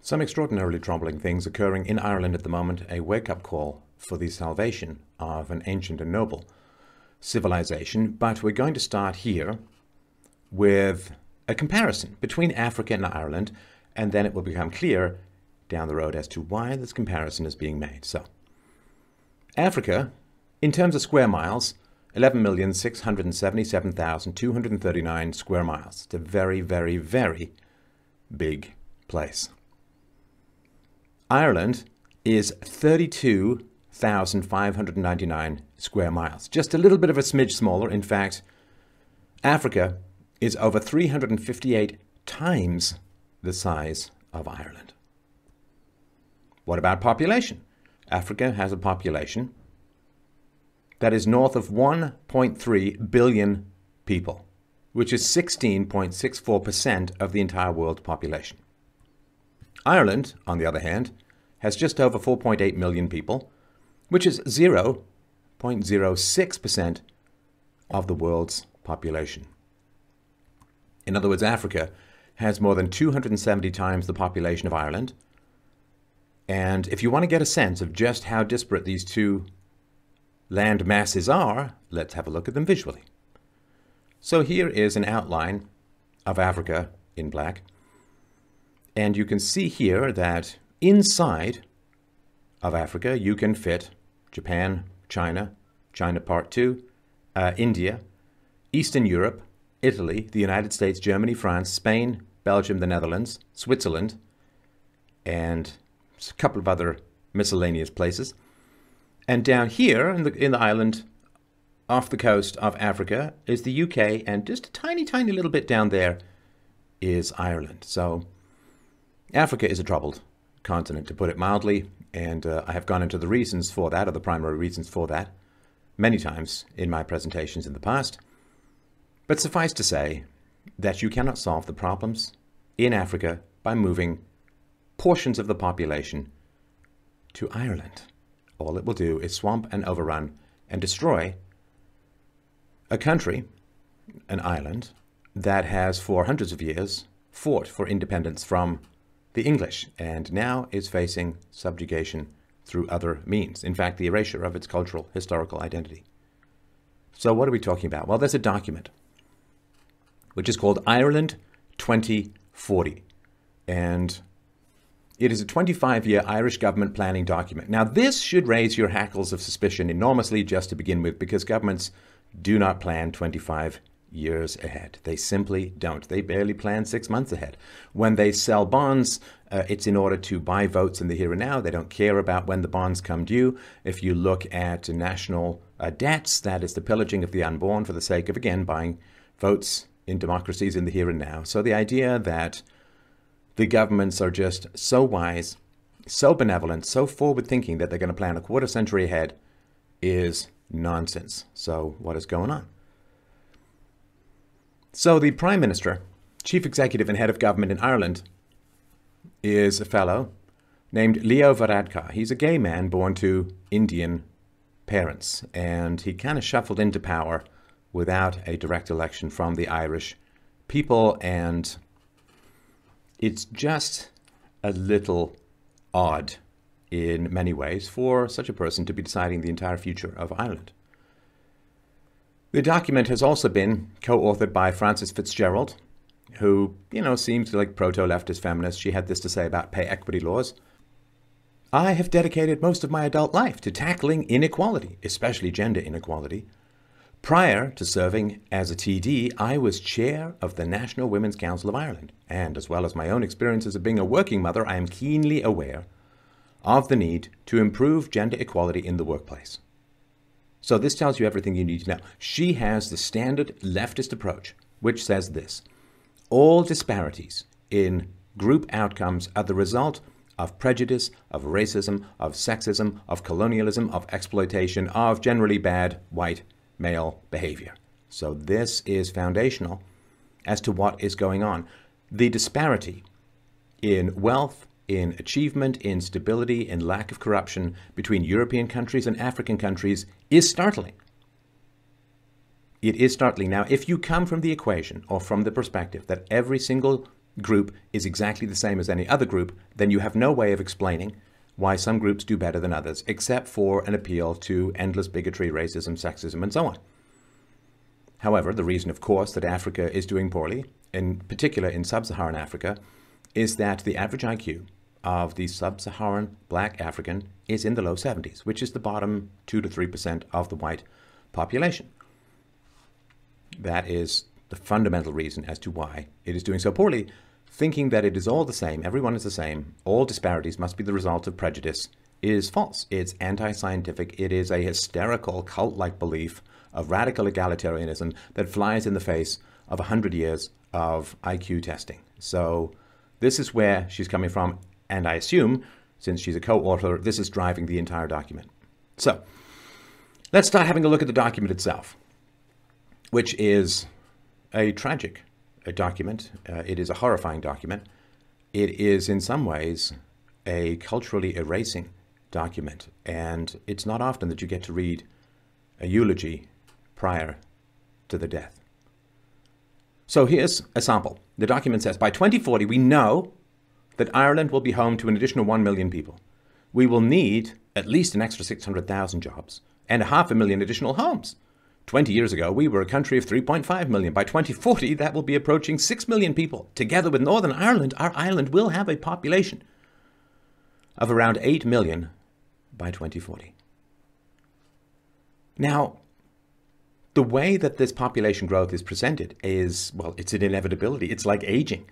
Some extraordinarily troubling things occurring in Ireland at the moment, a wake-up call for the salvation of an ancient and noble civilization. But we're going to start here with a comparison between Africa and Ireland, and then it will become clear down the road as to why this comparison is being made. So, Africa, in terms of square miles, 11,677,239 square miles. It's a very, very, very big place. Ireland is 32,599 square miles. Just a little bit of a smidge smaller. In fact, Africa is over 358 times the size of Ireland. What about population? Africa has a population that is north of 1.3 billion people, which is 16.64% of the entire world population. Ireland, on the other hand, has just over 4.8 million people, which is 0.06% of the world's population. In other words, Africa has more than 270 times the population of Ireland. And if you want to get a sense of just how disparate these two land masses are, let's have a look at them visually. So here is an outline of Africa in black. And you can see here that inside of Africa, you can fit Japan, China, China Part 2, India, Eastern Europe, Italy, the United States, Germany, France, Spain, Belgium, the Netherlands, Switzerland, and a couple of other miscellaneous places. And down here in the island off the coast of Africa is the UK, and just a tiny, tiny little bit down there is Ireland. So Africa is a troubled continent, to put it mildly, and I have gone into the reasons for that, or the primary reasons for that, many times in my presentations in the past. But suffice to say that you cannot solve the problems in Africa by moving portions of the population to Ireland. All it will do is swamp and overrun and destroy a country, an island, that has for hundreds of years fought for independence from the English, and now is facing subjugation through other means. In fact, the erasure of its cultural, historical identity. So what are we talking about? Well, there's a document which is called Ireland 2040. And it is a 25-year Irish government planning document. Now, this should raise your hackles of suspicion enormously just to begin with, because governments do not plan 25 years ahead. They simply don't. They barely plan 6 months ahead. When they sell bonds, it's in order to buy votes in the here and now. They don't care about when the bonds come due. If you look at national debts, that is the pillaging of the unborn for the sake of, again, buying votes in democracies in the here and now. So the idea that the governments are just so wise, so benevolent, so forward-thinking that they're going to plan a quarter century ahead is nonsense. So what is going on? So the Prime Minister, Chief Executive and Head of Government in Ireland, is a fellow named Leo Varadkar. He's a gay man born to Indian parents, and he kind of shuffled into power without a direct election from the Irish people, and it's just a little odd in many ways for such a person to be deciding the entire future of Ireland. The document has also been co-authored by Frances Fitzgerald, who, seems like proto-leftist feminist. She had this to say about pay equity laws. I have dedicated most of my adult life to tackling inequality, especially gender inequality. Prior to serving as a TD, I was chair of the National Women's Council of Ireland, and as well as my own experiences of being a working mother, I am keenly aware of the need to improve gender equality in the workplace. So this tells you everything you need to know. She has the standard leftist approach, which says this: all disparities in group outcomes are the result of prejudice, of racism, of sexism, of colonialism, of exploitation, of generally bad white male behavior. So this is foundational as to what is going on. The disparity in wealth, in achievement, in stability, in lack of corruption between European countries and African countries is startling. It is startling. Now, if you come from the equation or from the perspective that every single group is exactly the same as any other group, then you have no way of explaining why some groups do better than others, except for an appeal to endless bigotry, racism, sexism, and so on. However, the reason, of course, that Africa is doing poorly, in particular in sub-Saharan Africa, is that the average IQ of the sub-Saharan black African is in the low 70s, which is the bottom 2 to 3% of the white population. That is the fundamental reason as to why it is doing so poorly. Thinking that it is all the same, everyone is the same, all disparities must be the result of prejudice is false. It's anti-scientific. It is a hysterical cult-like belief of radical egalitarianism that flies in the face of 100 years of IQ testing. So this is where she's coming from, and I assume, since she's a co-author, this is driving the entire document. So let's start having a look at the document itself, which is a tragic document. It is a horrifying document. It is in some ways a culturally erasing document, and it's not often that you get to read a eulogy prior to the death. So here's a sample. The document says, by 2040, we know that Ireland will be home to an additional 1 million people. We will need at least an extra 600,000 jobs and 500,000 additional homes. 20 years ago, we were a country of 3.5 million. By 2040, that will be approaching 6 million people. Together with Northern Ireland, our island will have a population of around 8 million by 2040. Now, the way that this population growth is presented is, well, it's an inevitability. It's like aging.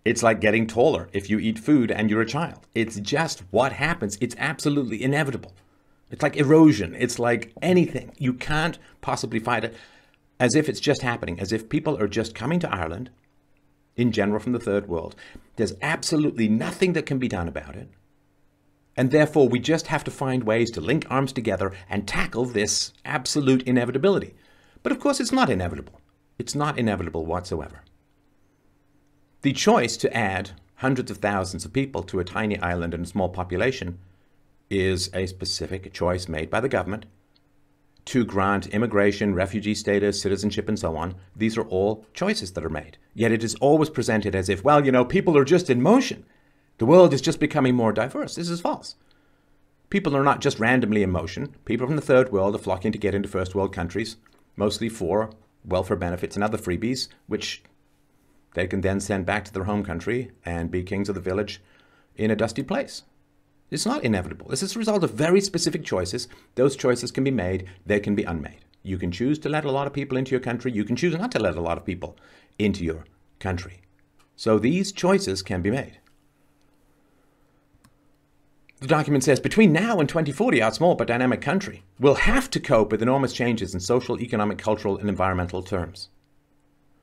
It's like getting taller if you eat food and you're a child. It's just what happens. It's absolutely inevitable. It's like erosion. It's like anything. You can't possibly fight it, as if it's just happening, as if people are just coming to Ireland in general from the third world. There's absolutely nothing that can be done about it. And therefore, we just have to find ways to link arms together and tackle this absolute inevitability. But of course, it's not inevitable. It's not inevitable whatsoever. The choice to add hundreds of thousands of people to a tiny island and a small population is a specific choice made by the government to grant immigration, refugee status, citizenship, and so on. These are all choices that are made. Yet it is always presented as if, well, you know, people are just in motion. The world is just becoming more diverse. This is false. People are not just randomly in motion. People from the third world are flocking to get into first world countries, mostly for welfare benefits and other freebies, which they can then send back to their home country and be kings of the village in a dusty place. It's not inevitable. This is a result of very specific choices. Those choices can be made. They can be unmade. You can choose to let a lot of people into your country. You can choose not to let a lot of people into your country. So these choices can be made. The document says, between now and 2040, our small but dynamic country will have to cope with enormous changes in social, economic, cultural, and environmental terms.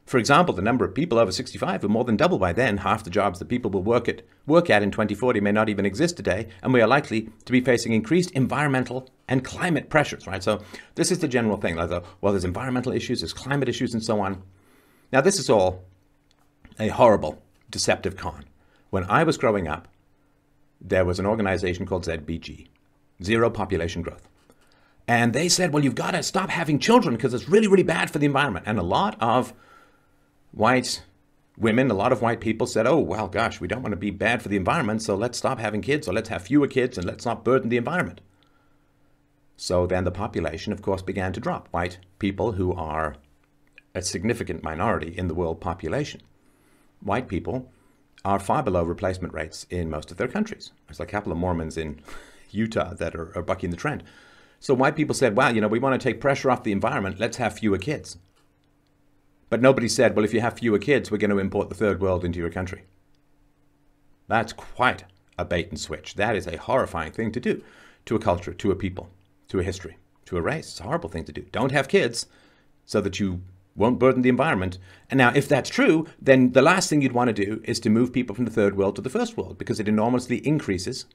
For example, the number of people over 65 will more than double by then. Half the jobs that people will work at in 2040 may not even exist today, and we are likely to be facing increased environmental and climate pressures, right? So this is the general thing. Like, well, there's environmental issues, there's climate issues, and so on. Now, this is all a horrible, deceptive con. When I was growing up, there was an organization called ZBG, Zero Population Growth. And they said, well, you've got to stop having children because it's really, really bad for the environment. And a lot of white women, a lot of white people said, oh, well, gosh, we don't want to be bad for the environment, so let's stop having kids, or let's have fewer kids, and let's not burden the environment. So then the population, of course, began to drop. White people, who are a significant minority in the world population, white people are far below replacement rates in most of their countries. There's a couple of Mormons in Utah that are bucking the trend. So white people said, well, you know, we want to take pressure off the environment, let's have fewer kids. But nobody said, well, if you have fewer kids, we're going to import the third world into your country. That's quite a bait and switch. That is a horrifying thing to do to a culture, to a people, to a history, to a race. It's a horrible thing to do. Don't have kids so that you won't burden the environment. And now, if that's true, then the last thing you'd want to do is to move people from the third world to the first world, because it enormously increases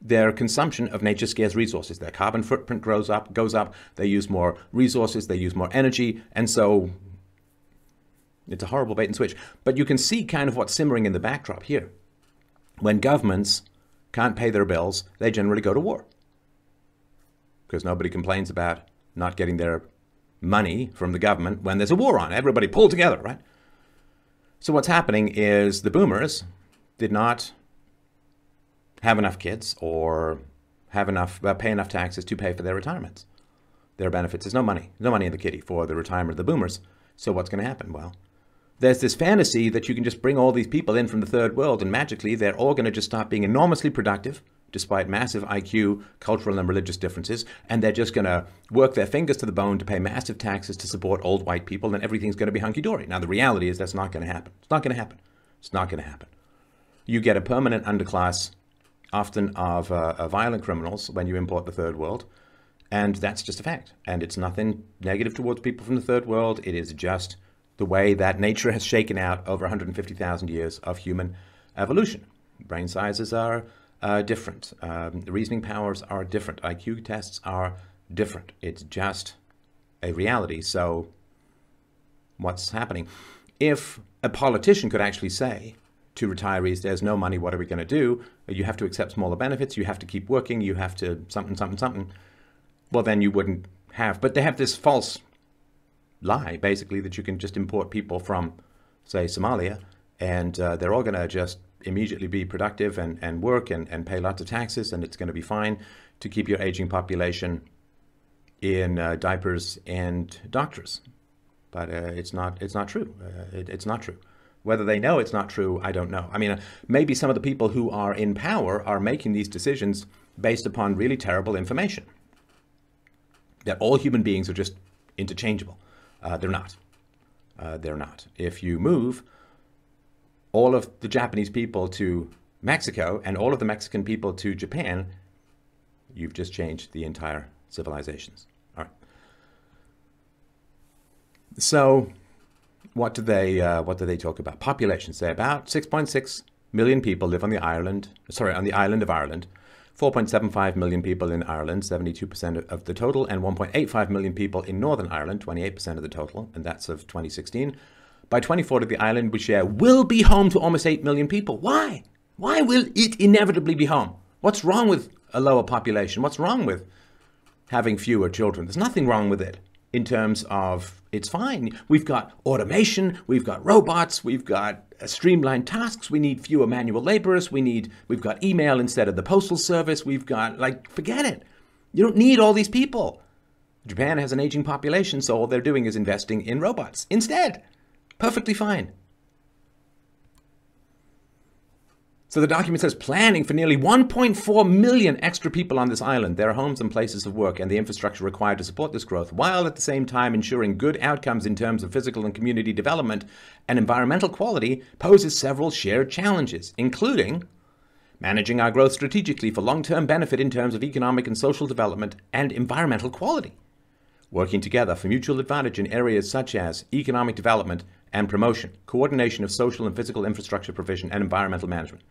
their consumption of nature's scarce resources. Their carbon footprint goes up, they use more resources, they use more energy, and so it's a horrible bait and switch. But you can see kind of what's simmering in the backdrop here. When governments can't pay their bills, they generally go to war, because nobody complains about not getting their money from the government when there's a war on. Everybody pull together, right? So what's happening is the boomers did not have enough kids or have enough, pay enough taxes to pay for their retirements, their benefits. There's no money in the kitty for the retirement of the boomers. So what's going to happen? Well, there's this fantasy that you can just bring all these people in from the third world and magically they're all going to just stop being enormously productive despite massive IQ, cultural and religious differences, and they're just going to work their fingers to the bone to pay massive taxes to support old white people and everything's going to be hunky-dory. Now, the reality is that's not going to happen. It's not going to happen. It's not going to happen. You get a permanent underclass, often of violent criminals when you import the third world, and that's just a fact. And it's nothing negative towards people from the third world. It is just the way that nature has shaken out over 150,000 years of human evolution. Brain sizes are different. Reasoning powers are different. IQ tests are different. It's just a reality. So what's happening? If a politician could actually say to retirees, there's no money, what are we going to do? You have to accept smaller benefits. You have to keep working. You have to something. Well, then you wouldn't have. But they have this false lie, basically, that you can just import people from, say, Somalia, and they're all going to just immediately be productive and work and pay lots of taxes, and it's going to be fine to keep your aging population in diapers and doctors. But it's not true. It's not true. Whether they know it's not true, I don't know. I mean, maybe some of the people who are in power are making these decisions based upon really terrible information. That all human beings are just interchangeable. They're not. They're not. If you move all of the Japanese people to Mexico and all of the Mexican people to Japan, you've just changed the entire civilizations. All right. So what do they talk about? Population. Say about 6.6 million people live on the island of Ireland. 4.75 million people in Ireland, 72% of the total, and 1.85 million people in Northern Ireland, 28% of the total, and that's of 2016. By 2040, the island we share will be home to almost 8 million people. Why? Why will it inevitably be home? What's wrong with a lower population? What's wrong with having fewer children? There's nothing wrong with it in terms of it's fine. We've got automation, we've got robots, we've got streamlined tasks, we need fewer manual laborers, we've got email instead of the postal service, we've got, forget it. You don't need all these people. Japan has an aging population, so all they're doing is investing in robots instead. Perfectly fine. So the document says planning for nearly 1.4 million extra people on this island, their homes and places of work, and the infrastructure required to support this growth, while at the same time ensuring good outcomes in terms of physical and community development and environmental quality, poses several shared challenges, including managing our growth strategically for long-term benefit in terms of economic and social development and environmental quality, working together for mutual advantage in areas such as economic development and promotion, coordination of social and physical infrastructure provision, and environmental management.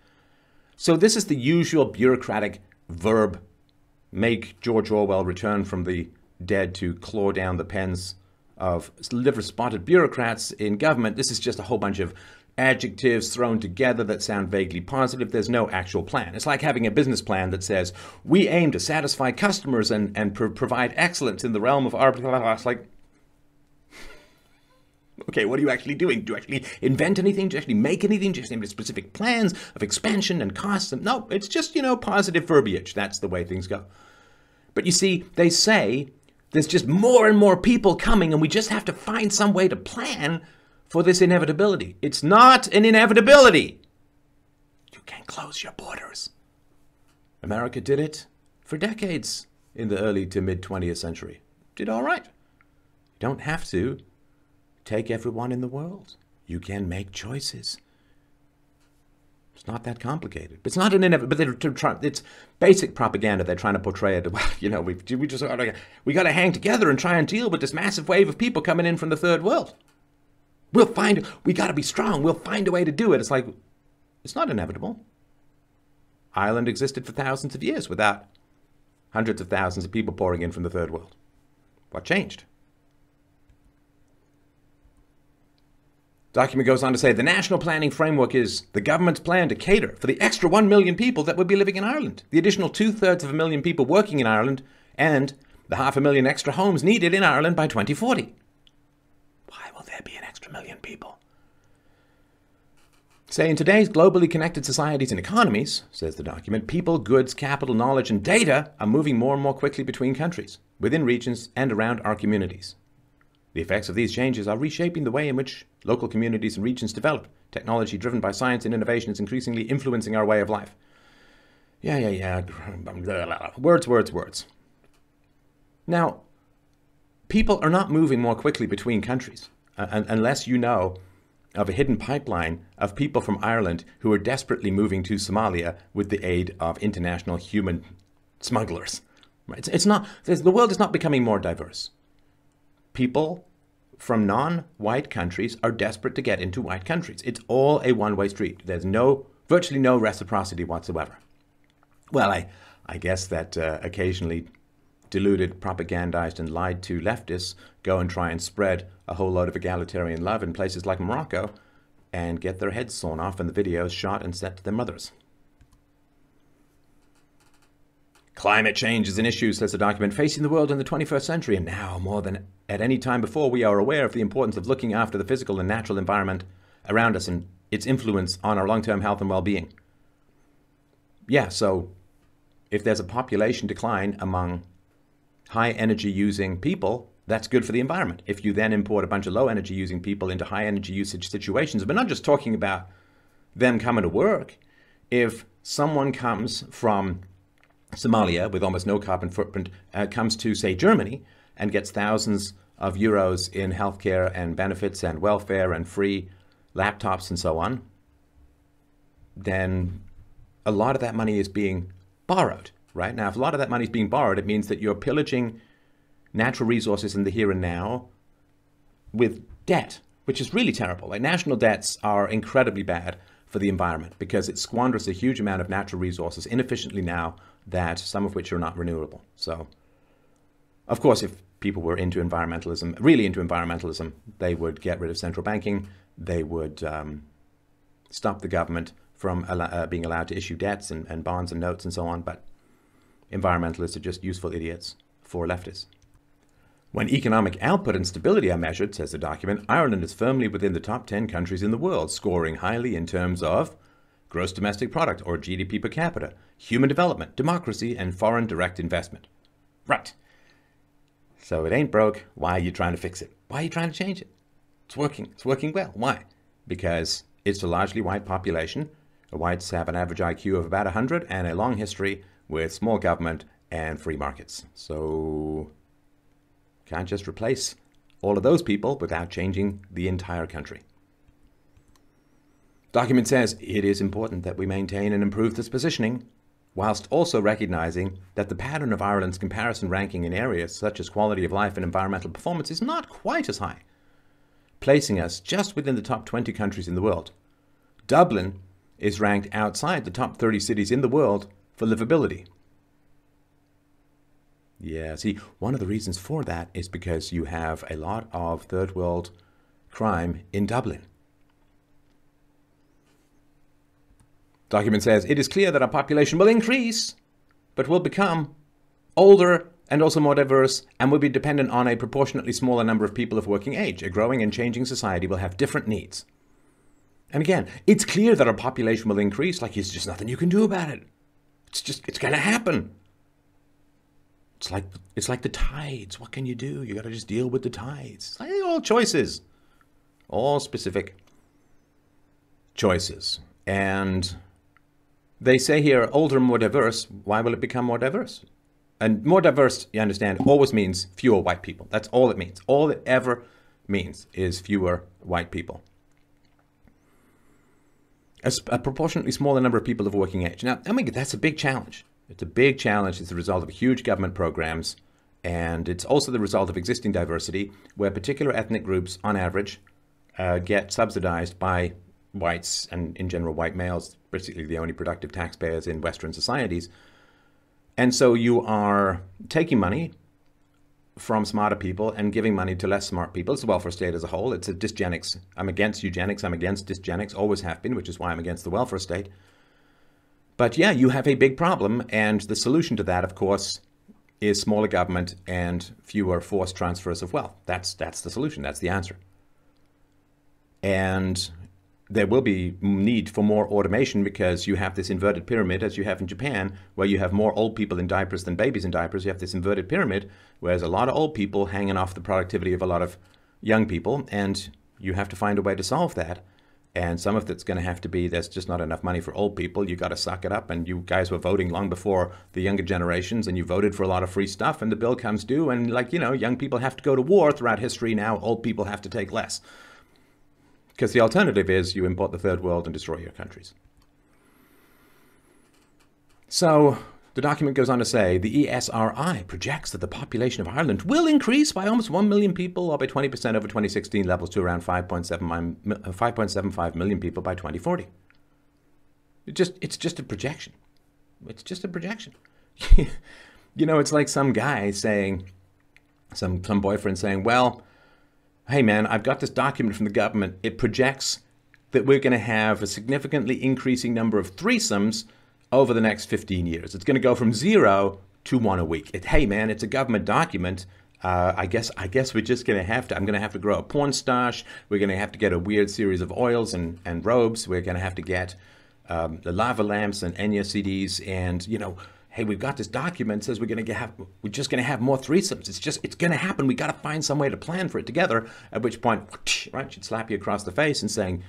So this is the usual bureaucratic verb, make George Orwell return from the dead to claw down the pens of liver-spotted bureaucrats in government. This is just a whole bunch of adjectives thrown together that sound vaguely positive. There's no actual plan. It's like having a business plan that says, we aim to satisfy customers and provide excellence in the realm of art. It's like, okay, what are you actually doing? Do you actually invent anything? Do you actually make anything? Do you actually have specific plans of expansion and costs? No, it's just, positive verbiage. That's the way things go. But you see, they say there's just more and more people coming and we just have to find some way to plan for this inevitability. It's not an inevitability. You can't close your borders. America did it for decades in the early to mid 20th century. Did all right. You don't have to take everyone in the world. You can make choices. It's not that complicated. It's not an it's basic propaganda. They're trying to portray it. Well, we got to hang together and try and deal with this massive wave of people coming in from the third world. We got to be strong. We'll find a way to do it. It's like, it's not inevitable. Ireland existed for thousands of years without hundreds of thousands of people pouring in from the third world. What changed? Document goes on to say the national planning framework is the government's plan to cater for the extra 1 million people that would be living in Ireland, the additional 2/3 people working in Ireland, and the 500,000 extra homes needed in Ireland by 2040. Why will there be an extra million people? Say, in today's globally connected societies and economies, says the document, people, goods, capital, knowledge, and data are moving more and more quickly between countries, within regions, and around our communities. The effects of these changes are reshaping the way in which local communities and regions develop. Technology driven by science and innovation is increasingly influencing our way of life. Yeah. Words. Now, people are not moving more quickly between countries, unless you know of a hidden pipeline of people from Ireland who are desperately moving to Somalia with the aid of international human smugglers. It's not, the world is not becoming more diverse. People from non-white countries are desperate to get into white countries. It's all a one-way street. There's virtually no reciprocity whatsoever. Well, I guess that occasionally deluded, propagandized, and lied to leftists go and try and spread a whole load of egalitarian love in places like Morocco and get their heads sawn off and the videos shot and sent to their mothers. Climate change is an issue, says the document, facing the world in the 21st century, and now more than at any time before we are aware of the importance of looking after the physical and natural environment around us and its influence on our long-term health and well-being. Yeah, so if there's a population decline among high energy using people, that's good for the environment. If you then import a bunch of low energy using people into high energy usage situations, we're not just talking about them coming to work. If someone comes from Somalia with almost no carbon footprint, comes to, say, Germany and gets thousands of euros in healthcare and benefits and welfare and free laptops and so on, then a lot of that money is being borrowed. Right? Now, if a lot of that money is being borrowed, it means that you're pillaging natural resources in the here and now with debt, which is really terrible. Like, national debts are incredibly bad for the environment because it squanders a huge amount of natural resources inefficiently now, that some of which are not renewable. So, of course, if people were into environmentalism, really into environmentalism, they would get rid of central banking. They would stop the government from being allowed to issue debts and bonds and notes and so on. But environmentalists are just useful idiots for leftists. When economic output and stability are measured, says the document, Ireland is firmly within the top 10 countries in the world, scoring highly in terms of gross domestic product, or GDP per capita, human development, democracy, and foreign direct investment. Right. So it ain't broke. Why are you trying to fix it? Why are you trying to change it? It's working. It's working well. Why? Because it's a largely white population. The whites have an average IQ of about 100 and a long history with small government and free markets. So can't just replace all of those people without changing the entire country. Document says it is important that we maintain and improve this positioning, whilst also recognizing that the pattern of Ireland's comparison ranking in areas such as quality of life and environmental performance is not quite as high, placing us just within the top 20 countries in the world. Dublin is ranked outside the top 30 cities in the world for livability. Yeah, see, one of the reasons for that is because you have a lot of third world crime in Dublin. Document says, it is clear that our population will increase, but will become older and also more diverse, and will be dependent on a proportionately smaller number of people of working age. A growing and changing society will have different needs. And again, it's clear that our population will increase, like there's just nothing you can do about it. It's going to happen. It's like the tides. What can you do? You got to just deal with the tides. It's like all choices, all specific choices. And they say here, older, more diverse. Why will it become more diverse? And more diverse, you understand, always means fewer white people. That's all it means. All it ever means is fewer white people. A proportionately smaller number of people of working age. Now, I mean, that's a big challenge. It's a big challenge. It's the result of huge government programs. And it's also the result of existing diversity, where particular ethnic groups, on average, get subsidized by whites and, in general, white males, particularly the only productive taxpayers in Western societies. And so you are taking money from smarter people and giving money to less smart people. It's the welfare state as a whole. It's a dysgenics. I'm against eugenics. I'm against dysgenics. Always have been, which is why I'm against the welfare state. But yeah, you have a big problem. And the solution to that, of course, is smaller government and fewer forced transfers of wealth. That's the solution. That's the answer. And there will be need for more automation because you have this inverted pyramid, as you have in Japan, where you have more old people in diapers than babies in diapers. You have this inverted pyramid, whereas a lot of old people hanging off the productivity of a lot of young people, and you have to find a way to solve that. And some of it's going to have to be, there's just not enough money for old people. You got to suck it up. And you guys were voting long before the younger generations, and you voted for a lot of free stuff, and the bill comes due, and young people have to go to war throughout history. Now old people have to take less. Because the alternative is you import the third world and destroy your countries. So the document goes on to say, the ESRI projects that the population of Ireland will increase by almost 1 million people, or by 20% over 2016 levels, to around 5.75 million people by 2040. It's just a projection. It's just a projection. It's like some guy saying, some boyfriend saying, well, hey man, I've got this document from the government. It projects that we're going to have a significantly increasing number of threesomes over the next 15 years. It's going to go from 0 to 1 a week. Hey man, it's a government document. I guess we're just going to have to, I'm going to have to grow a porn stash. We're going to have to get a weird series of oils and robes. We're going to have to get the lava lamps and Enya CDs. And, hey, we've got this document that says we're just going to have more threesomes. It's going to happen. We got to find some way to plan for it together. At which point, right, she'd slap you across the face and saying,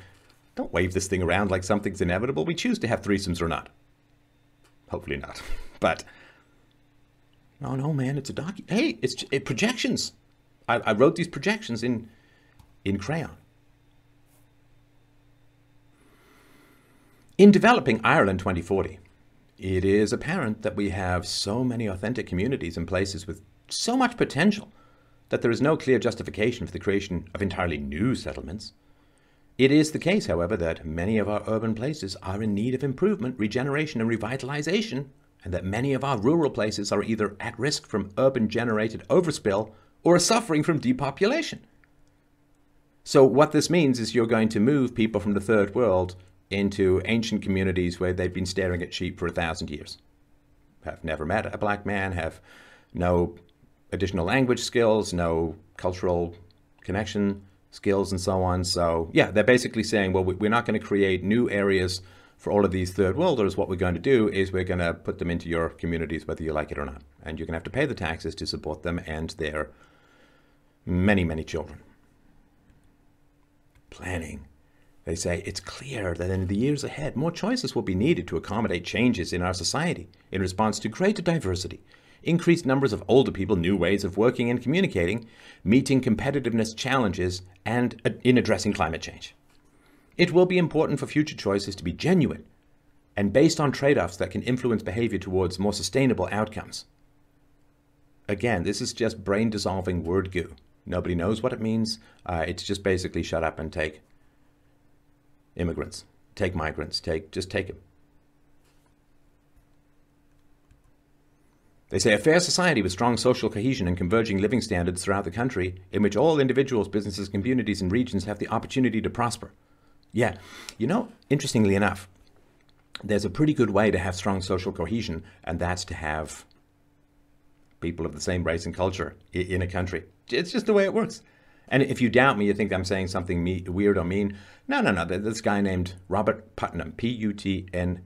don't wave this thing around like something's inevitable. We choose to have threesomes or not. Hopefully not. But, no, man, it's a document. Hey, it's projections. I wrote these projections in crayon. In developing Ireland 2040, it is apparent that we have so many authentic communities in places with so much potential that there is no clear justification for the creation of entirely new settlements. It is the case, however, that many of our urban places are in need of improvement, regeneration, and revitalization, and that many of our rural places are either at risk from urban-generated overspill or are suffering from depopulation. So what this means is you're going to move people from the third world into ancient communities where they've been staring at sheep for 1,000 years, have never met a black man, have no additional language skills, no cultural connection skills, and so on. So yeah, they're basically saying, well, we're not going to create new areas for all of these third worlders. What we're going to do is we're going to put them into your communities, whether you like it or not. And you're going to have to pay the taxes to support them and their many, many children. Planning. They say it's clear that in the years ahead, more choices will be needed to accommodate changes in our society in response to greater diversity, increased numbers of older people, new ways of working and communicating, meeting competitiveness challenges, and in addressing climate change. It will be important for future choices to be genuine and based on trade-offs that can influence behavior towards more sustainable outcomes. Again, this is just brain-dissolving word goo. Nobody knows what it means. It's just basically shut up and take immigrants, take migrants, just take them. They say a fair society with strong social cohesion and converging living standards throughout the country, in which all individuals, businesses, communities, and regions have the opportunity to prosper. Yeah, interestingly enough, there's a pretty good way to have strong social cohesion, and that's to have people of the same race and culture in a country. It's just the way it works. And if you doubt me, you think I'm saying something weird or mean. No. This guy named Robert Putnam, Putman.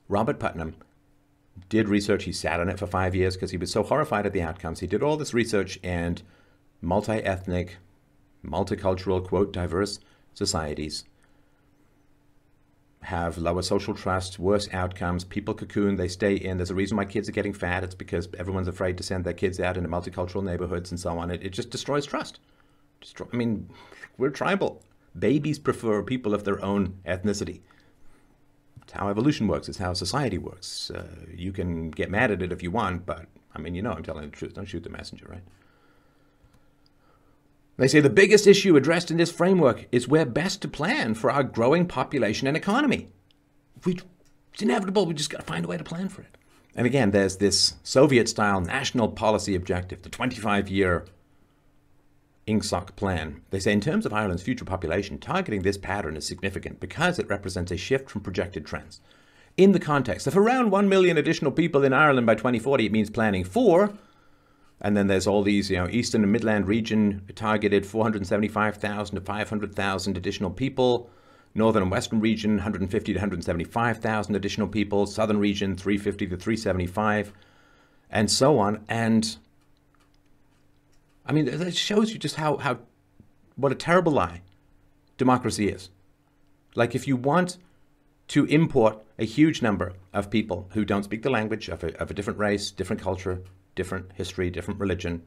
Robert Putnam did research. He sat on it for 5 years because he was so horrified at the outcomes. He did all this research, and multi-ethnic, multicultural, quote, diverse societies have lower social trust, worse outcomes, people cocoon, they stay in. There's a reason why kids are getting fat. It's because everyone's afraid to send their kids out into multicultural neighborhoods and so on. It just destroys trust. We're tribal. Babies prefer people of their own ethnicity. It's how evolution works. It's how society works. You can get mad at it if you want, but I'm telling the truth. Don't shoot the messenger, right? They say the biggest issue addressed in this framework is where best to plan for our growing population and economy. It's inevitable. We just got to find a way to plan for it. And again, there's this Soviet-style national policy objective, the 25-year INGSOC plan. They say in terms of Ireland's future population, targeting this pattern is significant because it represents a shift from projected trends. In the context of around 1 million additional people in Ireland by 2040, it means planning for And then there's all these, Eastern and Midland region targeted 475,000 to 500,000 additional people. Northern and Western region, 150 to 175,000 additional people. Southern region, 350 to 375, and so on. And I mean, that shows you just what a terrible lie democracy is. Like, if you want to import a huge number of people who don't speak the language, of a different race, different culture, different history, different religion,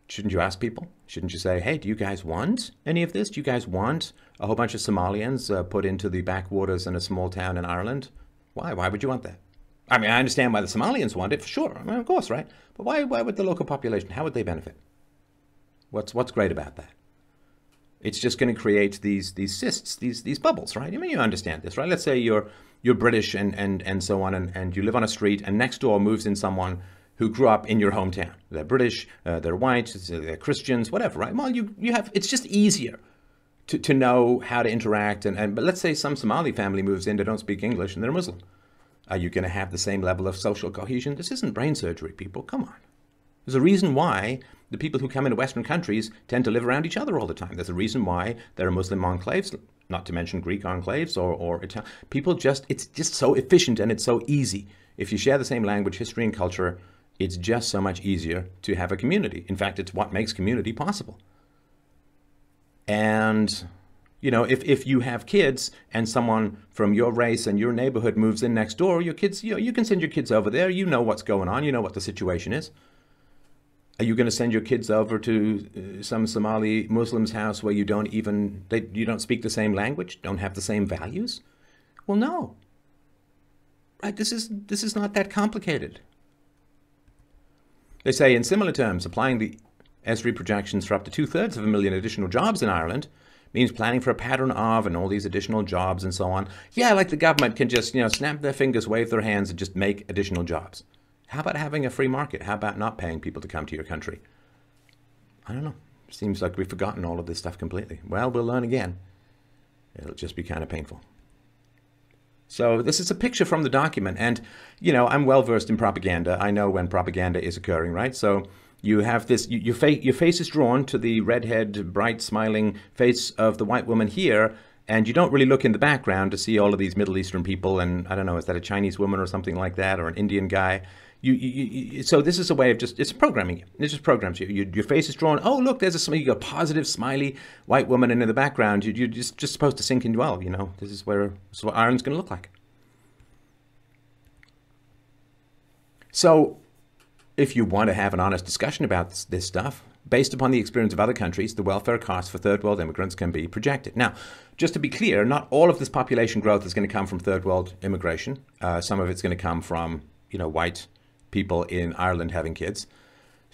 shouldn't you ask people? Shouldn't you say, hey, do you guys want any of this? Do you guys want a whole bunch of Somalians put into the backwaters in a small town in Ireland? Why? Why would you want that? I mean, I understand why the Somalians want it, for sure. I mean, of course, right? But why would the local population, how would they benefit? What's great about that? It's just going to create these cysts, these bubbles, right? I mean, you understand this, right? Let's say you're British and so on, and you live on a street, and next door moves in someone who grew up in your hometown. They're British, they're white, they're Christians, whatever, right? Well, you have, it's just easier to know how to interact. But let's say some Somali family moves in, they don't speak English, and they're Muslim. Are you going to have the same level of social cohesion? This isn't brain surgery, people. Come on. There's a reason why the people who come into Western countries tend to live around each other all the time. There's a reason why there are Muslim enclaves, not to mention Greek enclaves or Italian. People it's just so efficient and it's so easy. If you share the same language, history, and culture, it's just so much easier to have a community. In fact, it's what makes community possible. And, if you have kids and someone from your race and your neighborhood moves in next door, your kids, you can send your kids over there. You know what's going on. You know what the situation is. Are you going to send your kids over to some Somali Muslim's house where you don't speak the same language, don't have the same values? Well, no. Right? This is not that complicated. They say, in similar terms, applying the Esri projections for up to 2/3 additional jobs in Ireland means planning for a pattern of and all these additional jobs and so on. Yeah, like the government can just, snap their fingers, wave their hands, and just make additional jobs. How about having a free market? How about not paying people to come to your country? I don't know. Seems like we've forgotten all of this stuff completely. Well, we'll learn again. It'll just be kind of painful. So this is a picture from the document. And, I'm well versed in propaganda. I know when propaganda is occurring, right? So you have this, your face is drawn to the redhead, bright, smiling face of the white woman here. And you don't really look in the background to see all of these Middle Eastern people. And I don't know, is that a Chinese woman or something like that, or an Indian guy? So this is a way of it's programming you. It just programs you. Your face is drawn. Oh, look, you got a positive, smiley white woman, and in the background, you're just supposed to sink in. Well, this is what Ireland's going to look like. So, if you want to have an honest discussion about this stuff, based upon the experience of other countries, the welfare costs for third world immigrants can be projected. Now, just to be clear, not all of this population growth is going to come from third world immigration. Some of it's going to come from, white people in Ireland having kids.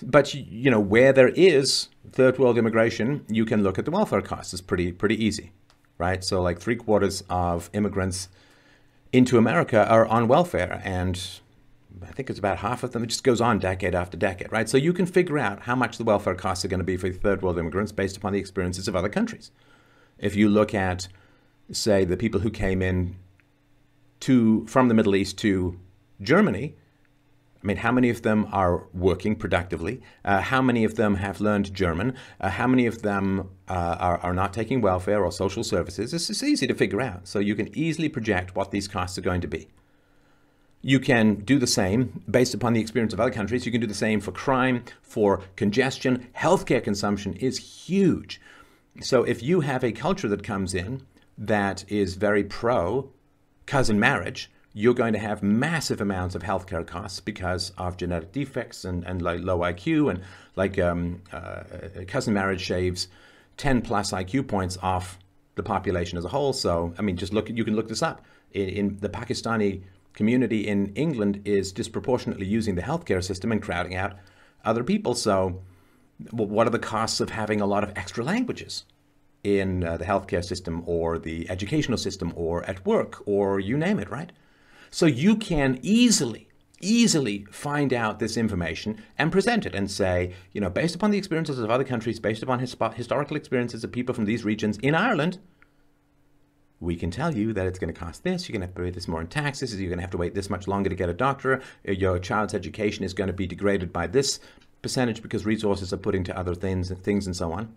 But, where there is third world immigration, you can look at the welfare costs. It's pretty easy, right? So like 3/4 of immigrants into America are on welfare, and I think it's about half of them. It just goes on decade after decade, right? So you can figure out how much the welfare costs are going to be for third world immigrants based upon the experiences of other countries. If you look at, say, the people who came in from the Middle East to Germany, I mean, how many of them are working productively? How many of them have learned German? How many of them are not taking welfare or social services? It's easy to figure out. So you can easily project what these costs are going to be. You can do the same based upon the experience of other countries. You can do the same for crime, for congestion. Healthcare consumption is huge. So if you have a culture that comes in that is very pro cousin marriage, you're going to have massive amounts of healthcare costs because of genetic defects and like low IQ, and like cousin marriage shaves 10 plus IQ points off the population as a whole. So, I mean, you can look this up. In the Pakistani community in England is disproportionately using the healthcare system and crowding out other people. So what are the costs of having a lot of extra languages in the healthcare system or the educational system or at work or you name it, right? So you can easily find out this information and present it and say, based upon the experiences of other countries, based upon historical experiences of people from these regions in Ireland, we can tell you that it's going to cost this, you're going to have to pay this more in taxes, you're going to have to wait this much longer to get a doctor, your child's education is going to be degraded by this percentage because resources are put into other things and so on,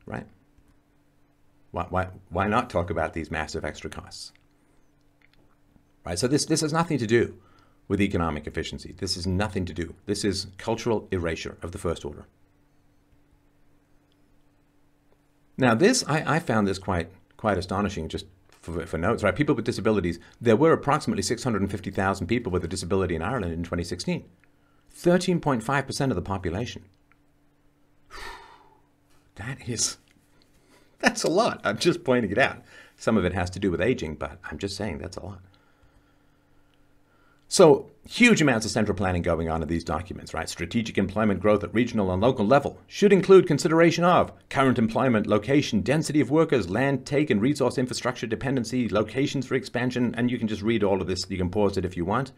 right? Why not talk about these massive extra costs? Right? So this has nothing to do with economic efficiency. This is nothing to do. This is cultural erasure of the first order. Now this, I found this quite astonishing just for notes, right? People with disabilities, there were approximately 650,000 people with a disability in Ireland in 2016. 13.5% of the population. That's a lot. I'm just pointing it out. Some of it has to do with aging, but I'm just saying that's a lot. So huge amounts of central planning going on in these documents, right? Strategic employment growth at regional and local level should include consideration of current employment, location, density of workers, land take and resource infrastructure dependency, locations for expansion, and you can just read all of this. You can pause it if you want.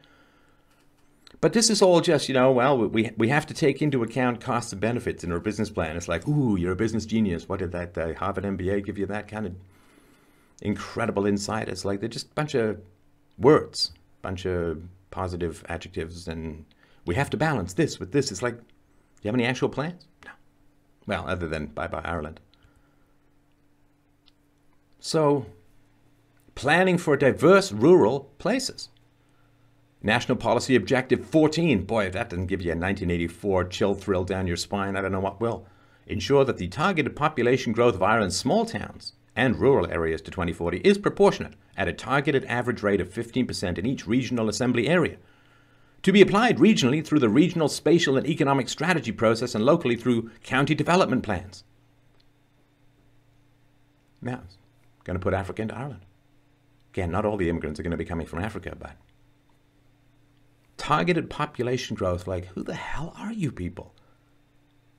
But this is all just, well, we have to take into account costs and benefits in our business plan. It's like, ooh, you're a business genius. What did that Harvard MBA give you that kind of incredible insight? It's like they're just a bunch of words, bunch of positive adjectives, and we have to balance this with this. It's like, do you have any actual plans? No. Well, other than bye-bye Ireland. So, planning for diverse rural places. National Policy Objective 14. Boy, if that doesn't give you a 1984 chill thrill down your spine, I don't know what will. Ensure that the targeted population growth of Ireland's small towns and rural areas to 2040 is proportionate at a targeted average rate of 15% in each regional assembly area. To be applied regionally through the regional spatial and economic strategy process and locally through county development plans. Now, going to put Africa into Ireland. Again, not all the immigrants are going to be coming from Africa, but targeted population growth, like who the hell are you people?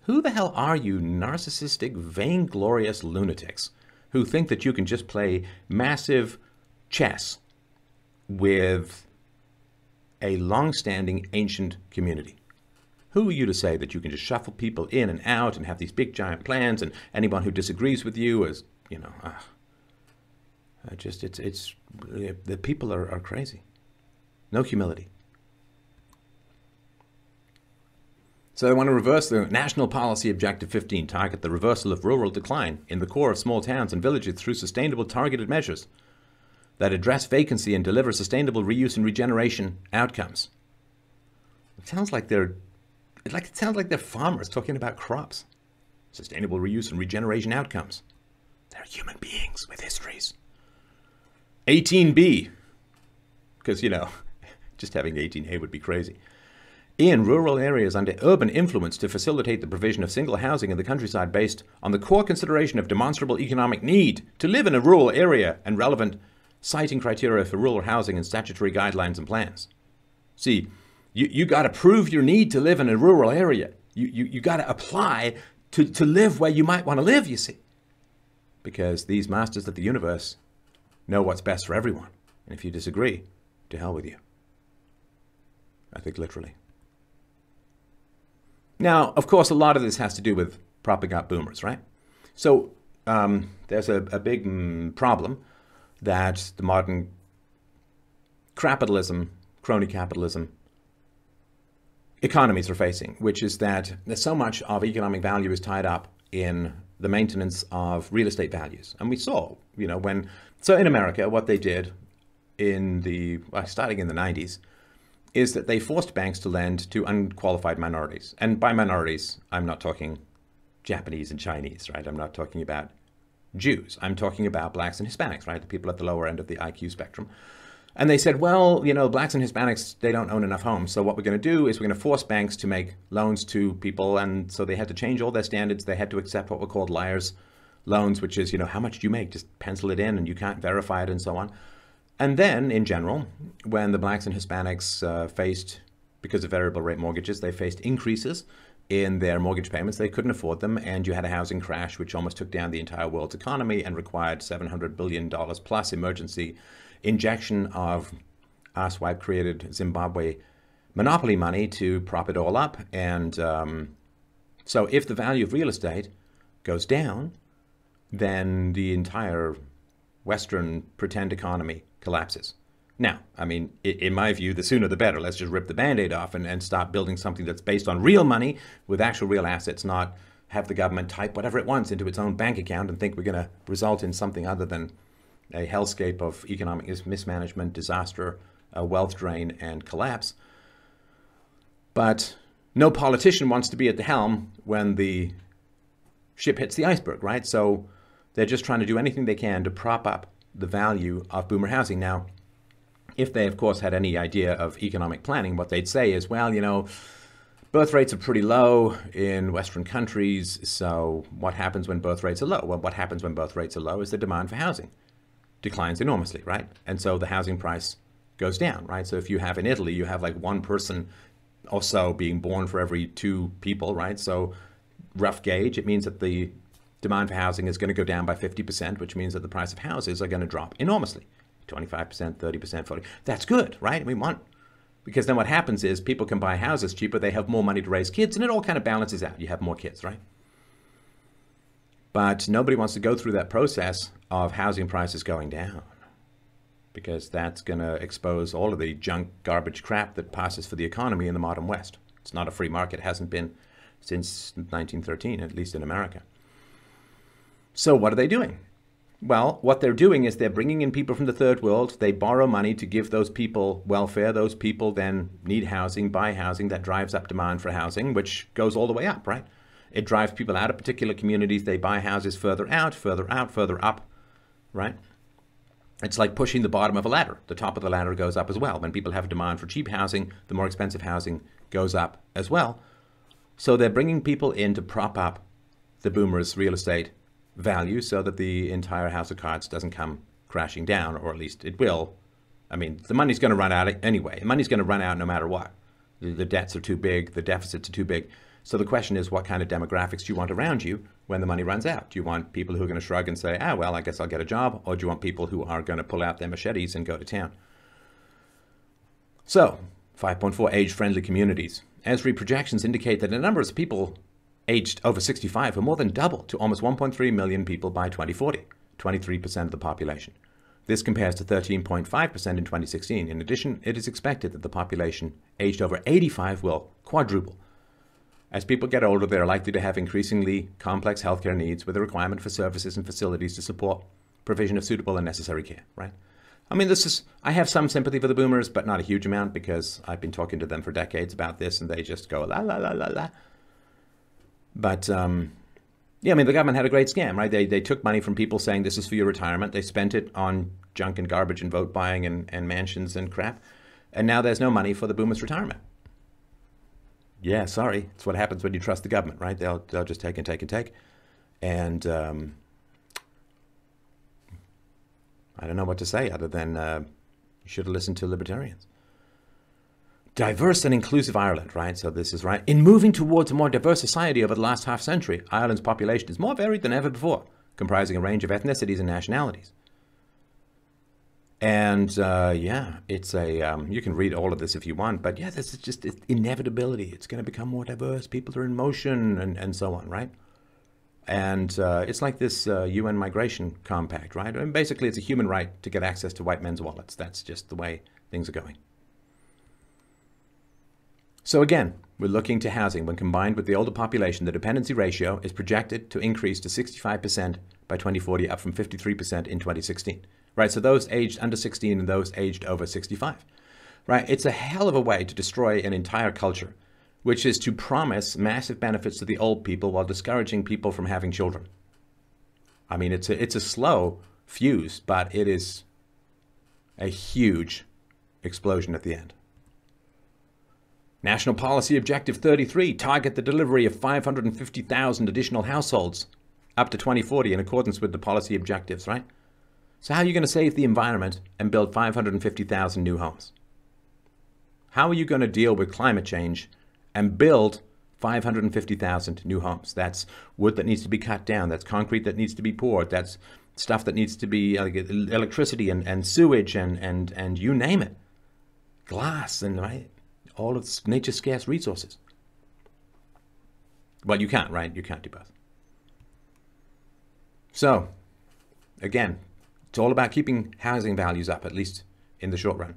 Who the hell are you narcissistic, vainglorious lunatics who think that you can just play massive chess with a long-standing ancient community? Who are you to say that you can just shuffle people in and out and have these big giant plans, and anyone who disagrees with you is, the people are crazy. No humility. So they want to reverse the National Policy Objective 15, target the reversal of rural decline in the core of small towns and villages through sustainable targeted measures that address vacancy and deliver sustainable reuse and regeneration outcomes. It sounds like they're farmers talking about crops. Sustainable reuse and regeneration outcomes. They're human beings with histories. 18B, because just having 18A would be crazy. In rural areas under urban influence to facilitate the provision of single housing in the countryside based on the core consideration of demonstrable economic need to live in a rural area and relevant citing criteria for rural housing and statutory guidelines and plans. See, you got to prove your need to live in a rural area. You got to apply to live where you might want to live, you see. Because these masters of the universe know what's best for everyone. And if you disagree, to hell with you. I think literally. Now, of course, a lot of this has to do with propping up boomers, right? So there's a big problem that the modern crony capitalism economies are facing, which is that there's so much of economic value is tied up in the maintenance of real estate values. And we saw, so in America, what they did starting in the 90s, is that they forced banks to lend to unqualified minorities. And by minorities, I'm not talking Japanese and Chinese, right? I'm not talking about Jews. I'm talking about blacks and Hispanics, right? The people at the lower end of the IQ spectrum. And they said, well, blacks and Hispanics, they don't own enough homes. So what we're going to do is we're going to force banks to make loans to people. And so they had to change all their standards. They had to accept what were called liars loans, which is, how much do you make? Just pencil it in and you can't verify it and so on. And then, in general, when the blacks and Hispanics faced, because of variable rate mortgages, they faced increases in their mortgage payments. They couldn't afford them, and you had a housing crash which almost took down the entire world's economy and required $700 billion plus emergency injection of asswipe-created Zimbabwe monopoly money to prop it all up. And so if the value of real estate goes down, then the entire Western pretend economy collapses. Now, I mean, in my view, the sooner the better. Let's just rip the Band-Aid off and start building something that's based on real money with actual real assets, not have the government type whatever it wants into its own bank account and think we're going to result in something other than a hellscape of economic mismanagement, disaster, wealth drain, and collapse. But no politician wants to be at the helm when the ship hits the iceberg, right? So they're just trying to do anything they can to prop up the value of boomer housing. Now, if they, of course, had any idea of economic planning, what they'd say is, well, you know, birth rates are pretty low in Western countries, so what happens when birth rates are low? Well, what happens when birth rates are low is the demand for housing declines enormously, right? And so the housing price goes down, right? So if you have in Italy, you have like one person or so being born for every two people, right? So rough gauge, it means that the demand for housing is going to go down by 50%, which means that the price of houses are going to drop enormously. 25%, 30%, 40%. That's good, right? Because then what happens is people can buy houses cheaper, they have more money to raise kids, and it all kind of balances out. You have more kids, right? But nobody wants to go through that process of housing prices going down, because that's going to expose all of the junk, garbage crap that passes for the economy in the modern West. It's not a free market. It hasn't been since 1913, at least in America. So what are they doing? Well, what they're doing is they're bringing in people from the third world. They borrow money to give those people welfare. Those people then need housing, buy housing. That drives up demand for housing, which goes all the way up, right? It drives people out of particular communities. They buy houses further out, further out, further up, right? It's like pushing the bottom of a ladder. The top of the ladder goes up as well. When people have demand for cheap housing, the more expensive housing goes up as well. So they're bringing people in to prop up the boomers' real estate value so that the entire house of cards doesn't come crashing down, or at least it will. I mean, the money's going to run out anyway. The money's going to run out no matter what. The debts are too big. The deficits are too big. So the question is, what kind of demographics do you want around you when the money runs out? Do you want people who are going to shrug and say, well, I guess I'll get a job? Or do you want people who are going to pull out their machetes and go to town? So, 5.4 age-friendly communities. ESRI projections indicate that the numbers of people aged over 65 will more than double to almost 1.3 million people by 2040, 23% of the population. This compares to 13.5% in 2016. In addition, it is expected that the population aged over 85 will quadruple. As people get older, they are likely to have increasingly complex healthcare needs with a requirement for services and facilities to support provision of suitable and necessary care, right? I mean, I have some sympathy for the boomers, but not a huge amount, because I've been talking to them for decades about this and they just go la, la, la, la, la. But, yeah, I mean, the government had a great scam, right? They took money from people saying this is for your retirement. They spent it on junk and garbage and vote buying and mansions and crap. And now there's no money for the boomers' retirement. Yeah, sorry. It's what happens when you trust the government, right? They'll just take and take and take. And I don't know what to say other than you should have listened to libertarians. Diverse and inclusive Ireland, right? So this is right. In moving towards a more diverse society over the last half century, Ireland's population is more varied than ever before, comprising a range of ethnicities and nationalities. And yeah, it's you can read all of this if you want, but yeah, this is just inevitability. It's going to become more diverse. People are in motion and so on, right? And it's like this UN migration compact, right? And basically, it's a human right to get access to white men's wallets. That's just the way things are going. So again, we're looking to housing. When combined with the older population, the dependency ratio is projected to increase to 65% by 2040, up from 53% in 2016. Right, so those aged under 16 and those aged over 65. Right, it's a hell of a way to destroy an entire culture, which is to promise massive benefits to the old people while discouraging people from having children. I mean, it's a slow fuse, but it is a huge explosion at the end. National Policy Objective 33, target the delivery of 550,000 additional households up to 2040 in accordance with the policy objectives, right? So how are you going to save the environment and build 550,000 new homes? How are you going to deal with climate change and build 550,000 new homes? That's wood that needs to be cut down. That's concrete that needs to be poured. That's stuff that needs to be electricity and sewage and you name it. Glass and right, all of nature's scarce resources. Well, you can't, right? You can't do both. So, again, It's all about keeping housing values up, at least in the short run.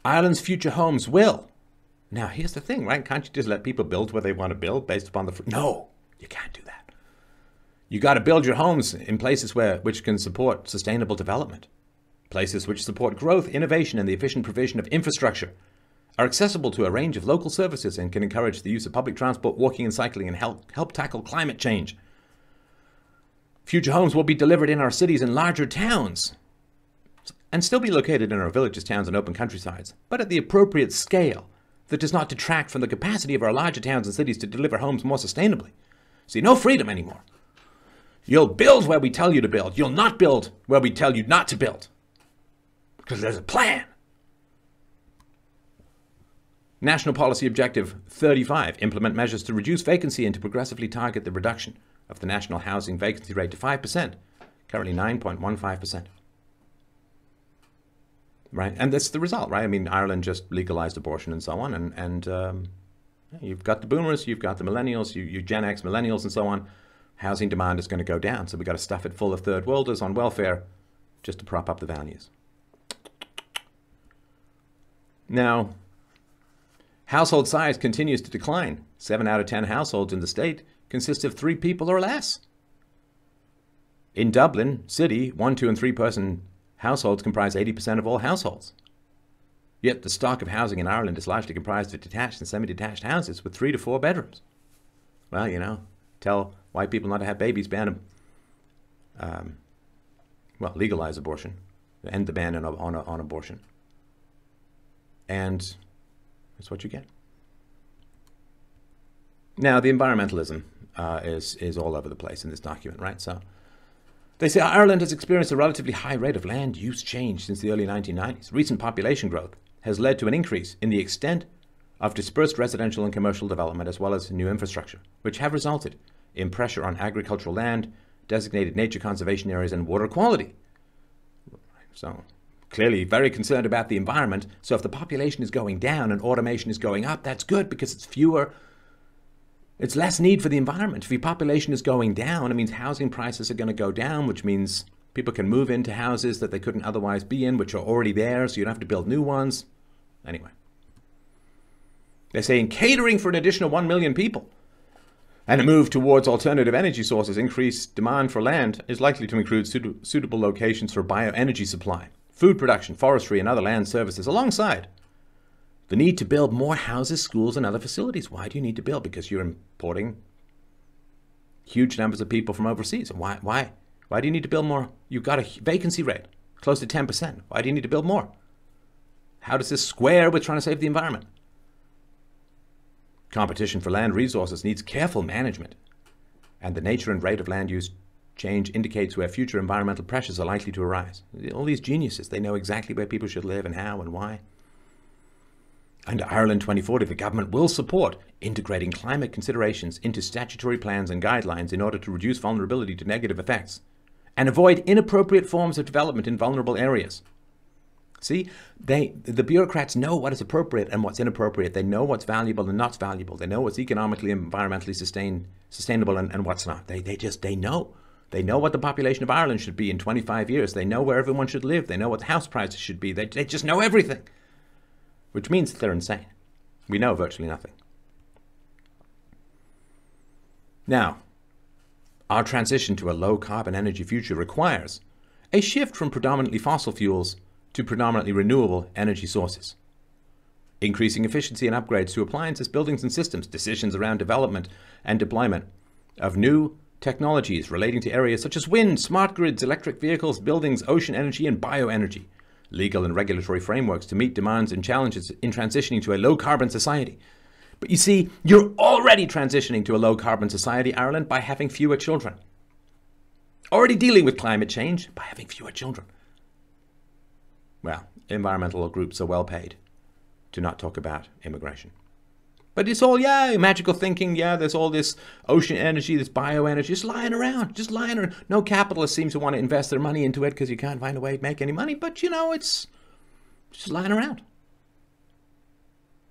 Ireland's future homes will. Now, here's the thing, right? Can't you just let people build where they want to build based upon the... No, you can't do that. You got to build your homes in places which can support sustainable development. Places which support growth, innovation, and the efficient provision of infrastructure, are accessible to a range of local services and can encourage the use of public transport, walking and cycling, and help tackle climate change. Future homes will be delivered in our cities and larger towns and still be located in our villages, towns, and open countrysides, but at the appropriate scale that does not detract from the capacity of our larger towns and cities to deliver homes more sustainably. See, no freedom anymore. You'll build where we tell you to build. You'll not build where we tell you not to build. Because there's a plan. National Policy Objective 35, implement measures to reduce vacancy and to progressively target the reduction of the national housing vacancy rate to 5%, currently 9.15%. Right, and that's the result, right? I mean, Ireland just legalized abortion and so on, and you've got the boomers, you've got the millennials, you Gen X millennials and so on. Housing demand is going to go down, so we've got to stuff it full of third worlders on welfare just to prop up the values. Now, household size continues to decline. 7 out of 10 households in the state consist of 3 people or less. In Dublin City, 1, 2, and 3 person households comprise 80% of all households. Yet the stock of housing in Ireland is largely comprised of detached and semi-detached houses with 3 to 4 bedrooms. Well, you know, tell white people not to have babies, ban them. Legalize abortion, end the ban on abortion. And that's what you get. Now, the environmentalism is all over the place in this document, right? So they say Ireland has experienced a relatively high rate of land use change since the early 1990s. Recent population growth has led to an increase in the extent of dispersed residential and commercial development as well as new infrastructure, which have resulted in pressure on agricultural land, designated nature conservation areas, and water quality. So clearly very concerned about the environment. So if the population is going down and automation is going up, that's good because it's less need for the environment. If your population is going down, it means housing prices are going to go down, which means people can move into houses that they couldn't otherwise be in, which are already there, so you don't have to build new ones. Anyway. They're saying catering for an additional 1 million people and a move towards alternative energy sources, increased demand for land is likely to include suitable locations for bioenergy supply, food production, forestry, and other land services, alongside the need to build more houses, schools, and other facilities. Why do you need to build? Because you're importing huge numbers of people from overseas. Why do you need to build more? You've got a vacancy rate close to 10%. Why do you need to build more? How does this square with trying to save the environment? Competition for land resources needs careful management, and the nature and rate of land use change indicates where future environmental pressures are likely to arise. All these geniuses, they know exactly where people should live and how and why. Under Ireland 2040, the government will support integrating climate considerations into statutory plans and guidelines in order to reduce vulnerability to negative effects and avoid inappropriate forms of development in vulnerable areas. See, the bureaucrats know what is appropriate and what's inappropriate. They know what's valuable and not valuable. They know what's economically and environmentally sustainable and what's not. They know. They know what the population of Ireland should be in 25 years. They know where everyone should live. They know what the house prices should be. They just know everything, which means that they're insane. We know virtually nothing. Now, our transition to a low-carbon energy future requires a shift from predominantly fossil fuels to predominantly renewable energy sources. Increasing efficiency and upgrades to appliances, buildings, and systems, decisions around development and deployment of new technologies relating to areas such as wind, smart grids, electric vehicles, buildings, ocean energy, and bioenergy, legal and regulatory frameworks to meet demands and challenges in transitioning to a low-carbon society. But you see, you're already transitioning to a low-carbon society, Ireland, by having fewer children. Already dealing with climate change by having fewer children. Well, environmental groups are well paid to not talk about immigration. But it's all, magical thinking. There's all this ocean energy, this bioenergy, just lying around. No capitalist seems to want to invest their money into it because you can't find a way to make any money. But, it's just lying around.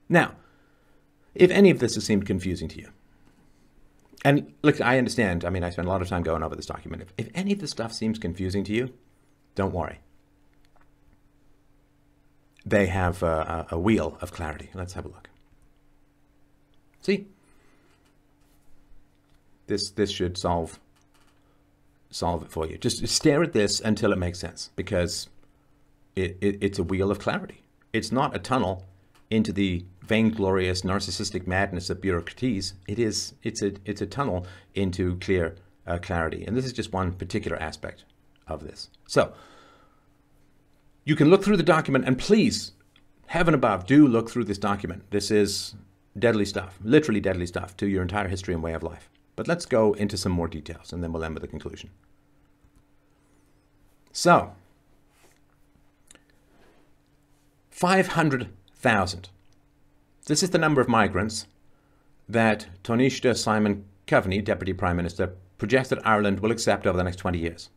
Now, if any of this has seemed confusing to you, and look, I understand. I mean, I spent a lot of time going over this document. If any of this stuff seems confusing to you, Don't worry. They have a wheel of clarity. Let's have a look. See? This should solve it for you. Just stare at this until it makes sense, because it's a wheel of clarity. It's not a tunnel into the vainglorious narcissistic madness of bureaucraties. It's a tunnel into clear clarity. And this is just one particular aspect of this. So you can look through the document, and please, heaven above, do look through this document. This is deadly stuff, literally deadly stuff to your entire history and way of life. But let's go into some more details, and then we'll end with the conclusion. So, 500,000. This is the number of migrants that Taoiseach Simon Coveney, Deputy Prime Minister, projects that Ireland will accept over the next 20 years,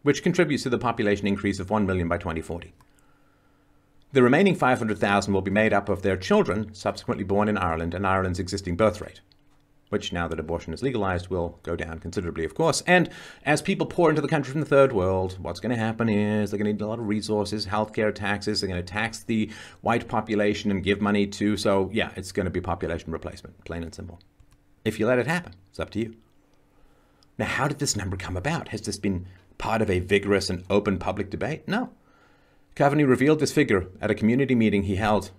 which contributes to the population increase of 1 million by 2040. The remaining 500,000 will be made up of their children subsequently born in Ireland and Ireland's existing birth rate, which, now that abortion is legalized, will go down considerably, of course. And as people pour into the country from the third world, what's going to happen is they're going to need a lot of resources, healthcare, taxes. They're going to tax the white population and give money to. So yeah, it's going to be population replacement, plain and simple. If you let it happen, it's up to you. Now, how did this number come about? Has this been part of a vigorous and open public debate? No. Coveney revealed this figure at a community meeting he held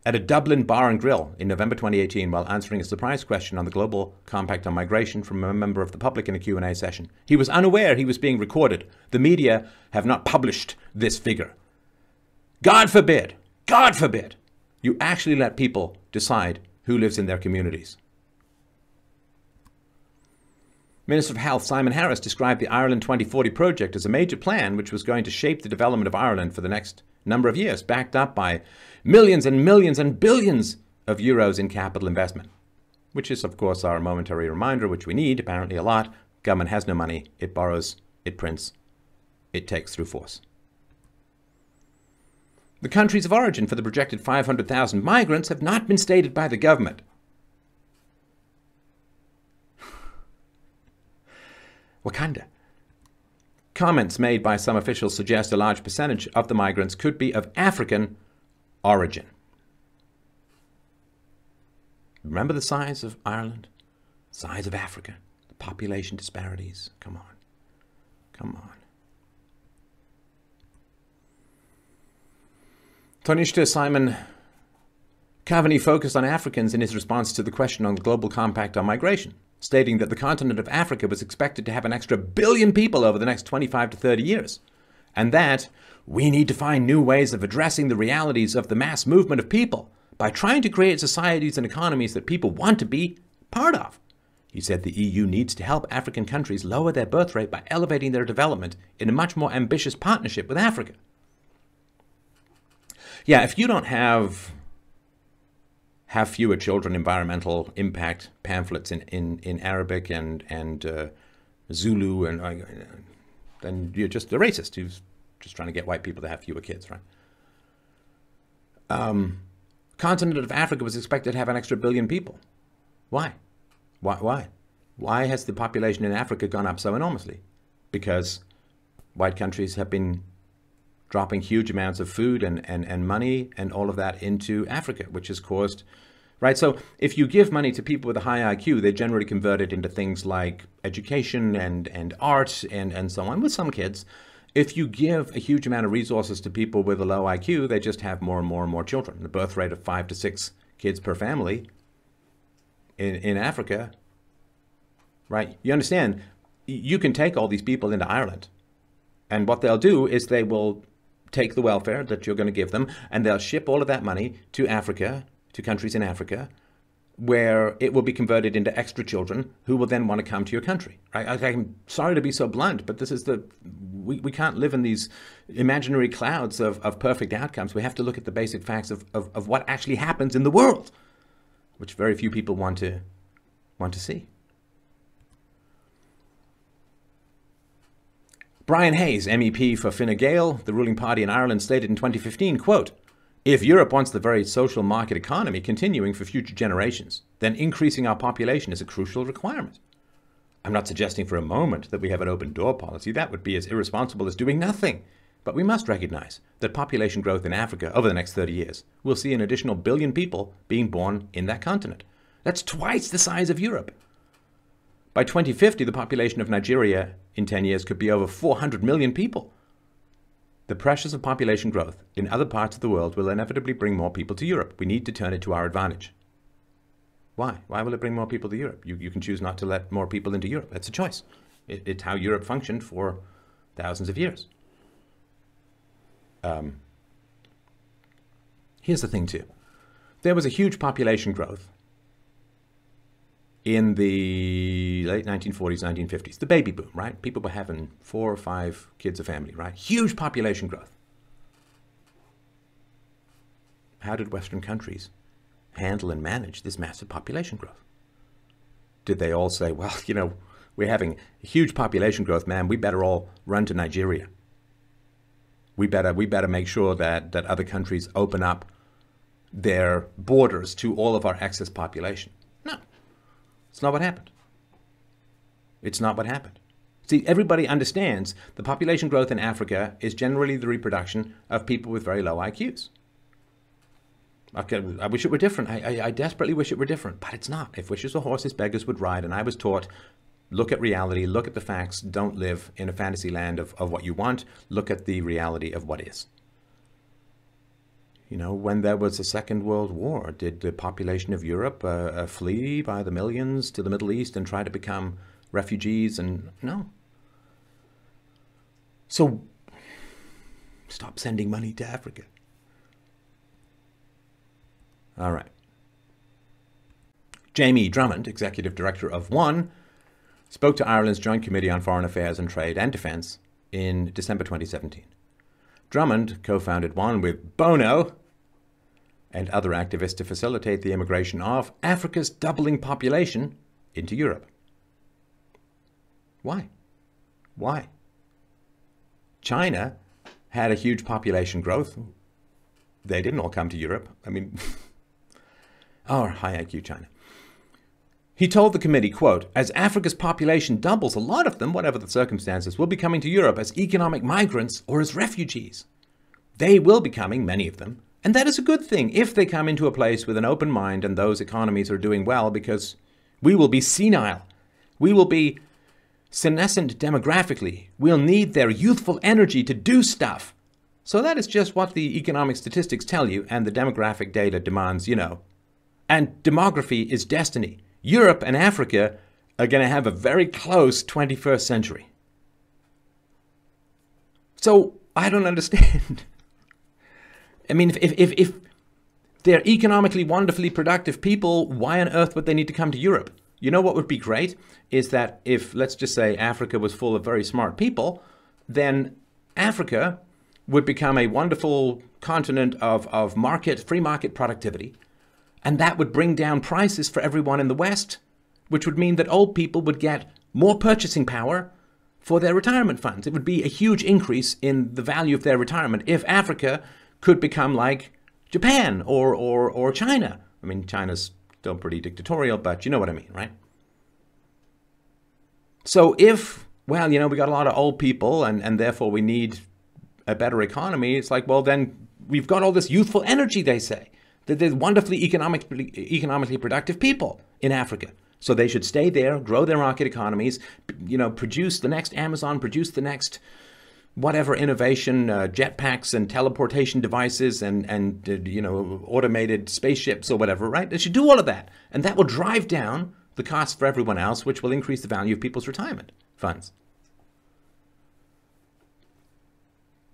at a Dublin bar and grill in November 2018 while answering a surprise question on the Global Compact on Migration from a member of the public in a Q&A session. He was unaware he was being recorded. The media have not published this figure. God forbid, you actually let people decide who lives in their communities. Minister of Health Simon Harris described the Ireland 2040 project as a major plan which was going to shape the development of Ireland for the next number of years, backed up by millions and millions and billions of euros in capital investment, which is, of course, our momentary reminder, which we need, apparently a lot. Government has no money. It borrows, it prints, it takes through force. The countries of origin for the projected 500,000 migrants have not been stated by the government. Wakanda. Comments made by some officials suggest a large percentage of the migrants could be of African origin. Remember the size of Ireland? Size of Africa? The population disparities? Come on. Come on. Taoiseach Simon Coveney focused on Africans in his response to the question on the Global Compact on Migration, stating that the continent of Africa was expected to have an extra 1 billion people over the next 25 to 30 years, and that we need to find new ways of addressing the realities of the mass movement of people by trying to create societies and economies that people want to be part of. He said the EU needs to help African countries lower their birth rate by elevating their development in a much more ambitious partnership with Africa. Yeah, if you don't have fewer children environmental impact pamphlets in Arabic and Zulu, and then you're just a racist who's just trying to get white people to have fewer kids, right? Continent of Africa was expected to have an extra 1 billion people. Why? Why has the population in Africa gone up so enormously? Because white countries have been dropping huge amounts of food and money and all of that into Africa, which has caused, right? So if you give money to people with a high IQ, they generally convert it into things like education and art and so on with some kids. If you give a huge amount of resources to people with a low IQ, they just have more and more and more children. The birth rate of 5 to 6 kids per family in Africa, right? You understand, you can take all these people into Ireland, and what they'll do is they will take the welfare that you're going to give them, and they'll ship all of that money to Africa, to countries in Africa, where it will be converted into extra children who will then want to come to your country. Right? I'm sorry to be so blunt, but this is we can't live in these imaginary clouds of perfect outcomes. We have to look at the basic facts of what actually happens in the world, which very few people want to see. Brian Hayes, MEP for Fine Gael, the ruling party in Ireland, stated in 2015, quote, "If Europe wants the very social market economy continuing for future generations, then increasing our population is a crucial requirement. I'm not suggesting for a moment that we have an open door policy. That would be as irresponsible as doing nothing. But we must recognize that population growth in Africa over the next 30 years will see an additional billion people being born in that continent. That's twice the size of Europe. By 2050, the population of Nigeria in 10 years could be over 400 million people. The pressures of population growth in other parts of the world will inevitably bring more people to Europe. We need to turn it to our advantage. Why? Why will it bring more people to Europe? You can choose not to let more people into Europe. That's a choice. It's how Europe functioned for thousands of years. Here's the thing too. There was a huge population growth in the late 1940s, 1950s. The baby boom, right? People were having 4 or 5 kids a family, right? Huge population growth. How did Western countries handle and manage this massive population growth? Did they all say, well, you know, we're having huge population growth, man, we better all run to Nigeria. We better make sure that other countries open up their borders to all of our excess population. No, it's not what happened. It's not what happened. See, everybody understands the population growth in Africa is generally the reproduction of people with very low IQs. Okay, I wish it were different. I desperately wish it were different, but it's not. If wishes were horses, beggars would ride. And I was taught, look at reality, look at the facts, don't live in a fantasy land of what you want, look at the reality of what is. You know, when there was a Second World War, did the population of Europe flee by the millions to the Middle East and try to become refugees? And no. So stop sending money to Africa. All right. Jamie Drummond, Executive Director of One, spoke to Ireland's Joint Committee on Foreign Affairs and Trade and Defence in December 2017. Drummond co-founded One with Bono and other activists to facilitate the immigration of Africa's doubling population into Europe. Why? Why? China had a huge population growth. They didn't all come to Europe. I mean, oh, high IQ China. He told the committee, quote, as Africa's population doubles, a lot of them, whatever the circumstances, will be coming to Europe as economic migrants or as refugees. They will be coming, many of them, and that is a good thing if they come into a place with an open mind and those economies are doing well, because we will be senile. We will be senescent demographically. We'll need their youthful energy to do stuff. So that is just what the economic statistics tell you, and the demographic data demands, you know. And demography is destiny. Europe and Africa are going to have a very close 21st century. So I don't understand. I mean, if they're economically wonderfully productive people, why on earth would they need to come to Europe? You know what would be great is that if, let's just say, Africa was full of very smart people, then Africa would become a wonderful continent of free market productivity. And that would bring down prices for everyone in the West, which would mean that old people would get more purchasing power for their retirement funds. It would be a huge increase in the value of their retirement if Africa could become like Japan or China. I mean, China's still pretty dictatorial, but you know what I mean, right? So if, well, you know, we got a lot of old people and therefore we need a better economy, it's like, well, then we've got all this youthful energy, they say. They're wonderfully economically productive people in Africa. So they should stay there, grow their market economies, you know, produce the next Amazon, produce the next whatever innovation, jetpacks and teleportation devices and you know, automated spaceships or whatever, right? They should do all of that. And that will drive down the costs for everyone else, which will increase the value of people's retirement funds.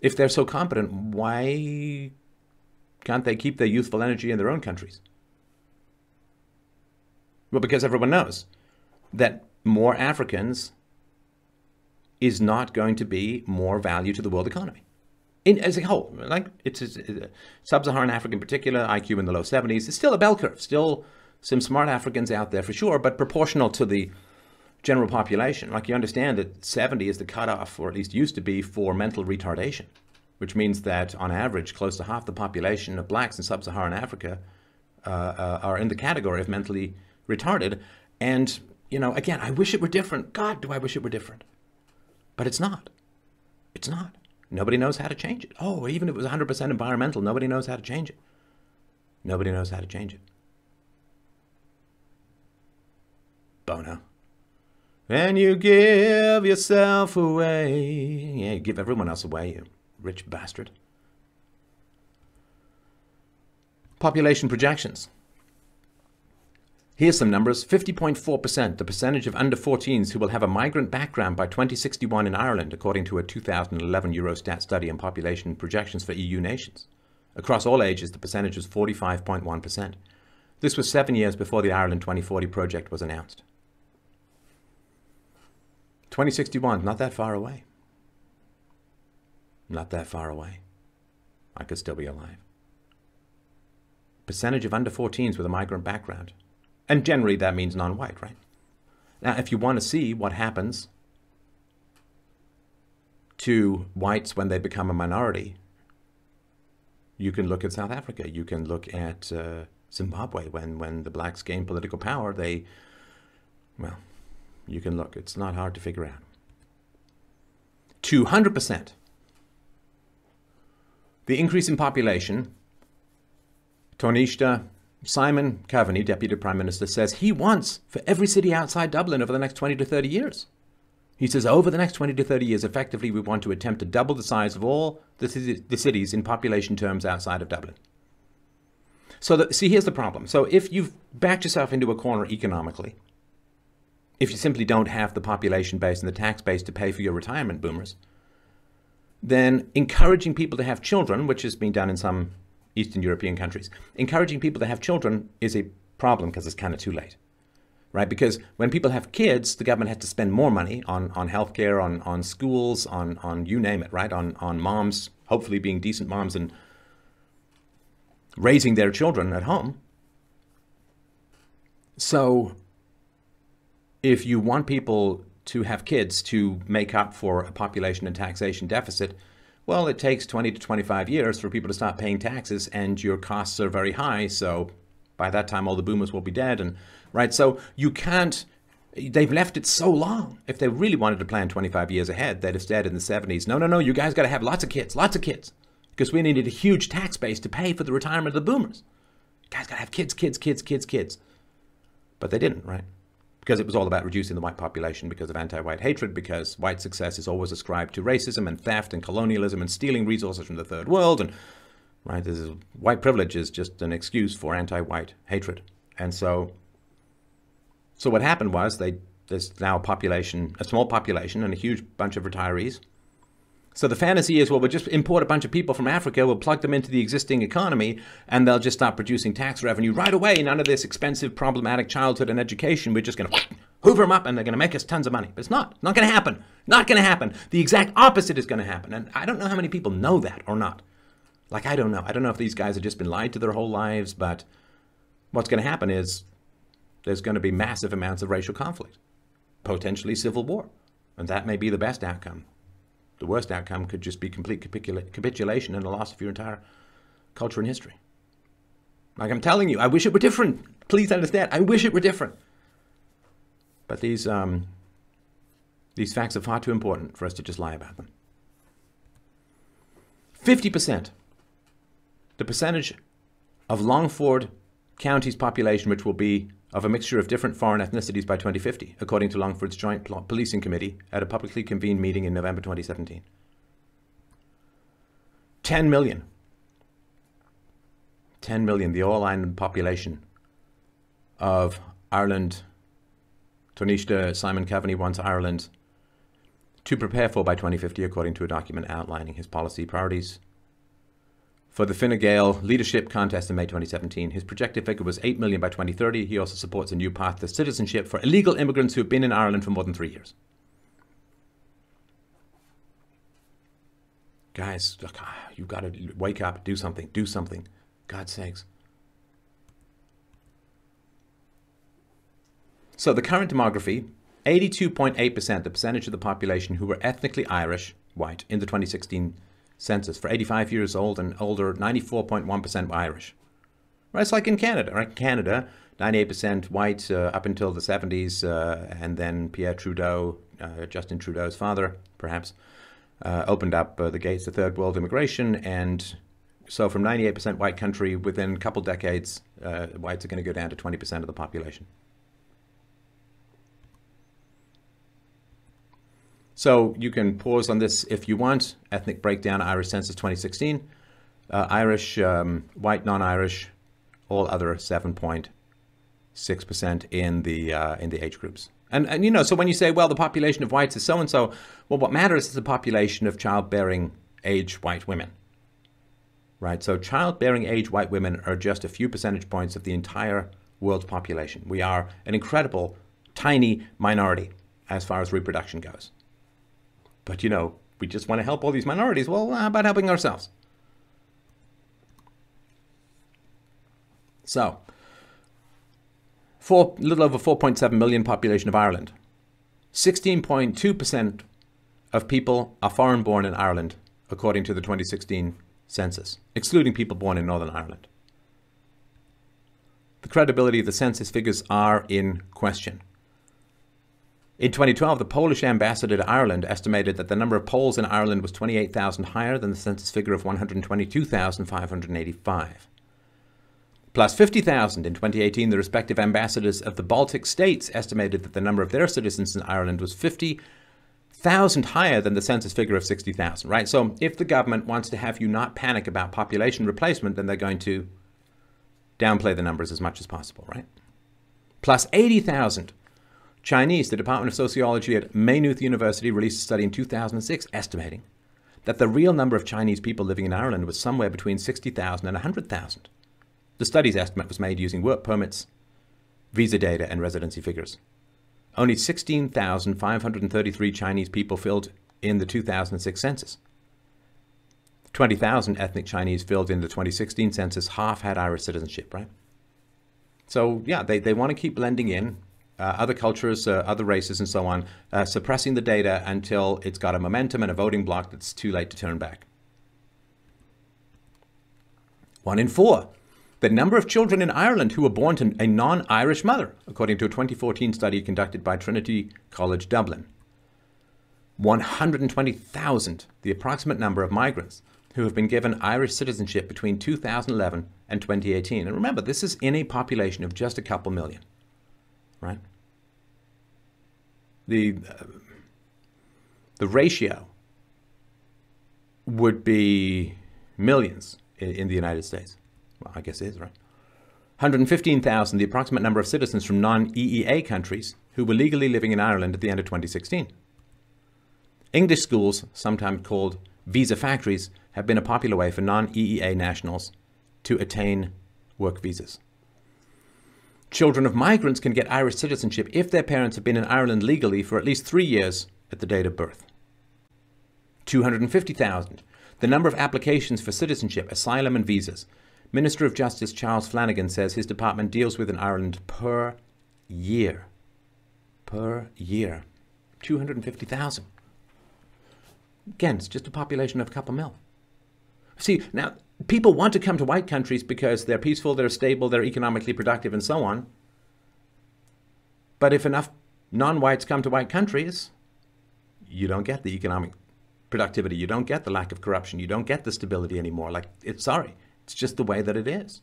If they're so competent, why can't they keep their youthful energy in their own countries? Well, because everyone knows that more Africans is not going to be more value to the world economy. As a whole, like it's sub-Saharan Africa in particular, IQ in the low 70s, it's still a bell curve, still some smart Africans out there for sure, but proportional to the general population. Like you understand that 70 is the cutoff, or at least used to be, for mental retardation, which means that on average, close to half the population of blacks in sub-Saharan Africa are in the category of mentally retarded. And, you know, again, I wish it were different. God, do I wish it were different. But it's not. It's not. Nobody knows how to change it. Oh, even if it was 100% environmental, nobody knows how to change it. Nobody knows how to change it. Bono. And you give yourself away. Yeah, you give everyone else away, you rich bastard. Population projections. Here's some numbers. 50.4%, the percentage of under 14s who will have a migrant background by 2061 in Ireland, according to a 2011 Eurostat study on population projections for EU nations. Across all ages, the percentage was 45.1%. This was 7 years before the Ireland 2040 project was announced. 2061, not that far away. Not that far away. I could still be alive. Percentage of under 14s with a migrant background. And generally that means non-white, right? Now, if you want to see what happens to whites when they become a minority, you can look at South Africa. You can look at Zimbabwe. When the blacks gain political power, well, you can look. It's not hard to figure out. 200%. The increase in population, Taoiseach Simon Coveney, Deputy Prime Minister, says he wants for every city outside Dublin over the next 20 to 30 years. He says over the next 20 to 30 years, effectively, we want to attempt to double the size of all the cities in population terms outside of Dublin. So see, here's the problem. So if you've backed yourself into a corner economically, if you simply don't have the population base and the tax base to pay for your retirement, boomers, then encouraging people to have children, which has been done in some Eastern European countries, encouraging people to have children is a problem because it's kind of too late, right? Because when people have kids, the government has to spend more money on healthcare, on schools, on you name it, right? On moms, hopefully being decent moms and raising their children at home. So if you want people to have kids to make up for a population and taxation deficit, well, it takes 20 to 25 years for people to start paying taxes, and your costs are very high. So by that time, all the boomers will be dead. And right, so you can't, they've left it so long. If they really wanted to plan 25 years ahead, they'd have said in the 70s, no, you guys got to have lots of kids, because we needed a huge tax base to pay for the retirement of the boomers. You guys got to have kids. But they didn't, right? Because it was all about reducing the white population because of anti-white hatred, because white success is always ascribed to racism and theft and colonialism and stealing resources from the third world. And right, white privilege is just an excuse for anti-white hatred. And so what happened was there's now a small population and a huge bunch of retirees. So the fantasy is, well, we'll just import a bunch of people from Africa, we'll plug them into the existing economy, and they'll just start producing tax revenue right away. None of this expensive, problematic childhood and education. We're just going to hoover them up, and they're going to make us tons of money. But it's not going to happen. Not going to happen. The exact opposite is going to happen. And I don't know how many people know that or not. Like, I don't know. I don't know if these guys have just been lied to their whole lives, but what's going to happen is there's going to be massive amounts of racial conflict, potentially civil war. And that may be the best outcome. The worst outcome could just be complete capitulation and a loss of your entire culture and history. Like I'm telling you, I wish it were different. Please understand, I wish it were different. But these facts are far too important for us to just lie about them. 50%, the percentage of Longford County's population, which will be of a mixture of different foreign ethnicities by 2050, according to Longford's Joint Policing Committee at a publicly convened meeting in November 2017. 10 million. 10 million, the all-island population of Ireland. Taoiseach Simon Coveney wants Ireland to prepare for by 2050, according to a document outlining his policy priorities. For the Fine Gael leadership contest in May 2017, his projected figure was 8 million by 2030. He also supports a new path to citizenship for illegal immigrants who have been in Ireland for more than 3 years. Guys, look, you've got to wake up, do something, God's sakes. So the current demography, 82.8%, the percentage of the population who were ethnically Irish, white, in the 2016 census. For 85 years old and older, 94.1% were Irish. Right, it's like in Canada, right? Canada, 98% white up until the 70s, and then Pierre Trudeau, Justin Trudeau's father, perhaps, opened up the gates to third world immigration. And so from 98% white country, within a couple decades, whites are going to go down to 20% of the population. So you can pause on this if you want. Ethnic breakdown, Irish census 2016. Irish, white, non-Irish, all other 7.6% in the age groups. And you know, so when you say, well, the population of whites is so-and-so, well, what matters is the population of childbearing age white women, right? So childbearing age white women are just a few percentage points of the entire world's population. We are an incredible, tiny minority as far as reproduction goes. But, you know, we just want to help all these minorities. Well, how about helping ourselves? So, a little over 4.7 million population of Ireland. 16.2% of people are foreign-born in Ireland, according to the 2016 census, excluding people born in Northern Ireland. The credibility of the census figures are in question. In 2012, the Polish ambassador to Ireland estimated that the number of Poles in Ireland was 28,000 higher than the census figure of 122,585. Plus 50,000 in 2018, the respective ambassadors of the Baltic states estimated that the number of their citizens in Ireland was 50,000 higher than the census figure of 60,000, right? So if the government wants to have you not panic about population replacement, then they're going to downplay the numbers as much as possible, right? Plus 80,000 Chinese. The Department of Sociology at Maynooth University released a study in 2006 estimating that the real number of Chinese people living in Ireland was somewhere between 60,000 and 100,000. The study's estimate was made using work permits, visa data, and residency figures. Only 16,533 Chinese people filled in the 2006 census. 20,000 ethnic Chinese filled in the 2016 census. Half had Irish citizenship, right? So, yeah, they want to keep blending in other cultures, other races, and so on, suppressing the data until it's got a momentum and a voting bloc that's too late to turn back. 1 in 4. The number of children in Ireland who were born to a non-Irish mother, according to a 2014 study conducted by Trinity College Dublin. 120,000, the approximate number of migrants who have been given Irish citizenship between 2011 and 2018. And remember, this is in a population of just a couple million, right? The ratio would be millions in the United States. Well, I guess it is, right? 115,000, the approximate number of citizens from non-EEA countries who were legally living in Ireland at the end of 2016. English schools, sometimes called visa factories, have been a popular way for non-EEA nationals to attain work visas. Children of migrants can get Irish citizenship if their parents have been in Ireland legally for at least 3 years at the date of birth. 250,000, the number of applications for citizenship, asylum, and visas. Minister of Justice Charles Flanagan says his department deals with in Ireland per year. Per year. 250,000. Again, it's just a population of a couple mil. See, now, people want to come to white countries because they're peaceful, they're stable, they're economically productive, and so on. But if enough non-whites come to white countries, you don't get the economic productivity, you don't get the lack of corruption, you don't get the stability anymore. Like, sorry, it's just the way that it is.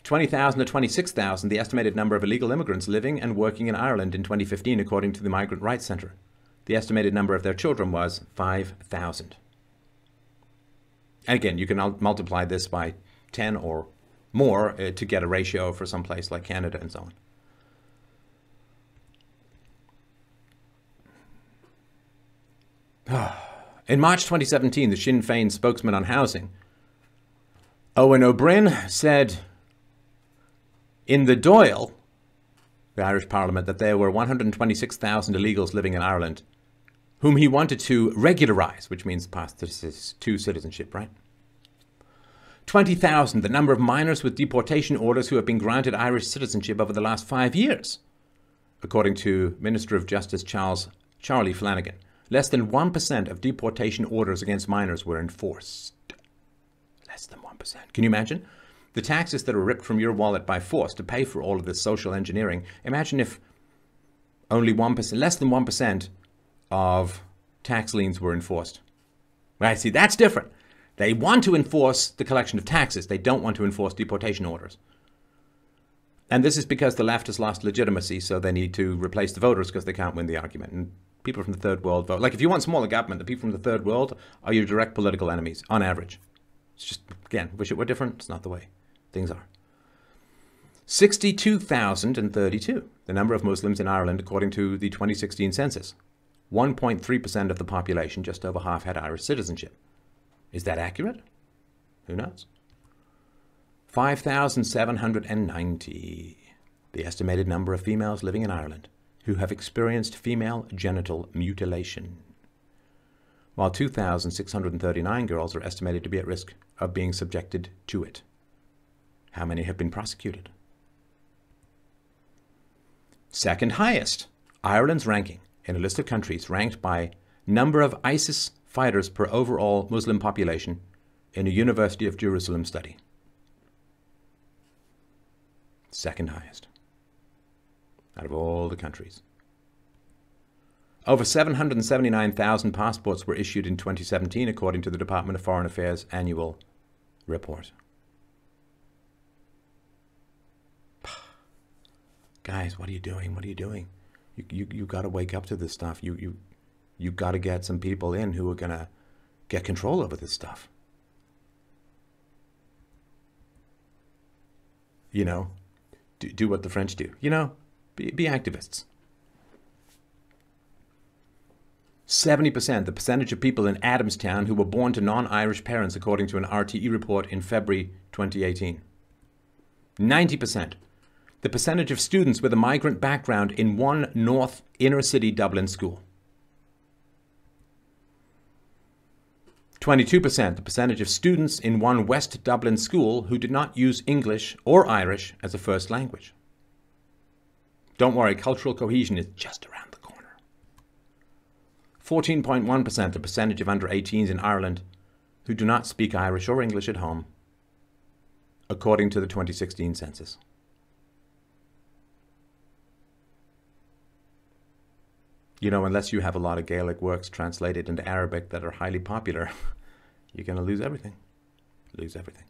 20,000 to 26,000, the estimated number of illegal immigrants living and working in Ireland in 2015, according to the Migrant Rights Centre. The estimated number of their children was 5,000. And again, you can multiply this by 10 or more to get a ratio for some place like Canada and so on. In March 2017, the Sinn Féin spokesman on housing, Owen O'Brien, said in the Dáil, the Irish Parliament, that there were 126,000 illegals living in Ireland whom he wanted to regularize, which means pass to citizenship, right? 20,000, the number of minors with deportation orders who have been granted Irish citizenship over the last 5 years, according to Minister of Justice Charlie Flanagan. Less than 1% of deportation orders against minors were enforced. Less than 1%. Can you imagine? The taxes that are ripped from your wallet by force to pay for all of this social engineering. Imagine if only 1%, less than 1% of tax liens were enforced. Right? See, that's different. They want to enforce the collection of taxes. They don't want to enforce deportation orders. And this is because the left has lost legitimacy, so they need to replace the voters because they can't win the argument. And people from the third world vote. Like, if you want smaller government, the people from the third world are your direct political enemies, on average. It's just, again, wish it were different. It's not the way things are. 62,032, the number of Muslims in Ireland according to the 2016 census. 1.3% of the population, just over half, had Irish citizenship. Is that accurate? Who knows? 5,790, the estimated number of females living in Ireland who have experienced female genital mutilation, while 2,639 girls are estimated to be at risk of being subjected to it. How many have been prosecuted? Second highest, Ireland's ranking in a list of countries ranked by number of ISIS fighters per overall Muslim population in a University of Jerusalem study. Second highest out of all the countries. Over 779,000 passports were issued in 2017, according to the Department of Foreign Affairs annual report. Guys, what are you doing? What are you doing? You got to wake up to this stuff. You got to get some people in who are going to get control over this stuff. You know, do what the French do. You know, be activists. 70%, the percentage of people in Adamstown who were born to non-Irish parents, according to an RTE report in February 2018. 90%, the percentage of students with a migrant background in one North inner city Dublin school. 22%, the percentage of students in one West Dublin school who did not use English or Irish as a first language. Don't worry, cultural cohesion is just around the corner. 14.1%, the percentage of under 18s in Ireland who do not speak Irish or English at home, according to the 2016 census. You know, unless you have a lot of Gaelic works translated into Arabic that are highly popular, you're going to lose everything. Lose everything.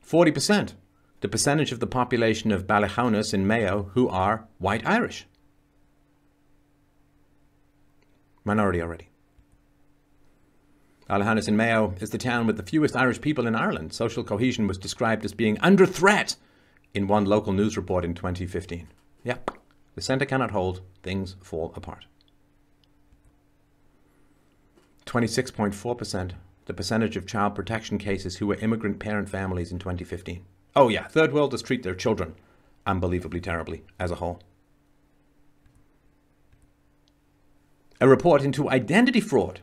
40%, the percentage of the population of Ballachaunis in Mayo who are white Irish. Minority already. Ballachaunis in Mayo is the town with the fewest Irish people in Ireland. Social cohesion was described as being under threat in one local news report in 2015. Yep. The centre cannot hold, things fall apart. 26.4%, the percentage of child protection cases who were immigrant parent families in 2015. Oh yeah, third worlders treat their children unbelievably terribly as a whole. A report into identity fraud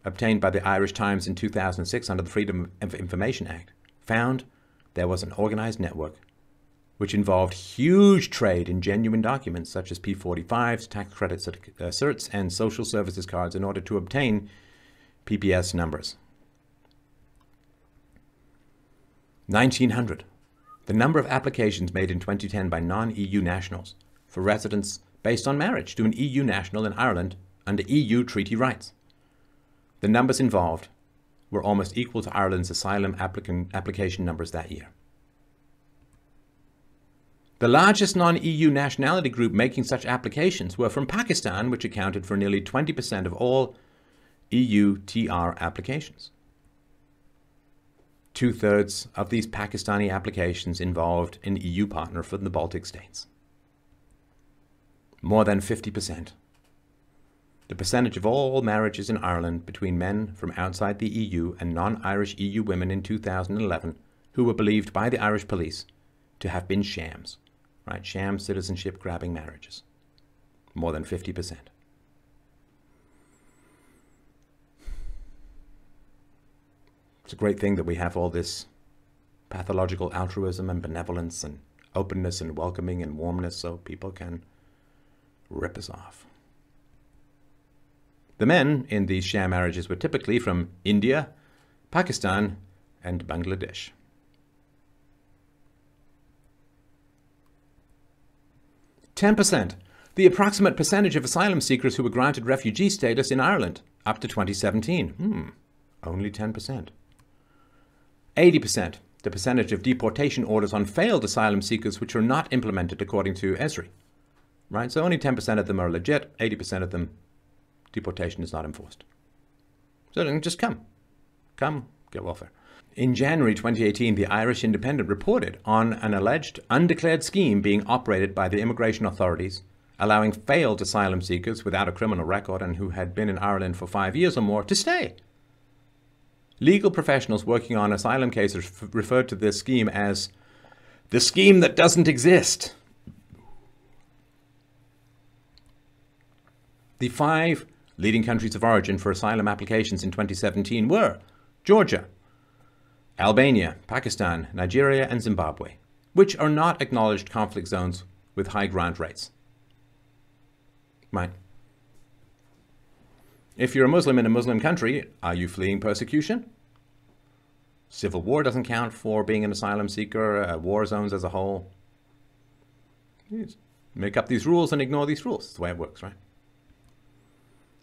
obtained by the Irish Times in 2006 under the Freedom of Information Act found there was an organised network which involved huge trade in genuine documents such as P45s, tax credit certs, and social services cards in order to obtain PPS numbers. 1,900. The number of applications made in 2010 by non-EU nationals for residence based on marriage to an EU national in Ireland under EU treaty rights. The numbers involved were almost equal to Ireland's asylum application numbers that year. The largest non-EU nationality group making such applications were from Pakistan, which accounted for nearly 20% of all EU TR applications. 2/3 of these Pakistani applications involved an EU partner from the Baltic states. More than 50%. The percentage of all marriages in Ireland between men from outside the EU and non-Irish EU women in 2011 who were believed by the Irish police to have been shams. Right, sham citizenship grabbing marriages. More than 50%. It's a great thing that we have all this pathological altruism and benevolence and openness and welcoming and warmness so people can rip us off. The men in these sham marriages were typically from India, Pakistan, and Bangladesh. 10%. The approximate percentage of asylum seekers who were granted refugee status in Ireland up to 2017. Only 10%. 80%, the percentage of deportation orders on failed asylum seekers which are not implemented according to ESRI. Right? So only 10% of them are legit, 80% of them, deportation is not enforced. So then just come, get welfare. In January 2018, the Irish Independent reported on an alleged undeclared scheme being operated by the immigration authorities, allowing failed asylum seekers without a criminal record and who had been in Ireland for 5 years or more to stay. Legal professionals working on asylum cases referred to this scheme as the scheme that doesn't exist. The 5 leading countries of origin for asylum applications in 2017 were Georgia, Albania, Pakistan, Nigeria, and Zimbabwe, which are not acknowledged conflict zones with high grant rates. Right. If you're a Muslim in a Muslim country, are you fleeing persecution? Civil war doesn't count for being an asylum seeker, war zones as a whole. You just make up these rules and ignore these rules. That's the way it works, right?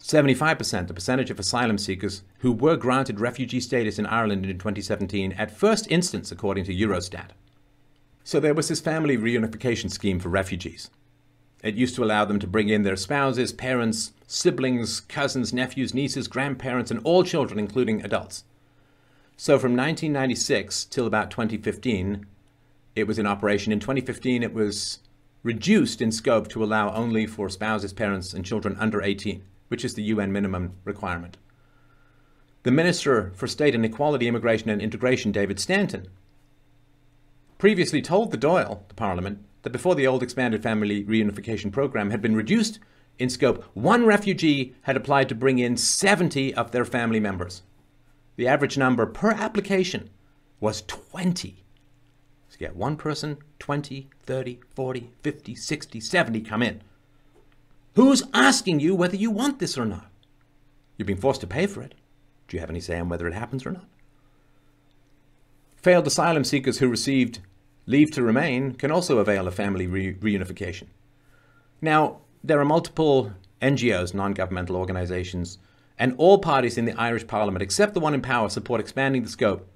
75%, the percentage of asylum seekers who were granted refugee status in Ireland in 2017 at first instance, according to Eurostat. So there was this family reunification scheme for refugees. It used to allow them to bring in their spouses, parents, siblings, cousins, nephews, nieces, grandparents, and all children, including adults. So from 1996 till about 2015, it was in operation. In 2015, it was reduced in scope to allow only for spouses, parents, and children under 18, which is the UN minimum requirement. The Minister for State and Equality, Immigration and Integration, David Stanton, previously told the Dáil, the Parliament, that before the old expanded family reunification program had been reduced in scope, one refugee had applied to bring in 70 of their family members. The average number per application was 20. So you get one person, 20, 30, 40, 50, 60, 70 come in. Who's asking you whether you want this or not? You're being forced to pay for it. Do you have any say on whether it happens or not? Failed asylum seekers who received leave to remain can also avail of family reunification. Now, there are multiple NGOs, non-governmental organizations, and all parties in the Irish Parliament, except the one in power, support expanding the scope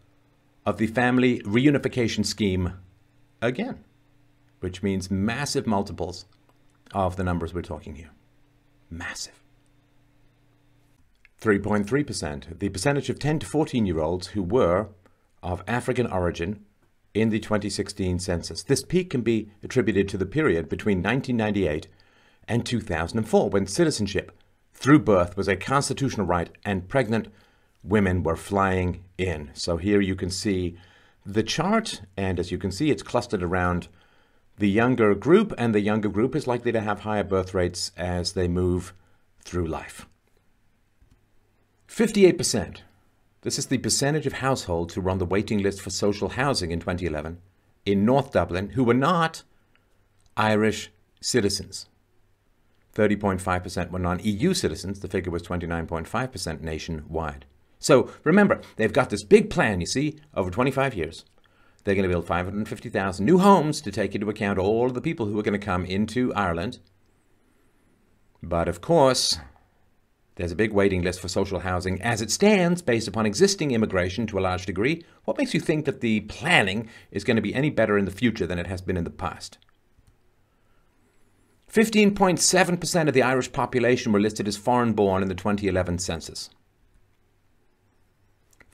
of the family reunification scheme again, which means massive multiples of the numbers we're talking here. Massive. 3.3%, the percentage of 10 to 14-year-olds who were of African origin in the 2016 census. This peak can be attributed to the period between 1998 and 2004, when citizenship through birth was a constitutional right and pregnant women were flying in. So here you can see the chart, and as you can see, it's clustered around the younger group, and the younger group is likely to have higher birth rates as they move through life. 58%. This is the percentage of households who were on the waiting list for social housing in 2011 in North Dublin who were not Irish citizens. 30.5% were non-EU citizens. The figure was 29.5% nationwide. So remember, they've got this big plan, you see, over 25 years. They're going to build 550,000 new homes to take into account all of the people who are going to come into Ireland. But of course, there's a big waiting list for social housing as it stands based upon existing immigration to a large degree. What makes you think that the planning is going to be any better in the future than it has been in the past? 15.7% of the Irish population were listed as foreign-born in the 2011 census.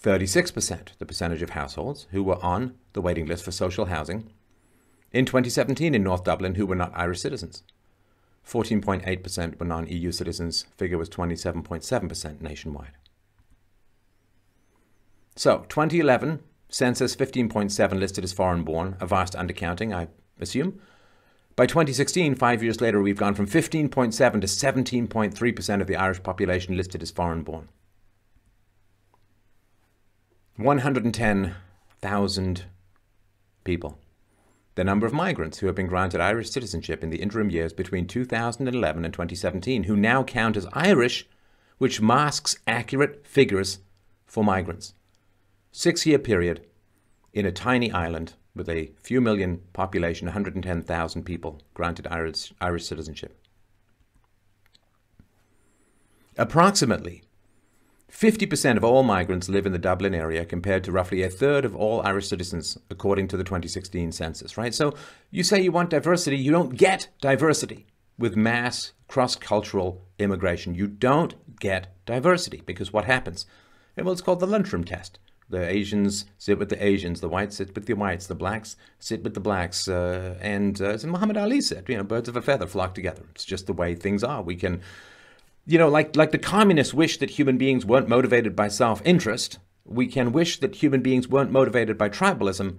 36%, the percentage of households who were on the waiting list for social housing in 2017 in North Dublin who were not Irish citizens. 14.8% were non-EU citizens. Figure was 27.7% nationwide. So, 2011, census 15.7 listed as foreign-born, a vast undercounting, I assume. By 2016, 5 years later, we've gone from 15.7 to 17.3% of the Irish population listed as foreign-born. 110,000 people. The number of migrants who have been granted Irish citizenship in the interim years between 2011 and 2017 who now count as Irish, which masks accurate figures for migrants. 6-year period in a tiny island with a few million population, 110,000 people granted Irish citizenship. Approximately 50% of all migrants live in the Dublin area, compared to roughly a third of all Irish citizens, according to the 2016 census, right? So you say you want diversity, you don't get diversity with mass cross-cultural immigration. You don't get diversity, because what happens? Well, it's called the lunchroom test. The Asians sit with the Asians, the whites sit with the whites, the blacks sit with the blacks, and as Muhammad Ali said, birds of a feather flock together. It's just the way things are. We can, like the communists wish that human beings weren't motivated by self-interest, we can wish that human beings weren't motivated by tribalism,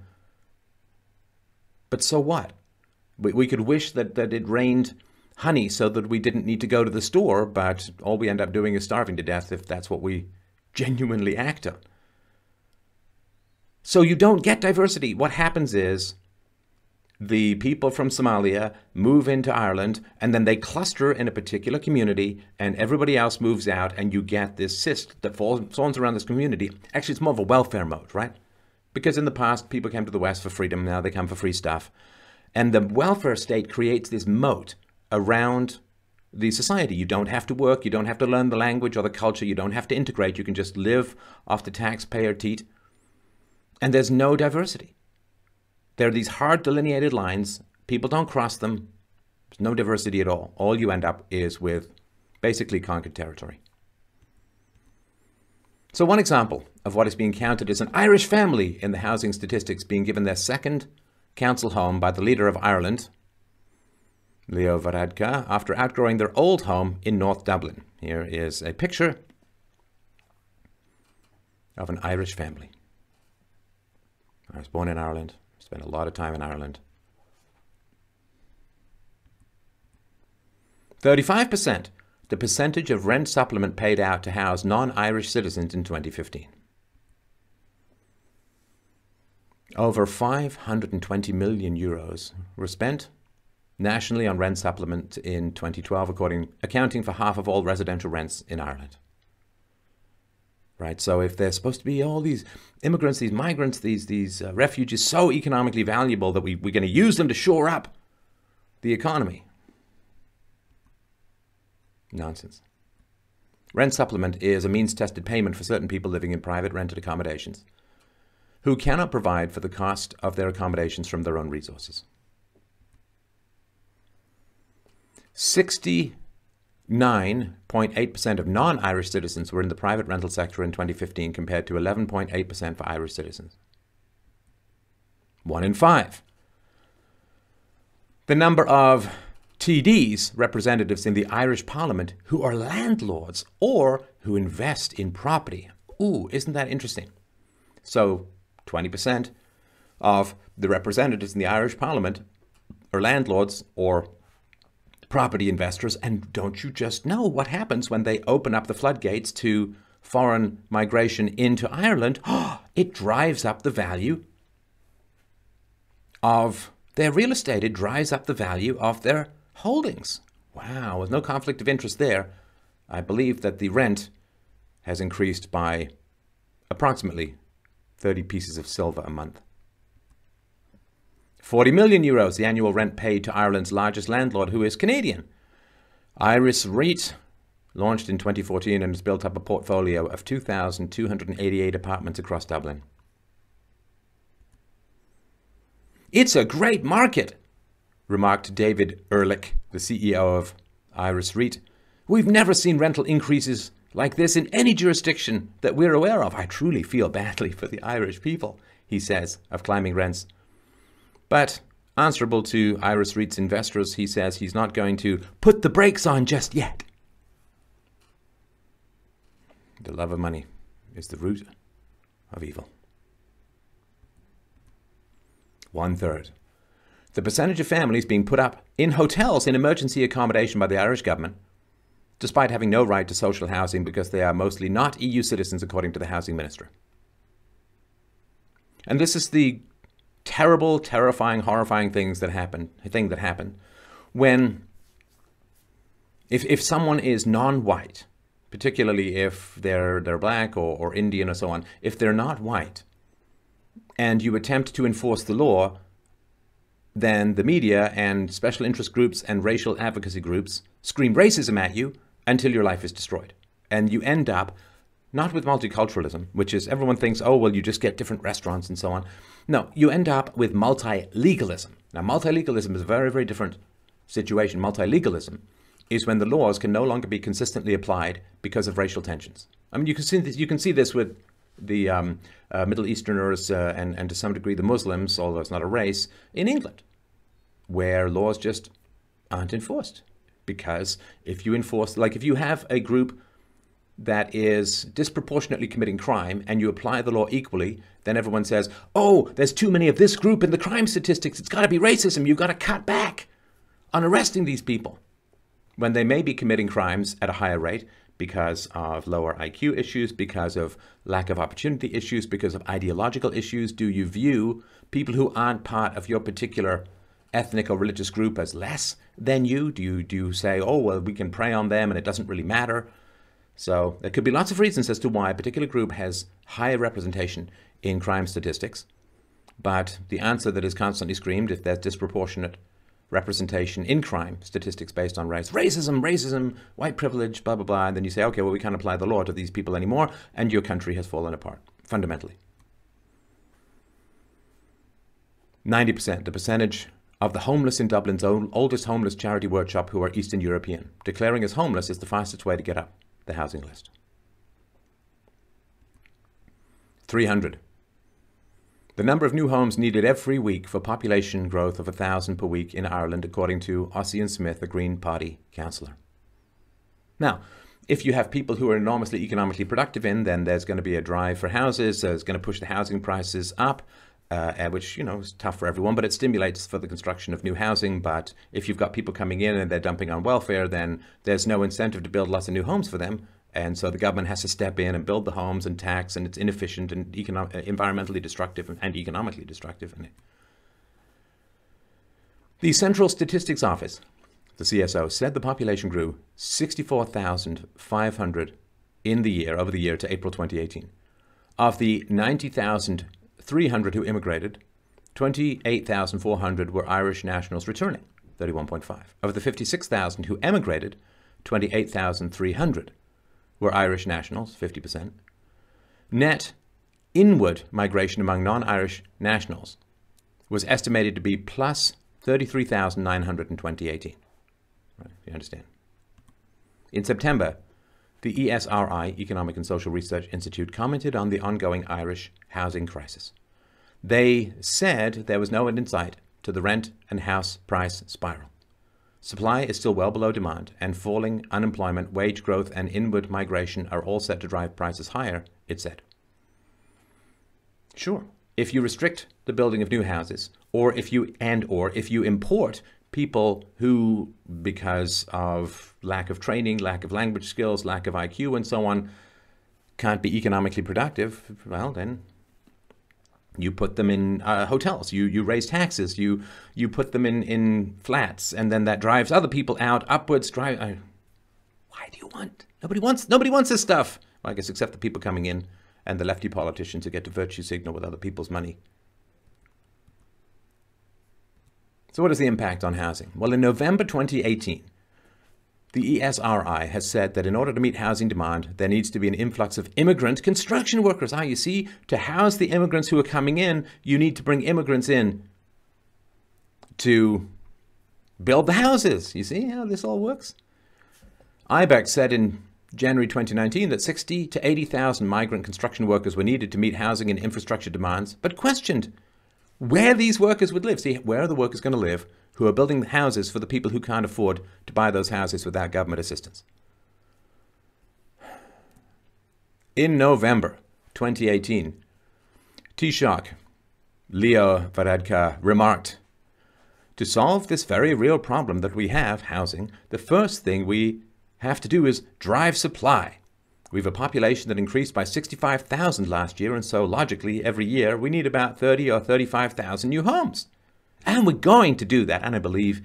but so what? We could wish that it rained honey so that we didn't need to go to the store, but all we end up doing is starving to death if that's what we genuinely act on. So you don't get diversity. What happens is the people from Somalia move into Ireland, and then they cluster in a particular community, and everybody else moves out, and you get this cyst that forms around this community. Actually, it's more of a welfare mode, right? Because in the past, people came to the West for freedom. Now they come for free stuff. And the welfare state creates this moat around the society. You don't have to work. You don't have to learn the language or the culture. You don't have to integrate. You can just live off the taxpayer teat. And there's no diversity. There are these hard delineated lines. People don't cross them. There's no diversity at all. All you end up is with basically conquered territory. So one example of what is being counted is an Irish family in the housing statistics being given their second council home by the leader of Ireland, Leo Varadkar, after outgrowing their old home in North Dublin. Here is a picture of an Irish family. I was born in Ireland, spent a lot of time in Ireland. 35%, the percentage of rent supplement paid out to house non-Irish citizens in 2015. Over 520 million euros were spent nationally on rent supplement in 2012, accounting for half of all residential rents in Ireland. Right, so if there's supposed to be all these immigrants, these migrants, these refugees so economically valuable that we're going to use them to shore up the economy. Nonsense. Rent supplement is a means-tested payment for certain people living in private rented accommodations who cannot provide for the cost of their accommodations from their own resources. 69.8% of non-Irish citizens were in the private rental sector in 2015, compared to 11.8% for Irish citizens. 1 in 5. The number of TDs, representatives in the Irish Parliament, who are landlords or who invest in property. Ooh, isn't that interesting? So 20% of the representatives in the Irish Parliament are landlords or property investors. And don't you just know what happens when they open up the floodgates to foreign migration into Ireland? It drives up the value of their real estate. It drives up the value of their holdings. Wow, with no conflict of interest there. I believe that the rent has increased by approximately 30 pieces of silver a month. 40 million euros, the annual rent paid to Ireland's largest landlord, who is Canadian. Iris REIT launched in 2014 and has built up a portfolio of 2,288 apartments across Dublin. It's a great market, remarked David Ehrlich, the CEO of Iris REIT. We've never seen rental increases like this in any jurisdiction that we're aware of. I truly feel badly for the Irish people, he says, of climbing rents. But answerable to Iris REIT's investors, he says he's not going to put the brakes on just yet. The love of money is the root of evil. 1/3. The percentage of families being put up in hotels in emergency accommodation by the Irish government, despite having no right to social housing because they are mostly not EU citizens, according to the housing minister. And this is the terrible, terrifying, horrifying thing that happened when, if someone is non-white, particularly if they're black or Indian or so on, if they're not white, and you attempt to enforce the law, then the media and special interest groups and racial advocacy groups scream racism at you until your life is destroyed. And you end up not with multiculturalism, which is everyone thinks, oh, well, you just get different restaurants and so on. No, you end up with multilegalism. Now, multilegalism is a very, very different situation. Multilegalism is when the laws can no longer be consistently applied because of racial tensions. I mean, you can see this with the Middle Easterners and to some degree the Muslims, although it's not a race, in England, where laws just aren't enforced. Because if you enforce, like if you have a group that is disproportionately committing crime and you apply the law equally, then everyone says, oh, there's too many of this group in the crime statistics. It's got to be racism. You've got to cut back on arresting these people, when they may be committing crimes at a higher rate because of lower IQ issues, because of lack of opportunity issues, because of ideological issues. Do you view people who aren't part of your particular ethnic or religious group as less than you? Do you say, oh, well, we can prey on them and it doesn't really matter? So there could be lots of reasons as to why a particular group has higher representation in crime statistics. But the answer that is constantly screamed, if there's disproportionate representation in crime statistics based on race, racism, white privilege, blah, blah, blah, and then you say, okay, well, we can't apply the law to these people anymore, and your country has fallen apart, fundamentally. 90%, the percentage of the homeless in Dublin's oldest homeless charity workshop who are Eastern European. Declaring as homeless is the fastest way to get up the housing list. 300. The number of new homes needed every week for population growth of 1,000 per week in Ireland, according to Ossian Smith, a Green Party councillor. Now, if you have people who are enormously economically productive then there's going to be a drive for houses. It's going to push the housing prices up, which, you know, is tough for everyone, but it stimulates for the construction of new housing. But if you've got people coming in and they're dumping on welfare, then there's no incentive to build lots of new homes for them. And so the government has to step in and build the homes and tax, and it's inefficient and environmentally destructive and economically destructive. The Central Statistics Office, the CSO, said the population grew 64,500 over the year to April 2018. Of the 90,300 who immigrated, 28,400 were Irish nationals returning, 31.5. Of the 56,000 who emigrated, 28,300 were Irish nationals, 50%. Net inward migration among non-Irish nationals was estimated to be plus 33,900 in 2018. Right, you understand? In September, the ESRI, Economic and Social Research Institute, commented on the ongoing Irish housing crisis. They said there was no end in sight to the rent and house price spiral. Supply is still well below demand, and falling unemployment, wage growth, and inward migration are all set to drive prices higher, it said. Sure, if you restrict the building of new houses, or if you import people who, because of lack of training, lack of language skills, lack of IQ, and so on, can't be economically productive, well, then you put them in hotels, you raise taxes, you put them in flats, and then that drives other people out, upwards, why do you want? Nobody wants this stuff. Well, I guess except the people coming in and the lefty politicians who get to virtue signal with other people's money. So what is the impact on housing? Well, in November 2018, the ESRI has said that in order to meet housing demand, there needs to be an influx of immigrant construction workers. You see, to house the immigrants who are coming in, you need to bring immigrants in to build the houses. You see how this all works? IBEX said in January 2019 that 60 to 80,000 migrant construction workers were needed to meet housing and infrastructure demands, but questioned where these workers would live. See, where are the workers going to live who are building houses for the people who can't afford to buy those houses without government assistance? In November 2018, Taoiseach Leo Varadkar remarked, to solve this very real problem that we have, housing, the first thing we have to do is drive supply. We have a population that increased by 65,000 last year, and so logically every year we need about 30 or 35,000 new homes. And we're going to do that, and I believe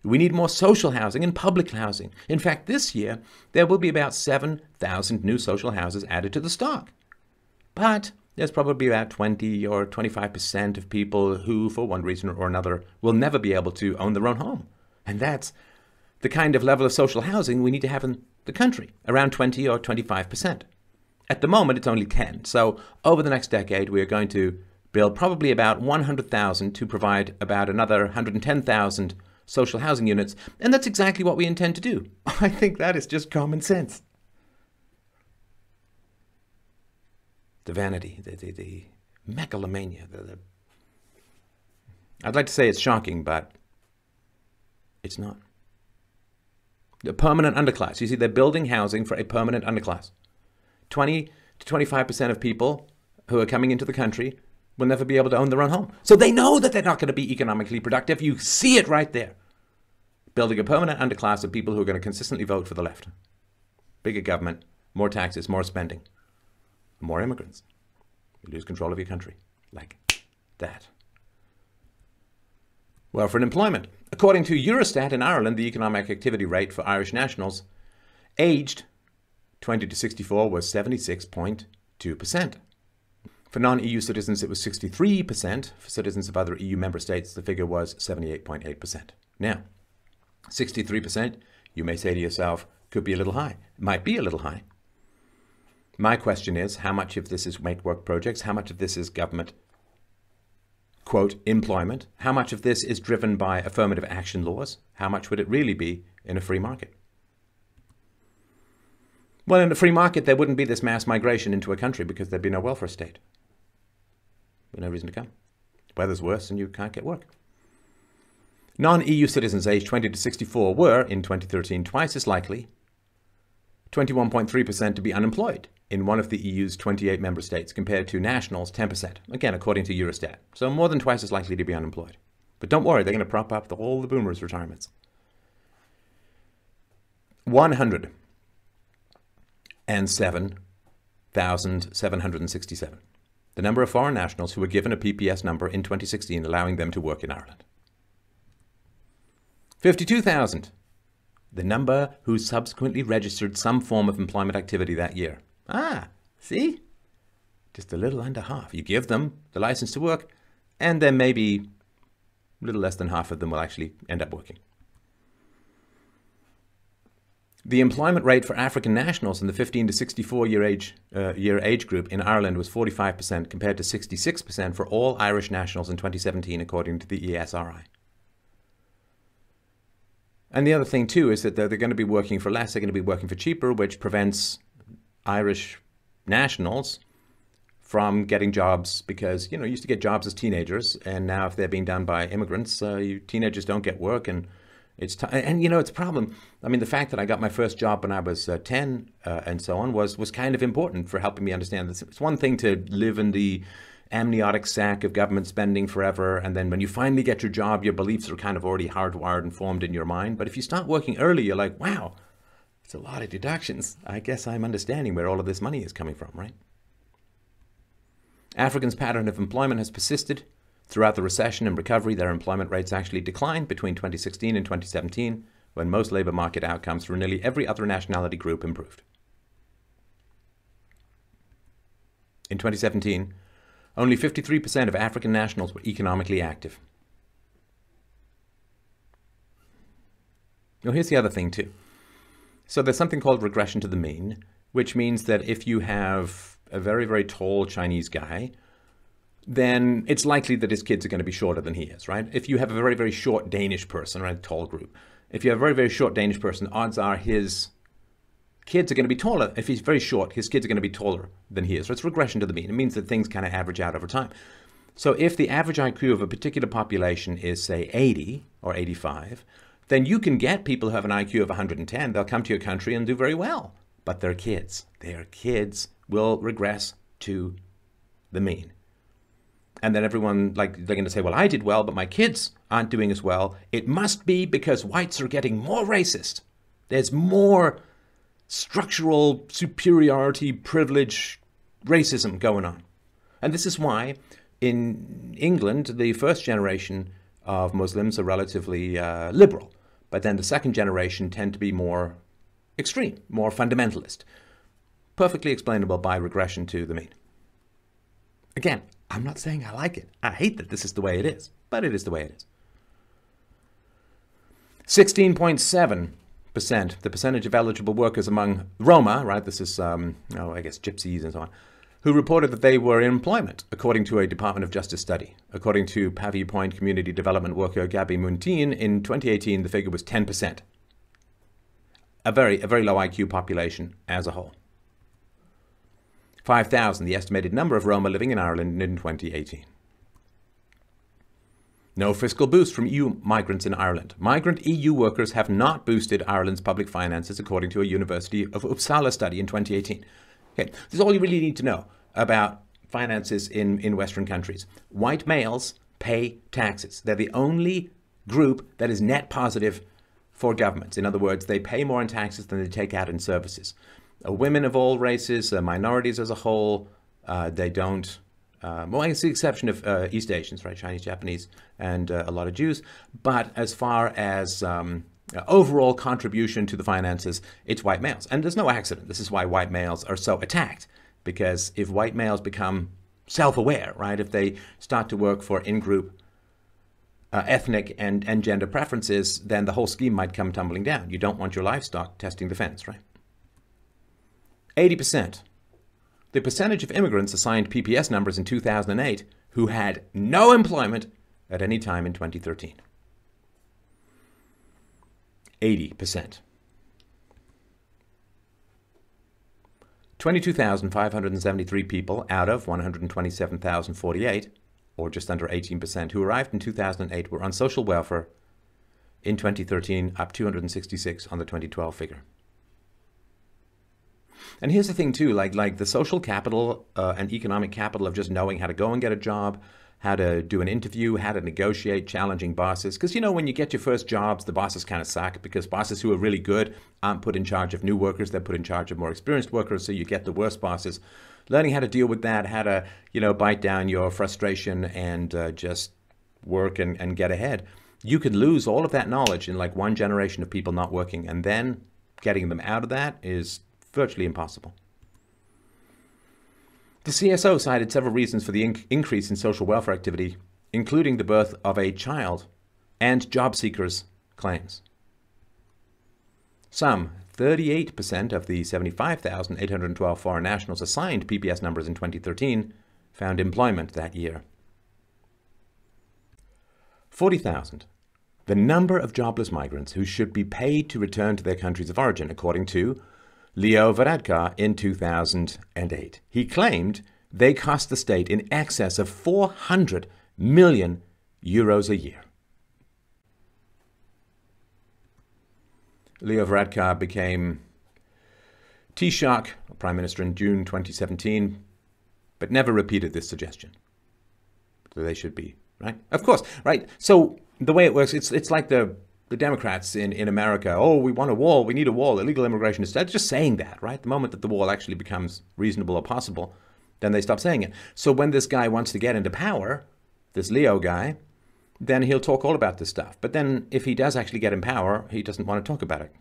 we need more social housing and public housing. In fact, this year there will be about 7,000 new social houses added to the stock. But there's probably about 20 or 25% of people who, for one reason or another, will never be able to own their own home. And that's the kind of level of social housing we need to have in the country, around 20 or 25%. At the moment, it's only 10. So over the next decade, we are going to build probably about 100,000 to provide about another 110,000 social housing units. And that's exactly what we intend to do. I think that is just common sense. The vanity, the megalomania. I'd like to say it's shocking, but it's not. The permanent underclass. You see, they're building housing for a permanent underclass. 20 to 25% of people who are coming into the country will never be able to own their own home. So they know that they're not going to be economically productive. You see it right there. Building a permanent underclass of people who are going to consistently vote for the left. Bigger government, more taxes, more spending, more immigrants. You lose control of your country. Like that. Well, for employment. According to Eurostat in Ireland, the economic activity rate for Irish nationals aged 20 to 64 was 76.2%. For non-EU citizens, it was 63%. For citizens of other EU member states, the figure was 78.8%. Now, 63%, you may say to yourself, could be a little high. It might be a little high. My question is, how much of this is make work projects? How much of this is government, quote, employment? How much of this is driven by affirmative action laws? How much would it really be in a free market? Well, in a free market, there wouldn't be this mass migration into a country because there'd be no welfare state. No reason to come. Weather's worse and you can't get work. Non-EU citizens aged 20 to 64 were, in 2013, twice as likely, 21.3%, to be unemployed in one of the EU's 28 member states compared to nationals, 10%. Again, according to Eurostat. So more than twice as likely to be unemployed. But don't worry, they're going to prop up all the boomers' retirements. 107,767. The number of foreign nationals who were given a PPS number in 2016, allowing them to work in Ireland. 52,000. The number who subsequently registered some form of employment activity that year. Ah, see? Just a little under half. You give them the license to work, and then maybe a little less than half of them will actually end up working. The employment rate for African nationals in the 15 to 64 year age group in Ireland was 45% compared to 66% for all Irish nationals in 2017, according to the ESRI. And the other thing, too, is that they're going to be working for less. They're going to be working for cheaper, which prevents Irish nationals from getting jobs because, you used to get jobs as teenagers. And now if they're being done by immigrants, teenagers don't get work. And it's a problem. I mean, the fact that I got my first job when I was 10 and so on was kind of important for helping me understand this. It's one thing to live in the amniotic sac of government spending forever, and then when you finally get your job, your beliefs are kind of already hardwired and formed in your mind. But if you start working early, you're like, wow, it's a lot of deductions. I guess I'm understanding where all of this money is coming from, right? Africans' pattern of employment has persisted. Throughout the recession and recovery, their employment rates actually declined between 2016 and 2017, when most labor market outcomes for nearly every other nationality group improved. In 2017, only 53% of African nationals were economically active. Now, here's the other thing, too. So there's something called regression to the mean, which means that if you have a very, very tall Chinese guy, then it's likely that his kids are going to be shorter than he is, right? If you have a very, very short Danish person, right, tall group, if you have a very, very short Danish person, odds are his kids are going to be taller. If he's very short, his kids are going to be taller than he is. So it's regression to the mean. It means that things kind of average out over time. So if the average IQ of a particular population is, say, 80 or 85, then you can get people who have an IQ of 110. They'll come to your country and do very well. But their kids will regress to the mean. And then everyone, they're going to say, well, I did well, but my kids aren't doing as well. It must be because whites are getting more racist. There's more structural superiority, privilege, racism going on. And this is why in England, the first generation of Muslims are relatively liberal. But then the second generation tend to be more extreme, more fundamentalist. Perfectly explainable by regression to the mean. Again, I'm not saying I like it. I hate that this is the way it is, but it is the way it is. 16.7%, the percentage of eligible workers among Roma, right, this is, I guess gypsies and so on, who reported that they were in employment, according to a Department of Justice study. According to Pavie Point community development worker Gabi Muntin, in 2018, the figure was 10%. A very low IQ population as a whole. 5,000, the estimated number of Roma living in Ireland in 2018. No fiscal boost from EU migrants in Ireland. Migrant EU workers have not boosted Ireland's public finances, according to a University of Uppsala study in 2018. Okay, this is all you really need to know about finances in Western countries. White males pay taxes. They're the only group that is net positive for governments. In other words, they pay more in taxes than they take out in services. Women of all races, minorities as a whole, they don't. Well, it's the exception of East Asians, right? Chinese, Japanese, and a lot of Jews. But as far as overall contribution to the finances, it's white males. And there's no accident. This is why white males are so attacked. Because if white males become self-aware, right, if they start to work for in-group ethnic and gender preferences, then the whole scheme might come tumbling down. You don't want your livestock testing the fence, right? 80%. The percentage of immigrants assigned PPS numbers in 2008 who had no employment at any time in 2013. 80%. 22,573 people out of 127,048, or just under 18%, who arrived in 2008 were on social welfare in 2013, up 266 on the 2012 figure. And here's the thing too, like the social capital and economic capital of just knowing how to go and get a job, how to do an interview, how to negotiate challenging bosses. Because, you know, when you get your first jobs, the bosses kind of suck because bosses who are really good aren't put in charge of new workers. They're put in charge of more experienced workers. So you get the worst bosses. Learning how to deal with that, how to, you know, bite down your frustration and just work and get ahead. You could lose all of that knowledge in like one generation of people not working. And then getting them out of that is virtually impossible. The CSO cited several reasons for the increase in social welfare activity, including the birth of a child and job seekers' claims. Some 38% of the 75,812 foreign nationals assigned PPS numbers in 2013 found employment that year. 40,000. The number of jobless migrants who should be paid to return to their countries of origin, according to Leo Varadkar in 2008. He claimed they cost the state in excess of 400 million euros a year. Leo Varadkar became Taoiseach, Prime Minister, in June 2017, but never repeated this suggestion. So they should be, right? Of course, right? So the way it works, it's like the Democrats in America. Oh, we want a wall. We need a wall. Illegal immigration is just saying that, right? The moment that the wall actually becomes reasonable or possible, then they stop saying it. So when this guy wants to get into power, this Leo guy, then he'll talk all about this stuff. But then if he does actually get in power, he doesn't want to talk about it.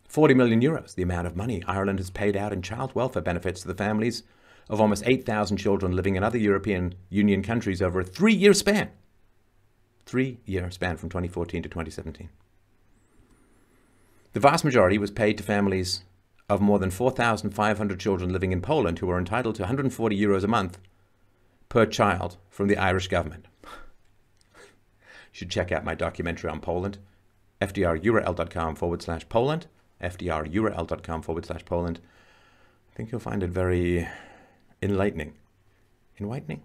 40 million euros, the amount of money Ireland has paid out in child welfare benefits to the families of almost 8,000 children living in other European Union countries over a 3-year span. 3-year span from 2014 to 2017. The vast majority was paid to families of more than 4,500 children living in Poland who are entitled to 140 euros a month per child from the Irish government. You should check out my documentary on Poland, fdrurl.com/Poland, fdrurl.com/Poland. I think you'll find it very enlightening. Enlightening.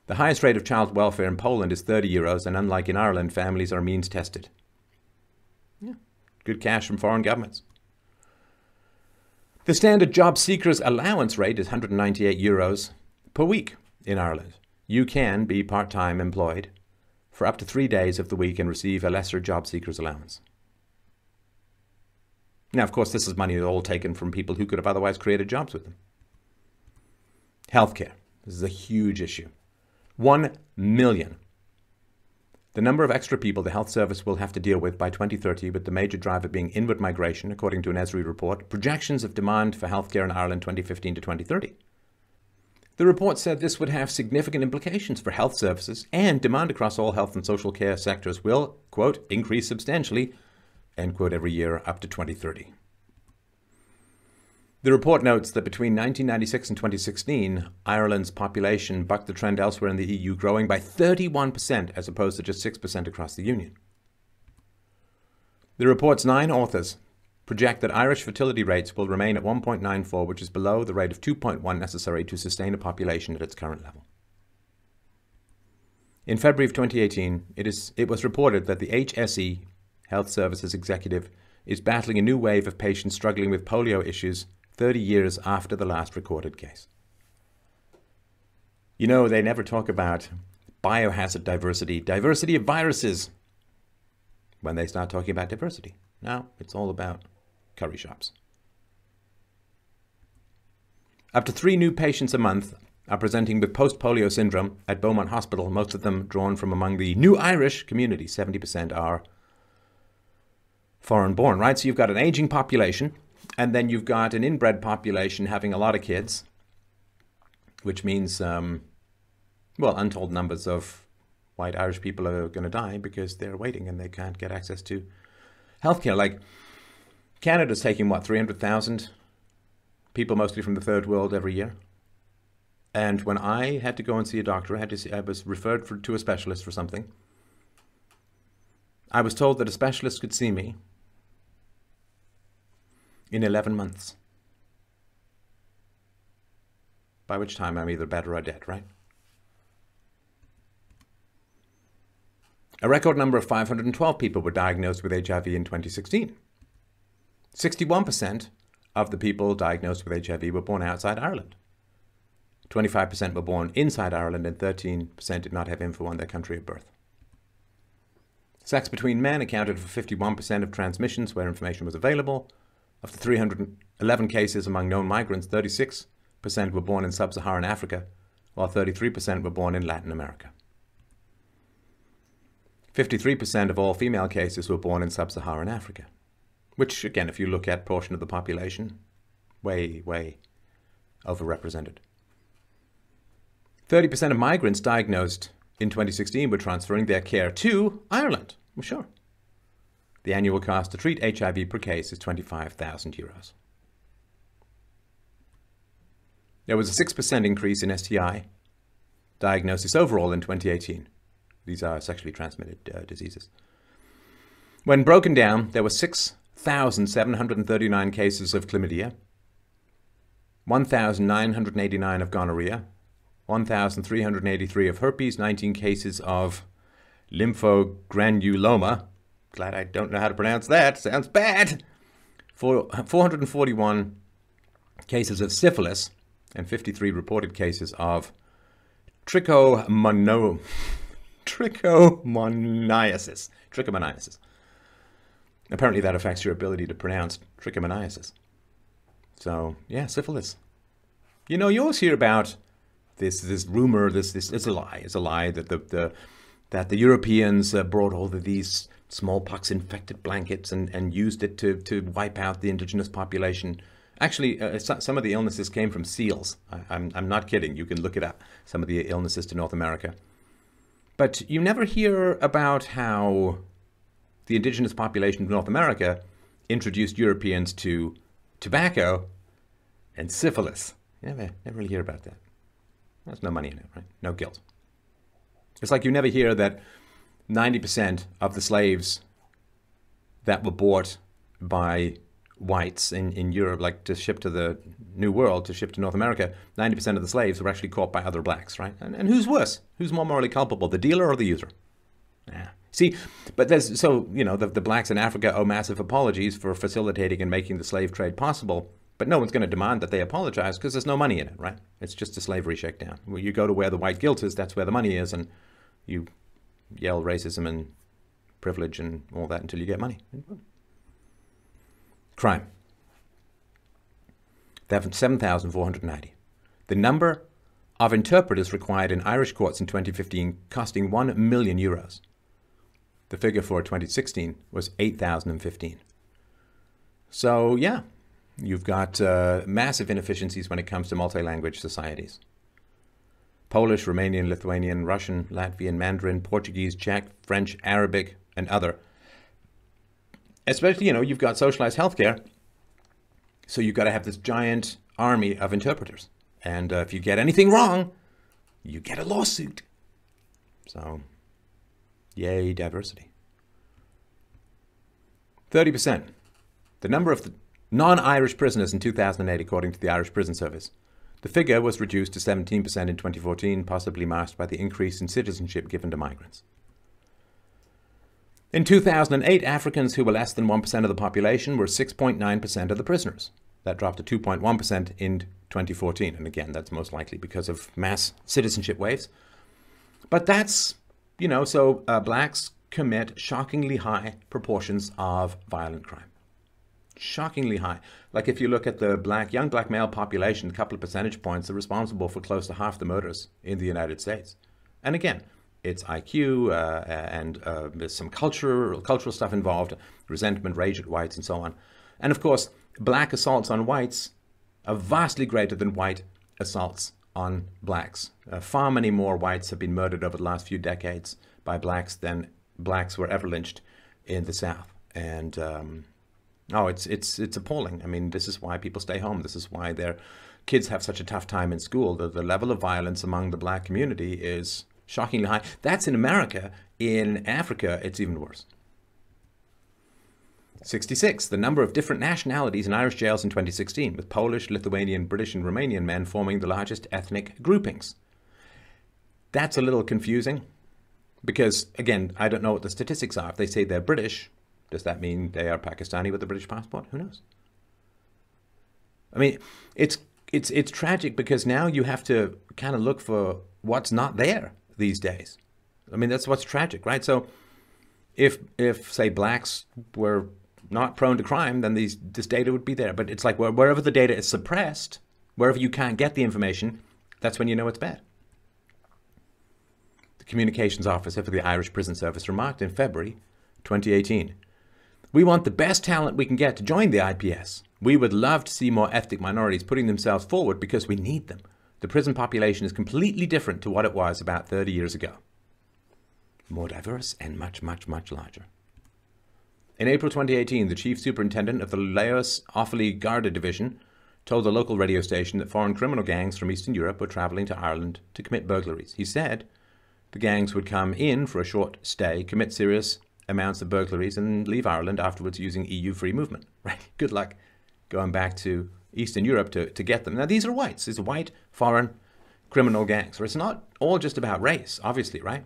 The highest rate of child welfare in Poland is 30 euros, and unlike in Ireland, families are means tested. Yeah, good cash from foreign governments. The standard job seekers allowance rate is 198 euros per week in Ireland. You can be part-time employed for up to 3 days of the week and receive a lesser job seekers allowance. Now, of course, this is money all taken from people who could have otherwise created jobs with them. Healthcare. This is a huge issue. 1 million. The number of extra people the health service will have to deal with by 2030, with the major driver being inward migration, according to an Esri report. Projections of demand for healthcare in Ireland 2015 to 2030. The report said this would have significant implications for health services, and demand across all health and social care sectors will, quote, increase substantially, end quote, every year up to 2030. The report notes that between 1996 and 2016, Ireland's population bucked the trend elsewhere in the EU, growing by 31% as opposed to just 6% across the Union. The report's 9 authors project that Irish fertility rates will remain at 1.94, which is below the rate of 2.1 necessary to sustain a population at its current level. In February of 2018, it was reported that the HSE, Health Services Executive, is battling a new wave of patients struggling with polio issues 30 years after the last recorded case. You know, they never talk about biohazard diversity of viruses, when they start talking about diversity. Now it's all about curry shops. Up to 3 new patients a month are presenting with post-polio syndrome at Beaumont Hospital, most of them drawn from among the new Irish community. 70% are foreign-born, right? So you've got an aging population, and then you've got an inbred population having a lot of kids, which means, well, untold numbers of white Irish people are going to die because they're waiting and they can't get access to healthcare. Like, Canada's taking, what, 300,000 people, mostly from the third world, every year. And when I had to go and see a doctor, I was referred to a specialist for something. I was told that a specialist could see me in 11 months. By which time I'm either better or dead, right? A record number of 512 people were diagnosed with HIV in 2016. 61% of the people diagnosed with HIV were born outside Ireland. 25% were born inside Ireland, and 13% did not have info on their country of birth. Sex between men accounted for 51% of transmissions where information was available. Of the 311 cases among known migrants, 36% were born in sub-Saharan Africa, while 33% were born in Latin America. 53% of all female cases were born in sub-Saharan Africa, which, again, if you look at portion of the population, way, way overrepresented. 30% of migrants diagnosed in 2016 were transferring their care to Ireland. Well, sure. The annual cost to treat HIV per case is €25,000. There was a 6% increase in STI diagnosis overall in 2018. These are sexually transmitted diseases. When broken down, there were 6,739 cases of chlamydia, 1,989 of gonorrhea, 1,383 of herpes, 19 cases of lymphogranuloma. Glad I don't know how to pronounce that. Sounds bad. 441 cases of syphilis, and 53 reported cases of trichomoniasis. Apparently that affects your ability to pronounce trichomoniasis. So, yeah, syphilis. You know, you always hear about this rumor, this it's a lie that the Europeans brought all of these smallpox infected blankets and used it to wipe out the indigenous population. Actually, some of the illnesses came from seals. I'm not kidding. You can look it up, some of the illnesses to North America. But you never hear about how the indigenous population of North America introduced Europeans to tobacco and syphilis. You never really hear about that. There's no money in it, right? No guilt. It's like you never hear that 90% of the slaves that were bought by whites in Europe, like to ship to the New World, to ship to North America, 90% of the slaves were actually caught by other blacks, right? And who's worse? Who's more morally culpable, the dealer or the user? Yeah. See, but there's, so, you know, the blacks in Africa owe massive apologies for facilitating and making the slave trade possible, but no one's going to demand that they apologize because there's no money in it, right? It's just a slavery shakedown. Well, you go to where the white guilt is, that's where the money is, and you yell racism and privilege and all that until you get money. Crime. 7,490. The number of interpreters required in Irish courts in 2015 costing €1 million. The figure for 2016 was 8,015. So, yeah, you've got massive inefficiencies when it comes to multi-language societies. Polish, Romanian, Lithuanian, Russian, Latvian, Mandarin, Portuguese, Czech, French, Arabic, and other. Especially, you've got socialized healthcare, so you've got to have this giant army of interpreters. And if you get anything wrong, you get a lawsuit. So, yay, diversity. 30%. The number of non-Irish prisoners in 2008, according to the Irish Prison Service. The figure was reduced to 17% in 2014, possibly masked by the increase in citizenship given to migrants. In 2008, Africans who were less than 1% of the population were 6.9% of the prisoners. That dropped to 2.1% in 2014. And again, that's most likely because of mass citizenship waves. But that's, so blacks commit shockingly high proportions of violent crime. Shockingly high. Like if you look at the young black male population, a couple of percentage points are responsible for close to half the murders in the United States. And again, it's IQ and there's some cultural stuff involved, resentment, rage at whites, and so on. And of course, black assaults on whites are vastly greater than white assaults on blacks. Far many more whites have been murdered over the last few decades by blacks than blacks were ever lynched in the South. And it's appalling. I mean, this is why people stay home. This is why their kids have such a tough time in school. The level of violence among the black community is shockingly high. That's in America. In Africa, it's even worse. 66. The number of different nationalities in Irish jails in 2016, with Polish, Lithuanian, British, and Romanian men forming the largest ethnic groupings. That's a little confusing because, again, I don't know what the statistics are. If they say they're British, does that mean they are Pakistani with a British passport? Who knows? I mean, it's tragic because now you have to kind of look for what's not there these days. I mean, that's what's tragic, right? So if say blacks were not prone to crime, then this data would be there. But it's like wherever the data is suppressed, wherever you can't get the information, that's when you know it's bad. The communications officer for the Irish Prison Service remarked in February 2018, "We want the best talent we can get to join the IPS. We would love to see more ethnic minorities putting themselves forward because we need them. The prison population is completely different to what it was about 30 years ago. More diverse and much, much, much larger." In April 2018, the chief superintendent of the Laos Offaly Garda division told a local radio station that foreign criminal gangs from Eastern Europe were traveling to Ireland to commit burglaries. He said the gangs would come in for a short stay, commit serious amounts of burglaries, and leave Ireland afterwards using EU free movement. Right? Good luck going back to Eastern Europe to get them. Now, these are whites. These are white foreign criminal gangs. So it's not all just about race, obviously, right?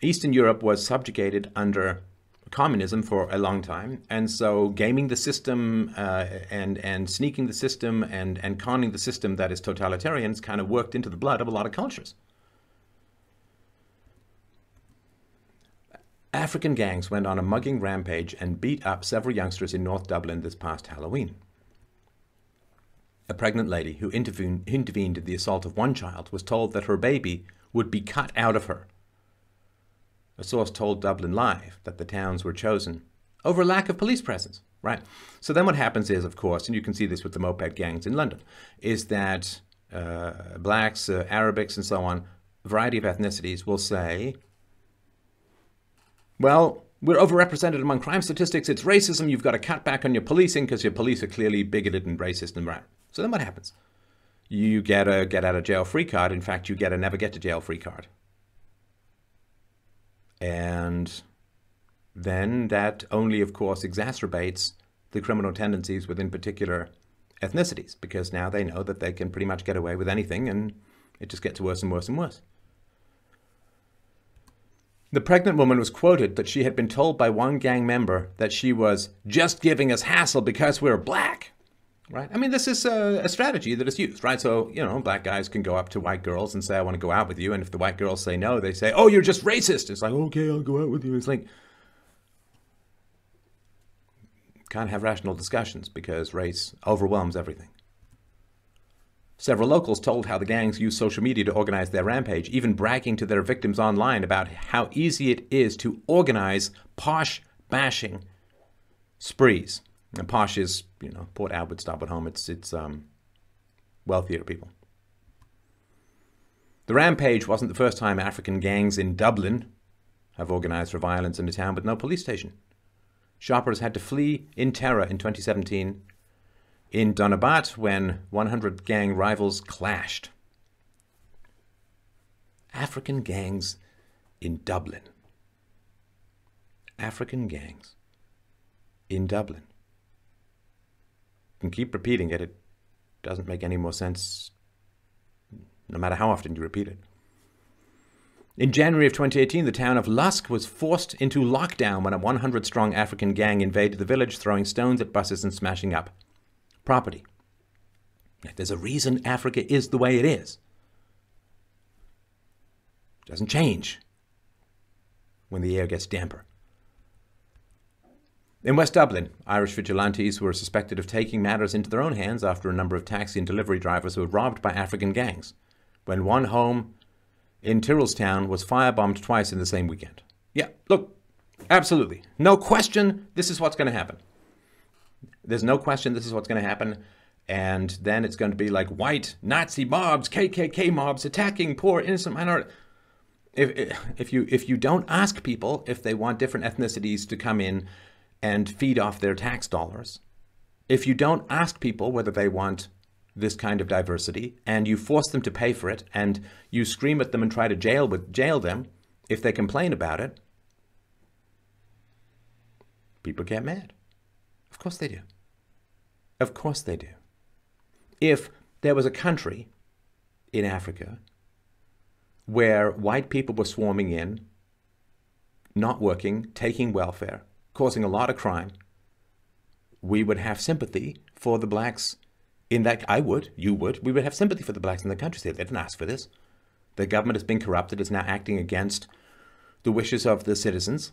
Eastern Europe was subjugated under communism for a long time, and so gaming the system and sneaking the system and conning the system that is totalitarian has kind of worked into the blood of a lot of cultures. African gangs went on a mugging rampage and beat up several youngsters in North Dublin this past Halloween. A pregnant lady who intervened in the assault of one child was told that her baby would be cut out of her. A source told Dublin Live that the towns were chosen over lack of police presence, right? So then what happens is, of course, and you can see this with the moped gangs in London, is that blacks, Arabics, and so on, a variety of ethnicities will say, well, we're overrepresented among crime statistics, it's racism, you've got to cut back on your policing because your police are clearly bigoted and racist and right. So then what happens? You get a get out of jail free card. In fact, you get a never get to jail free card. And then that only, of course, exacerbates the criminal tendencies within particular ethnicities, because now they know that they can pretty much get away with anything, and it just gets worse and worse and worse. The pregnant woman was quoted that she had been told by one gang member that she was just giving us hassle because we're black. Right? I mean, this is a strategy that is used, right? So, black guys can go up to white girls and say, I want to go out with you. And if the white girls say no, they say, oh, you're just racist. It's like, okay, I'll go out with you. It's like, can't have rational discussions because race overwhelms everything. Several locals told how the gangs use social media to organize their rampage, even bragging to their victims online about how easy it is to organize posh bashing sprees. And posh is, Port Albert, Stop at Home. It's wealthier people. The rampage wasn't the first time African gangs in Dublin have organised for violence in a town with no police station. Shoppers had to flee in terror in 2017 in Donabat when 100 gang rivals clashed. African gangs in Dublin. African gangs in Dublin. You can keep repeating it. It doesn't make any more sense no matter how often you repeat it. In January of 2018, the town of Lusk was forced into lockdown when a 100-strong African gang invaded the village, throwing stones at buses and smashing up property. There's a reason Africa is the way it is. It doesn't change when the air gets damper. In West Dublin, Irish vigilantes were suspected of taking matters into their own hands after a number of taxi and delivery drivers were robbed by African gangs, when one home in Tyrrellstown was firebombed twice in the same weekend. Yeah, look, absolutely. No question, this is what's going to happen. There's no question this is what's going to happen. And then it's going to be like white Nazi mobs, KKK mobs attacking poor innocent minorities. If you don't ask people if they want different ethnicities to come in and feed off their tax dollars, if you don't ask people whether they want this kind of diversity, and you force them to pay for it, and you scream at them and try to jail them if they complain about it, people get mad. Of course they do. Of course they do. If there was a country in Africa where white people were swarming in, not working, taking welfare, causing a lot of crime, we would have sympathy for the blacks in that. I would, you would, we would have sympathy for the blacks in the country. They didn't ask for this. The government has been corrupted. It's now acting against the wishes of the citizens.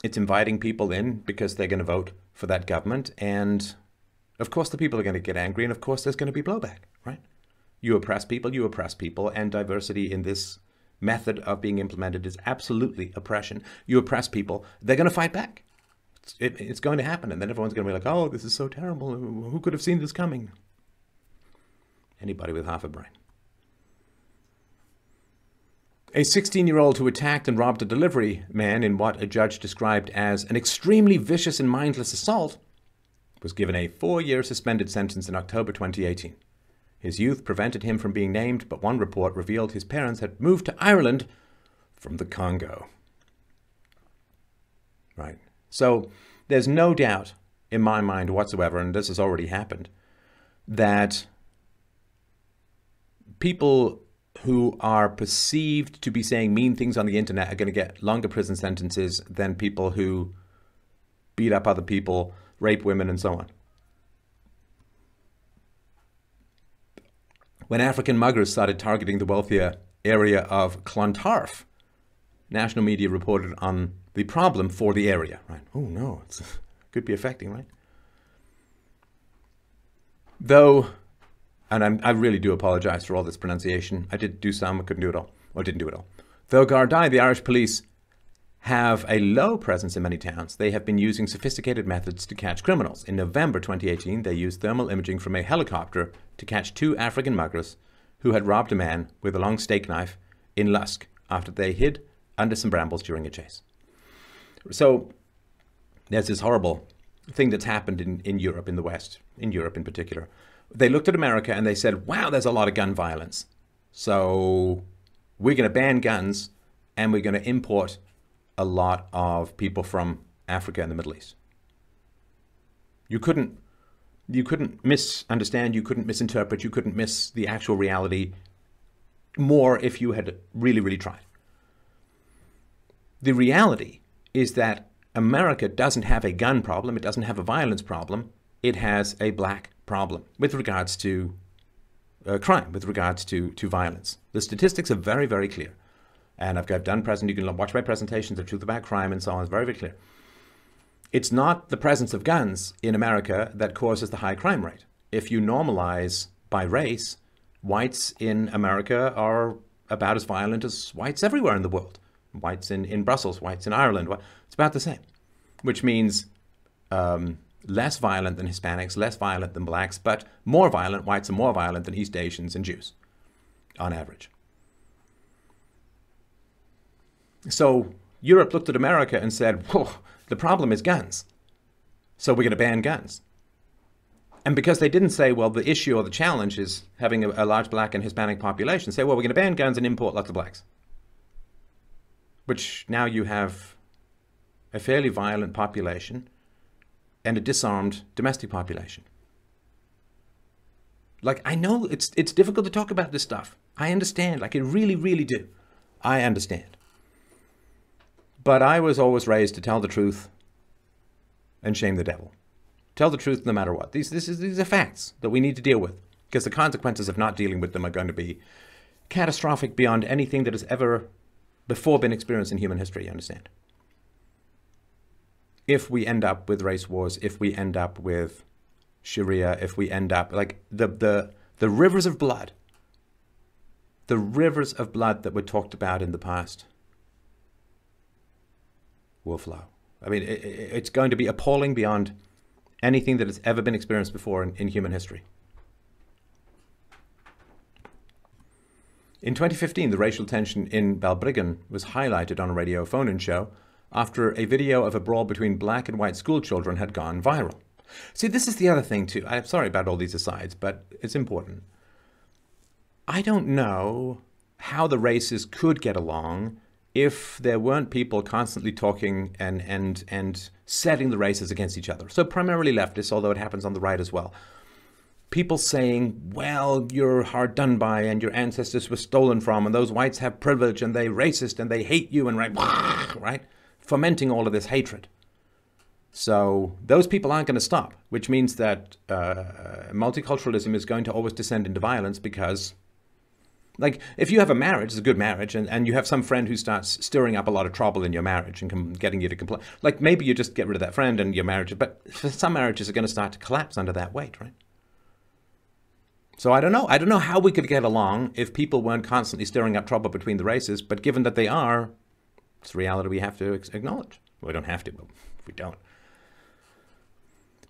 It's inviting people in because they're going to vote for that government. And of course the people are going to get angry. And of course there's going to be blowback, right? You oppress people, and diversity in this method of being implemented is absolutely oppression. You oppress people, they're going to fight back. It's going to happen. And then everyone's going to be like, oh, this is so terrible. Who could have seen this coming? Anybody with half a brain. A 16-year-old who attacked and robbed a delivery man in what a judge described as an extremely vicious and mindless assault was given a 4-year suspended sentence in October 2018. His youth prevented him from being named, but one report revealed his parents had moved to Ireland from the Congo. Right. So there's no doubt in my mind whatsoever, and this has already happened, that people who are perceived to be saying mean things on the internet are going to get longer prison sentences than people who beat up other people, rape women, and so on. When African muggers started targeting the wealthier area of Clontarf, national media reported on the problem for the area. Right? Oh no, it could be affecting, right? Though, and I really do apologize for all this pronunciation. I did do some, I couldn't do it all, or didn't do it all. Though Gardaí, the Irish police, have a low presence in many towns, they have been using sophisticated methods to catch criminals. In November 2018, they used thermal imaging from a helicopter to catch 2 African muggers who had robbed a man with a long steak knife in Lusk after they hid under some brambles during a chase. So there's this horrible thing that's happened in Europe, in the West, in Europe in particular. They looked at America and they said, wow, there's a lot of gun violence. So we're going to ban guns and we're going to import a lot of people from Africa and the Middle East. You couldn't misunderstand, you couldn't misinterpret, you couldn't miss the actual reality more if you had really, really tried. The reality is that America doesn't have a gun problem, it doesn't have a violence problem, it has a black problem with regards to crime, with regards to violence. The statistics are very, very clear. And you can watch my presentations, The Truth About Crime and so on, it's very, very clear. It's not the presence of guns in America that causes the high crime rate. If you normalize by race, whites in America are about as violent as whites everywhere in the world. Whites in Brussels, whites in Ireland, it's about the same. Which means less violent than Hispanics, less violent than blacks, but more violent. Whites are more violent than East Asians and Jews, on average. So Europe looked at America and said, whoa, the problem is guns. So we're going to ban guns. And because they didn't say, well, the issue or the challenge is having a large black and Hispanic population, say, well, we're going to ban guns and import lots of blacks. Which now you have a fairly violent population and a disarmed domestic population. Like, I know it's difficult to talk about this stuff. I understand. Like, I really, really do. I understand. But I was always raised to tell the truth and shame the devil. Tell the truth no matter what. These are facts that we need to deal with, because the consequences of not dealing with them are going to be catastrophic beyond anything that has ever before been experienced in human history, you understand? If we end up with race wars, if we end up with Sharia, if we end up like the rivers of blood, the rivers of blood that were talked about in the past will flow. I mean, it's going to be appalling beyond anything that has ever been experienced before in human history. In 2015, the racial tension in Balbriggan was highlighted on a radio phone-in show after a video of a brawl between black and white school children had gone viral. See, this is the other thing too. I'm sorry about all these asides, but it's important. I don't know how the races could get along if there weren't people constantly talking and setting the races against each other. So primarily leftists, although it happens on the right as well. People saying, well, you're hard done by and your ancestors were stolen from and those whites have privilege and they're racist and they hate you and right? Fomenting all of this hatred. So those people aren't going to stop, which means that multiculturalism is going to always descend into violence because, like, if you have a marriage, it's a good marriage, and you have some friend who starts stirring up a lot of trouble in your marriage and getting you to complain, like maybe you just get rid of that friend and your marriage, but some marriages are going to start to collapse under that weight, right? So I don't know. I don't know how we could get along if people weren't constantly stirring up trouble between the races, but given that they are, it's a reality we have to acknowledge. Well, we don't have to, but we don't.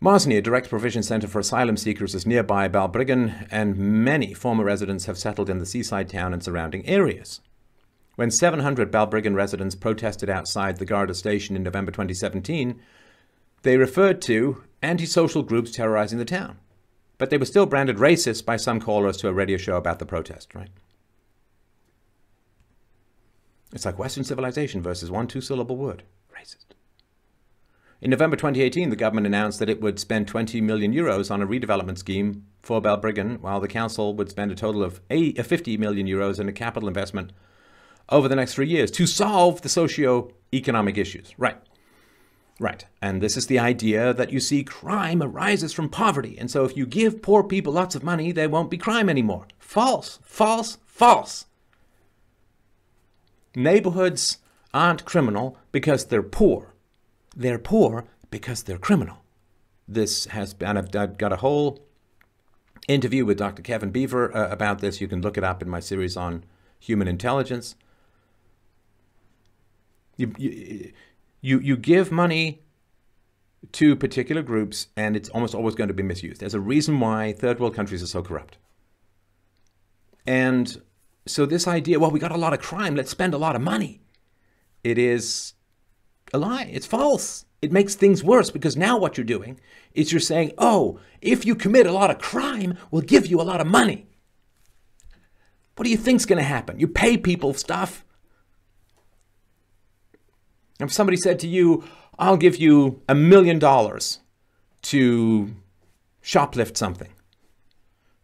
Mosney, a direct provision centre for asylum seekers, is nearby Balbriggan, and many former residents have settled in the seaside town and surrounding areas. When 700 Balbriggan residents protested outside the Garda station in November 2017, they referred to antisocial groups terrorising the town. But they were still branded racist by some callers to a radio show about the protest, right? It's like Western civilization versus one two-syllable word. Racist. In November 2018, the government announced that it would spend 20 million euros on a redevelopment scheme for Balbriggan, while the council would spend a total of 50 million euros in a capital investment over the next 3 years to solve the socio-economic issues. Right. Right. And this is the idea that, you see, crime arises from poverty. And so if you give poor people lots of money, there won't be crime anymore. False, false, false. Neighborhoods aren't criminal because they're poor. They're poor because they're criminal. This has been, I've got a whole interview with Dr. Kevin Beaver about this. You can look it up in my series on human intelligence. You give money to particular groups and it's almost always going to be misused. There's a reason why third world countries are so corrupt. And so this idea, well, we got a lot of crime, let's spend a lot of money. It is a lie. It's false. It makes things worse because now what you're doing is you're saying, oh, if you commit a lot of crime, we'll give you a lot of money. What do you think's going to happen? You pay people stuff. If somebody said to you, I'll give you $1 million to shoplift something,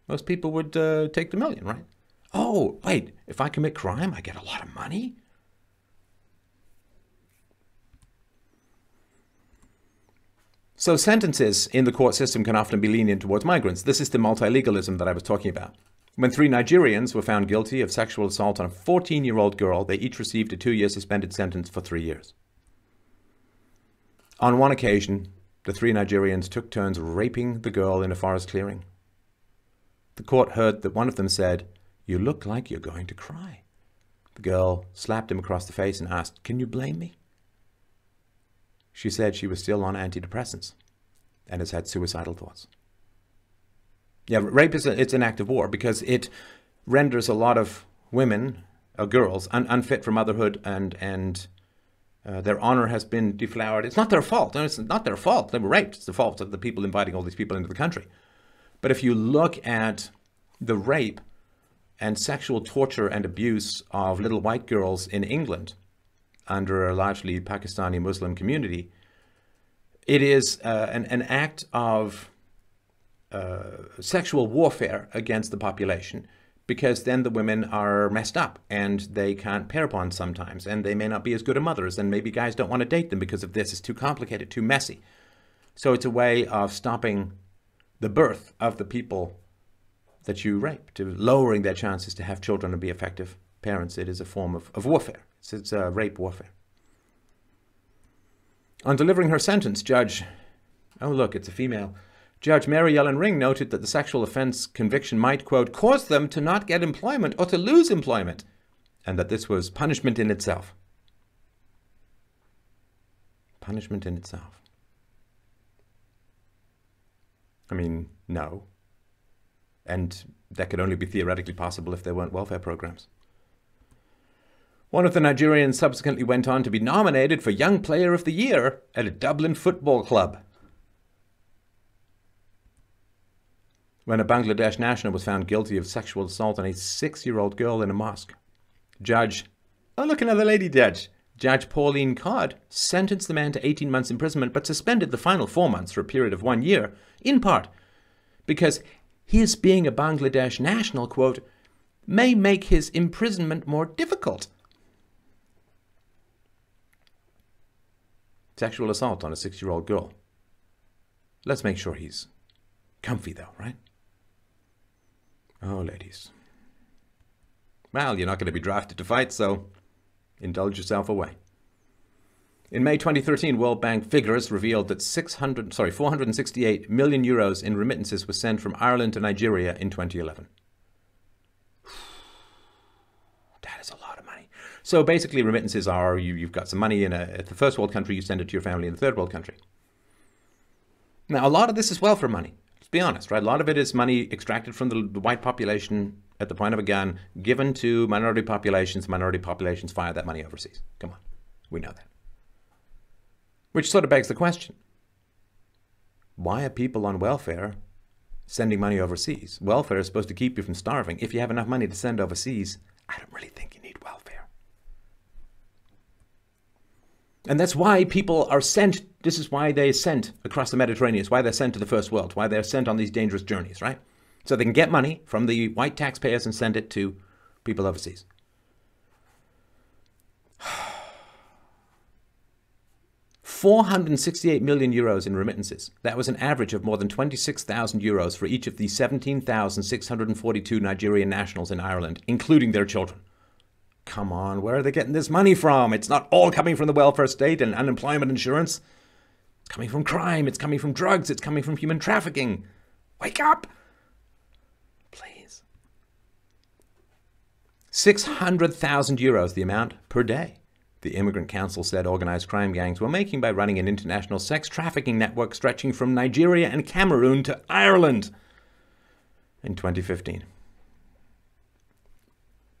most people would take the million, right? Oh, wait, if I commit crime, I get a lot of money? So sentences in the court system can often be lenient towards migrants. This is the multilegalism that I was talking about. When 3 Nigerians were found guilty of sexual assault on a 14-year-old girl, they each received a 2-year suspended sentence for 3 years. On one occasion, the 3 Nigerians took turns raping the girl in a forest clearing. The court heard that one of them said, "You look like you're going to cry." The girl slapped him across the face and asked, "Can you blame me?" She said she was still on antidepressants and has had suicidal thoughts. Yeah, rape is it's an act of war because it renders a lot of women girls, unfit for motherhood, and their honor has been deflowered. It's not their fault. No, it's not their fault. They were raped. It's the fault of the people inviting all these people into the country. But if you look at the rape and sexual torture and abuse of little white girls in England under a largely Pakistani Muslim community, it is an act of sexual warfare against the population, because then the women are messed up and they can't pair bond sometimes, and they may not be as good a mothers, and maybe guys don't want to date them because of this. It's too complicated, too messy. So it's a way of stopping the birth of the people that you rape, to lowering their chances to have children and be effective parents. It is a form of warfare. It's rape warfare. On delivering her sentence, oh look, it's a female, Judge Mary Ellen Ring noted that the sexual offense conviction might, quote, cause them to not get employment or to lose employment, and that this was punishment in itself. Punishment in itself. I mean, no. And that could only be theoretically possible if there weren't welfare programs. One of the Nigerians subsequently went on to be nominated for Young Player of the Year at a Dublin football club. When a Bangladesh national was found guilty of sexual assault on a 6-year-old girl in a mosque, oh look, another lady judge, Judge Pauline Codd sentenced the man to 18 months imprisonment, but suspended the final 4 months for a period of 1 year, in part because his being a Bangladesh national, quote, may make his imprisonment more difficult. Sexual assault on a 6-year-old girl. Let's make sure he's comfy though, right? Oh, ladies. Well, you're not going to be drafted to fight, so indulge yourself away. In May 2013, World Bank figures revealed that 468 million euros in remittances were sent from Ireland to Nigeria in 2011. That is a lot of money. So basically, remittances are you've got some money at the first world country, you send it to your family in the third world country. Now, a lot of this is welfare money. Let's be honest, right? A lot of it is money extracted from the white population at the point of a gun, given to minority populations. Minority populations fire that money overseas. Come on, we know that. Which sort of begs the question, why are people on welfare sending money overseas? Welfare is supposed to keep you from starving. If you have enough money to send overseas, I don't really think you need welfare. And that's why people are sent. This is why they're sent across the Mediterranean. It's why they're sent to the first world, why they're sent on these dangerous journeys, right? So they can get money from the white taxpayers and send it to people overseas. 468 million euros in remittances. That was an average of more than 26,000 euros for each of the 17,642 Nigerian nationals in Ireland, including their children. Come on, where are they getting this money from? It's not all coming from the welfare state and unemployment insurance. It's coming from crime. It's coming from drugs. It's coming from human trafficking. Wake up! Please. 600,000 euros, the amount per day. The Immigrant Council said organized crime gangs were making by running an international sex trafficking network stretching from Nigeria and Cameroon to Ireland in 2015.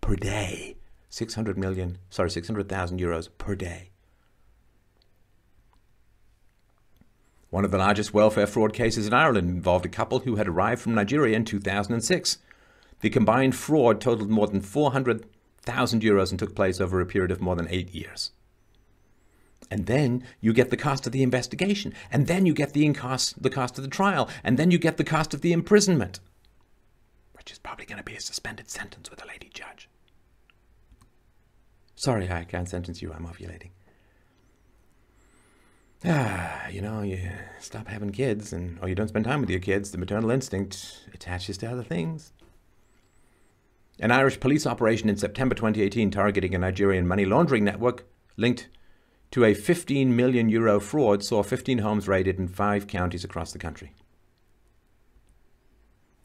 Per day. 600,000 euros per day. One of the largest welfare fraud cases in Ireland involved a couple who had arrived from Nigeria in 2006. The combined fraud totaled more than 400,000 euros and took place over a period of more than 8 years. And then you get the cost of the investigation, and then you get the cost of the trial, and then you get the cost of the imprisonment, which is probably going to be a suspended sentence with a lady judge. Sorry, I can't sentence you. I'm ovulating. You stop having kids, or you don't spend time with your kids, the maternal instinct attaches to other things. An Irish police operation in September 2018 targeting a Nigerian money laundering network linked to a 15 million euro fraud saw 15 homes raided in 5 counties across the country.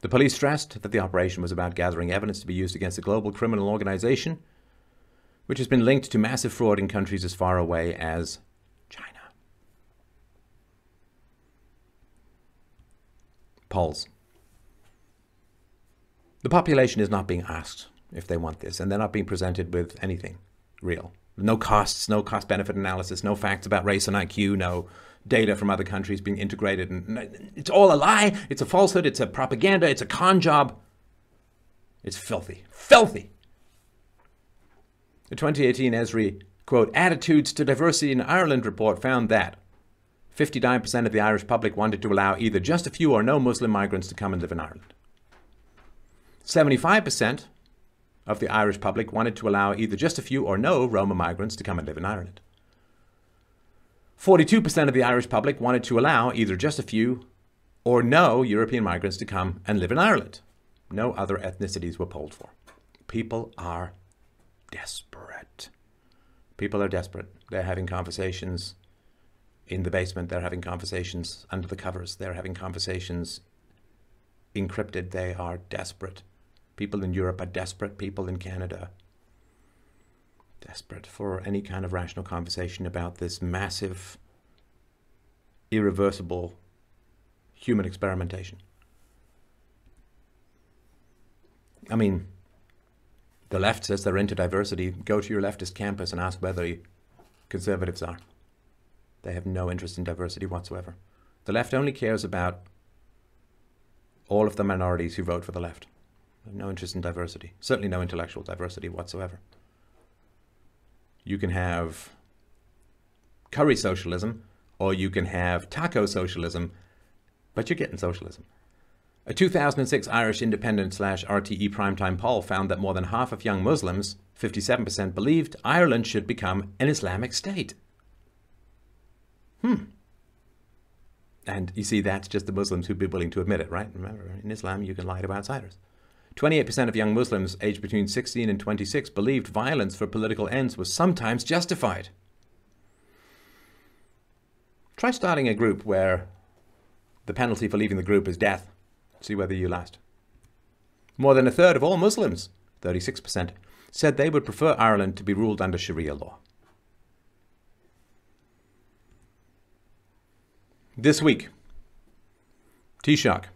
The police stressed that the operation was about gathering evidence to be used against a global criminal organization, which has been linked to massive fraud in countries as far away as China. Polls. The population is not being asked if they want this. And they're not being presented with anything real. No costs, no cost-benefit analysis, no facts about race and IQ, no data from other countries being integrated. And it's all a lie. It's a falsehood. It's a propaganda. It's a con job. It's filthy. Filthy. The 2018 ESRI, quote, Attitudes to Diversity in Ireland report found that 59% of the Irish public wanted to allow either just a few or no Muslim migrants to come and live in Ireland. 75% of the Irish public wanted to allow either just a few or no Roma migrants to come and live in Ireland. 42% of the Irish public wanted to allow either just a few or no European migrants to come and live in Ireland. No other ethnicities were polled for. People are desperate. People are desperate. They're having conversations in the basement. They're having conversations under the covers. They're having conversations encrypted. They are desperate. People in Europe are desperate. People in Canada desperate for any kind of rational conversation about this massive, irreversible human experimentation. I mean, the left says they're into diversity. Go to your leftist campus and ask whether conservatives are. They have no interest in diversity whatsoever. The left only cares about all of the minorities who vote for the left. They have no interest in diversity. Certainly no intellectual diversity whatsoever. You can have curry socialism, or you can have taco socialism, but you're getting socialism. A 2006 Irish Independent/RTE primetime poll found that more than half of young Muslims, 57%, believed Ireland should become an Islamic state. And you see, that's just the Muslims who'd be willing to admit it, right? Remember, in Islam, you can lie to outsiders. 28% of young Muslims aged between 16 and 26 believed violence for political ends was sometimes justified. Try starting a group where the penalty for leaving the group is death. See whether you last. More than a third of all Muslims, 36%, said they would prefer Ireland to be ruled under Sharia law. This week, Taoiseach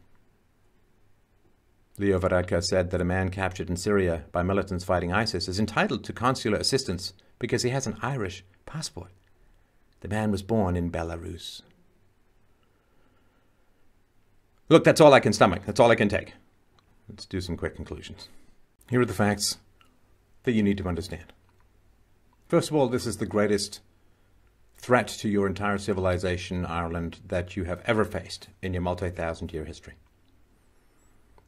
Leo Varadkar said that a man captured in Syria by militants fighting ISIS is entitled to consular assistance because he has an Irish passport. The man was born in Belarus. Look, that's all I can stomach. That's all I can take. Let's do some quick conclusions. Here are the facts that you need to understand. First of all, this is the greatest threat to your entire civilization, Ireland, that you have ever faced in your multi-thousand-year history.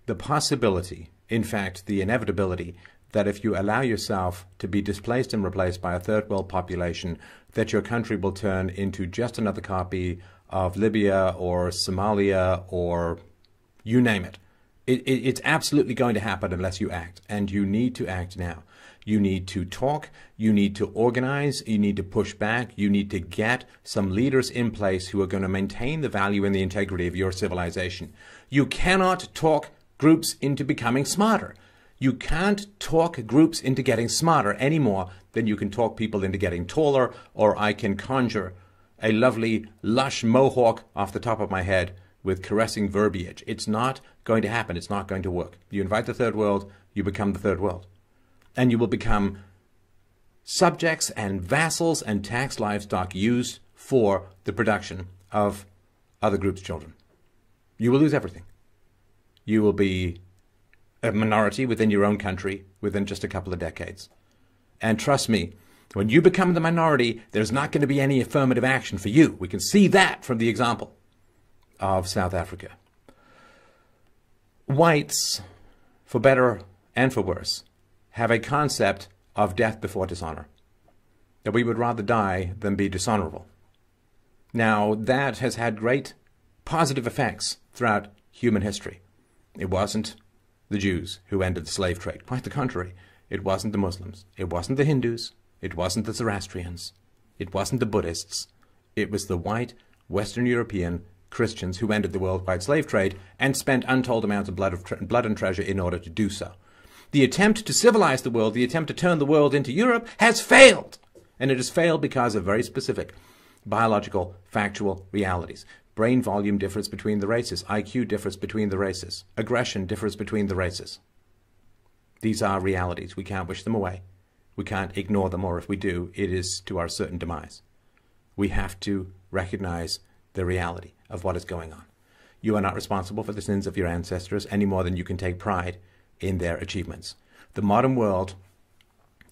The possibility, in fact, the inevitability, that if you allow yourself to be displaced and replaced by a third world population, that your country will turn into just another copy of Libya or Somalia or you name it. It's absolutely going to happen unless you act, and you need to act now. You need to talk, you need to organize, you need to push back, you need to get some leaders in place who are going to maintain the value and the integrity of your civilization. You cannot talk groups into becoming smarter. You can't talk groups into getting smarter any more than you can talk people into getting taller, or I can conjure a lovely, lush mohawk off the top of my head with caressing verbiage. It's not going to happen. It's not going to work. You invite the third world, you become the third world. And you will become subjects and vassals and tax livestock used for the production of other groups' children. You will lose everything. You will be a minority within your own country within just a couple of decades. And trust me, when you become the minority, there's not going to be any affirmative action for you. We can see that from the example of South Africa. Whites, for better and for worse, have a concept of death before dishonor, that we would rather die than be dishonorable. Now, that has had great positive effects throughout human history. It wasn't the Jews who ended the slave trade. Quite the contrary. It wasn't the Muslims. It wasn't the Hindus. It wasn't the Zoroastrians. It wasn't the Buddhists. It was the white, Western European Christians who ended the worldwide slave trade and spent untold amounts of blood and treasure in order to do so. The attempt to civilize the world, the attempt to turn the world into Europe, has failed. And it has failed because of very specific biological, factual realities. Brain volume differs between the races. IQ differs between the races. Aggression differs between the races. These are realities. We can't wish them away. We can't ignore them, or if we do, it is to our certain demise. We have to recognize the reality of what is going on. You are not responsible for the sins of your ancestors any more than you can take pride in their achievements. The modern world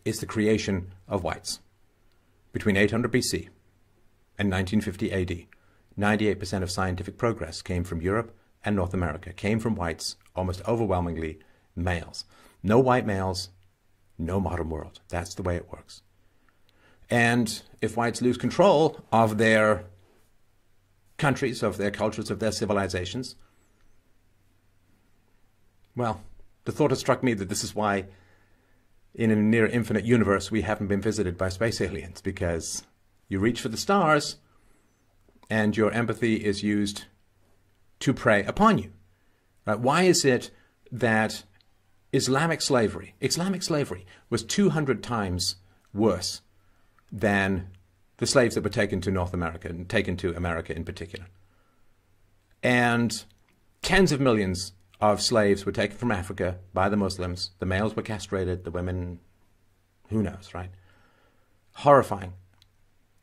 is the creation of whites. Between 800 BC and 1950 AD, 98% of scientific progress came from Europe and North America, came from whites, almost overwhelmingly males. No white males, no modern world. That's the way it works. And if whites lose control of their countries, of their cultures, of their civilizations, well, the thought has struck me that this is why in a near infinite universe we haven't been visited by space aliens, because you reach for the stars and your empathy is used to prey upon you. Right? Why is it that Islamic slavery was 200 times worse than the slaves that were taken to North America and taken to America in particular? And tens of millions of slaves were taken from Africa by the Muslims. The males were castrated, the women, who knows, right? Horrifying.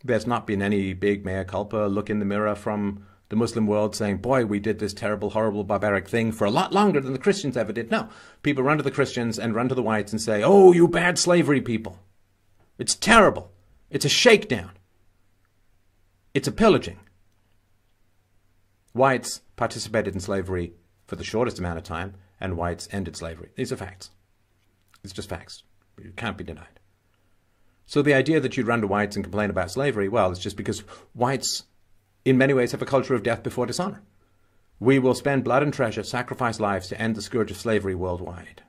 There's not been any big mea culpa, look in the mirror from the Muslim world saying, boy, we did this terrible, horrible, barbaric thing for a lot longer than the Christians ever did. No, people run to the Christians and run to the whites and say, oh, you bad slavery people. It's terrible. It's a shakedown. It's a pillaging. Whites participated in slavery for the shortest amount of time, and whites ended slavery. These are facts. It's just facts. It can't be denied. So the idea that you'd run to whites and complain about slavery, well, it's just because whites, in many ways, have a culture of death before dishonor. We will spend blood and treasure, sacrifice lives to end the scourge of slavery worldwide.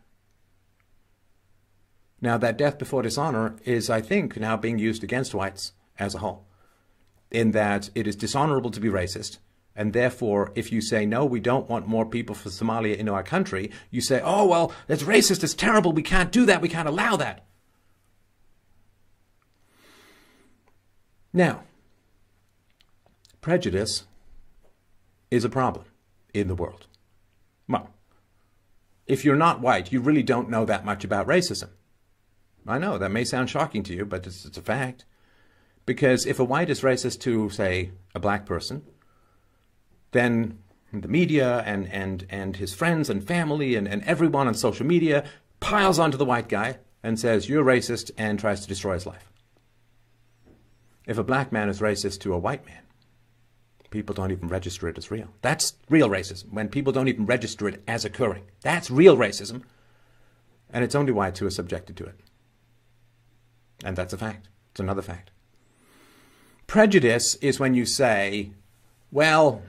Now, that death before dishonor is, I think, now being used against whites as a whole, in that it is dishonorable to be racist, and therefore, if you say, no, we don't want more people from Somalia into our country, you say, oh, well, that's racist, it's terrible, we can't do that, we can't allow that. Now, prejudice is a problem in the world. Well, if you're not white, you really don't know that much about racism. I know, that may sound shocking to you, but it's a fact. Because if a white is racist to, say, a black person, then the media and his friends and family and everyone on social media piles onto the white guy and says, you're racist, and tries to destroy his life. If a black man is racist to a white man, people don't even register it as real. That's real racism, when people don't even register it as occurring. That's real racism. And it's only whites who are subjected to it. And that's a fact. It's another fact. Prejudice is when you say, well,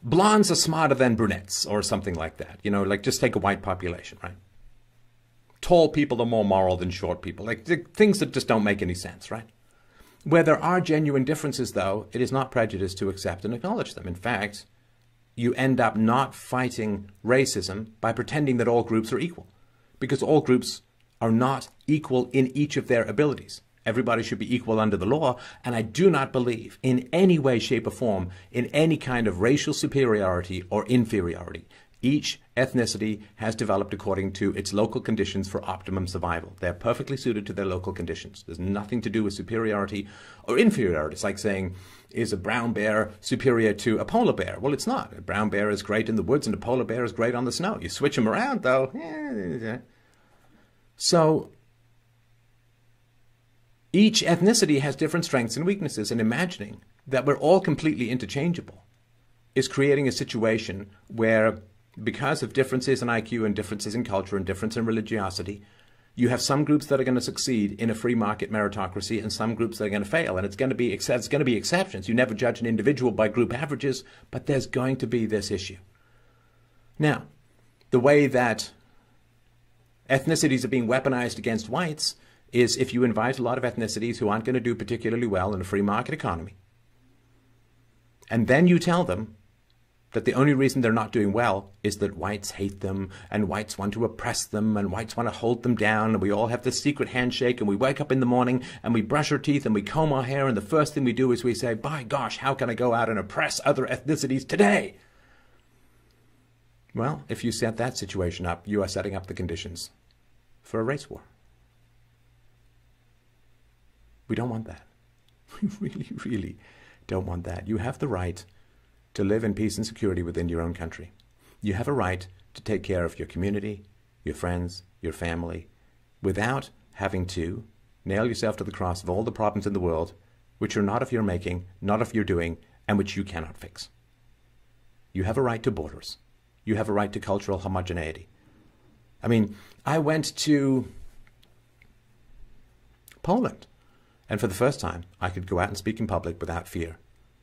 blondes are smarter than brunettes, or something like that. You know, like just take a white population, right? Tall people are more moral than short people. Like things that just don't make any sense, right? Where there are genuine differences, though, it is not prejudice to accept and acknowledge them. In fact, you end up not fighting racism by pretending that all groups are equal, because all groups are not equal in each of their abilities. Everybody should be equal under the law, and I do not believe in any way, shape, or form in any kind of racial superiority or inferiority. Each ethnicity has developed according to its local conditions for optimum survival. They're perfectly suited to their local conditions. There's nothing to do with superiority or inferiority. It's like saying, is a brown bear superior to a polar bear? Well, it's not. A brown bear is great in the woods and a polar bear is great on the snow. You switch them around, though. So each ethnicity has different strengths and weaknesses, and imagining that we're all completely interchangeable is creating a situation where, because of differences in IQ and differences in culture and difference in religiosity, you have some groups that are going to succeed in a free market meritocracy and some groups that are going to fail. And it's going to be exceptions. You never judge an individual by group averages, but there's going to be this issue. Now, the way that ethnicities are being weaponized against whites is if you invite a lot of ethnicities who aren't going to do particularly well in a free market economy, and then you tell them that the only reason they're not doing well is that whites hate them, and whites want to oppress them, and whites want to hold them down, and we all have this secret handshake, and we wake up in the morning, and we brush our teeth, and we comb our hair, and the first thing we do is we say, by gosh, how can I go out and oppress other ethnicities today? Well, if you set that situation up, you are setting up the conditions for a race war. We don't want that. We really, really don't want that. You have the right to live in peace and security within your own country. You have a right to take care of your community, your friends, your family, without having to nail yourself to the cross of all the problems in the world which are not of your making, not of your doing, and which you cannot fix. You have a right to borders. You have a right to cultural homogeneity. I mean, I went to Poland, and for the first time, I could go out and speak in public without fear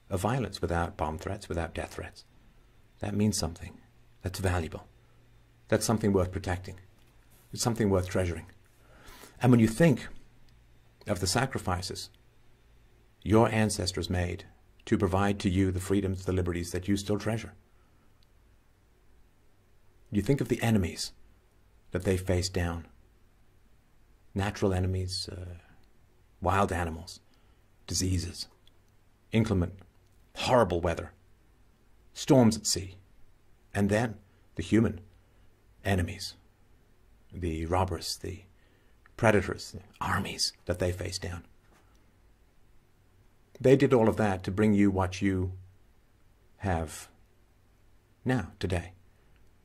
of violence, without bomb threats, without death threats. That means something. That's valuable. That's something worth protecting. It's something worth treasuring. And when you think of the sacrifices your ancestors made to provide to you the freedoms, the liberties that you still treasure, you think of the enemies that they faced down. Natural enemies, wild animals, diseases, inclement, horrible weather, storms at sea, and then the human enemies, the robbers, the predators, the armies that they faced down. They did all of that to bring you what you have now, today,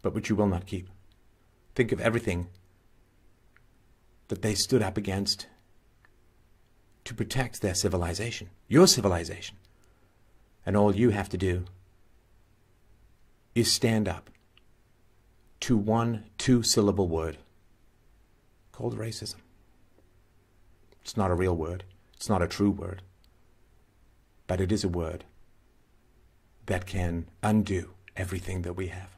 but which you will not keep. Think of everything that they stood up against to protect their civilization, your civilization. And all you have to do is stand up to one two-syllable word called racism. It's not a real word. It's not a true word. But it is a word that can undo everything that we have.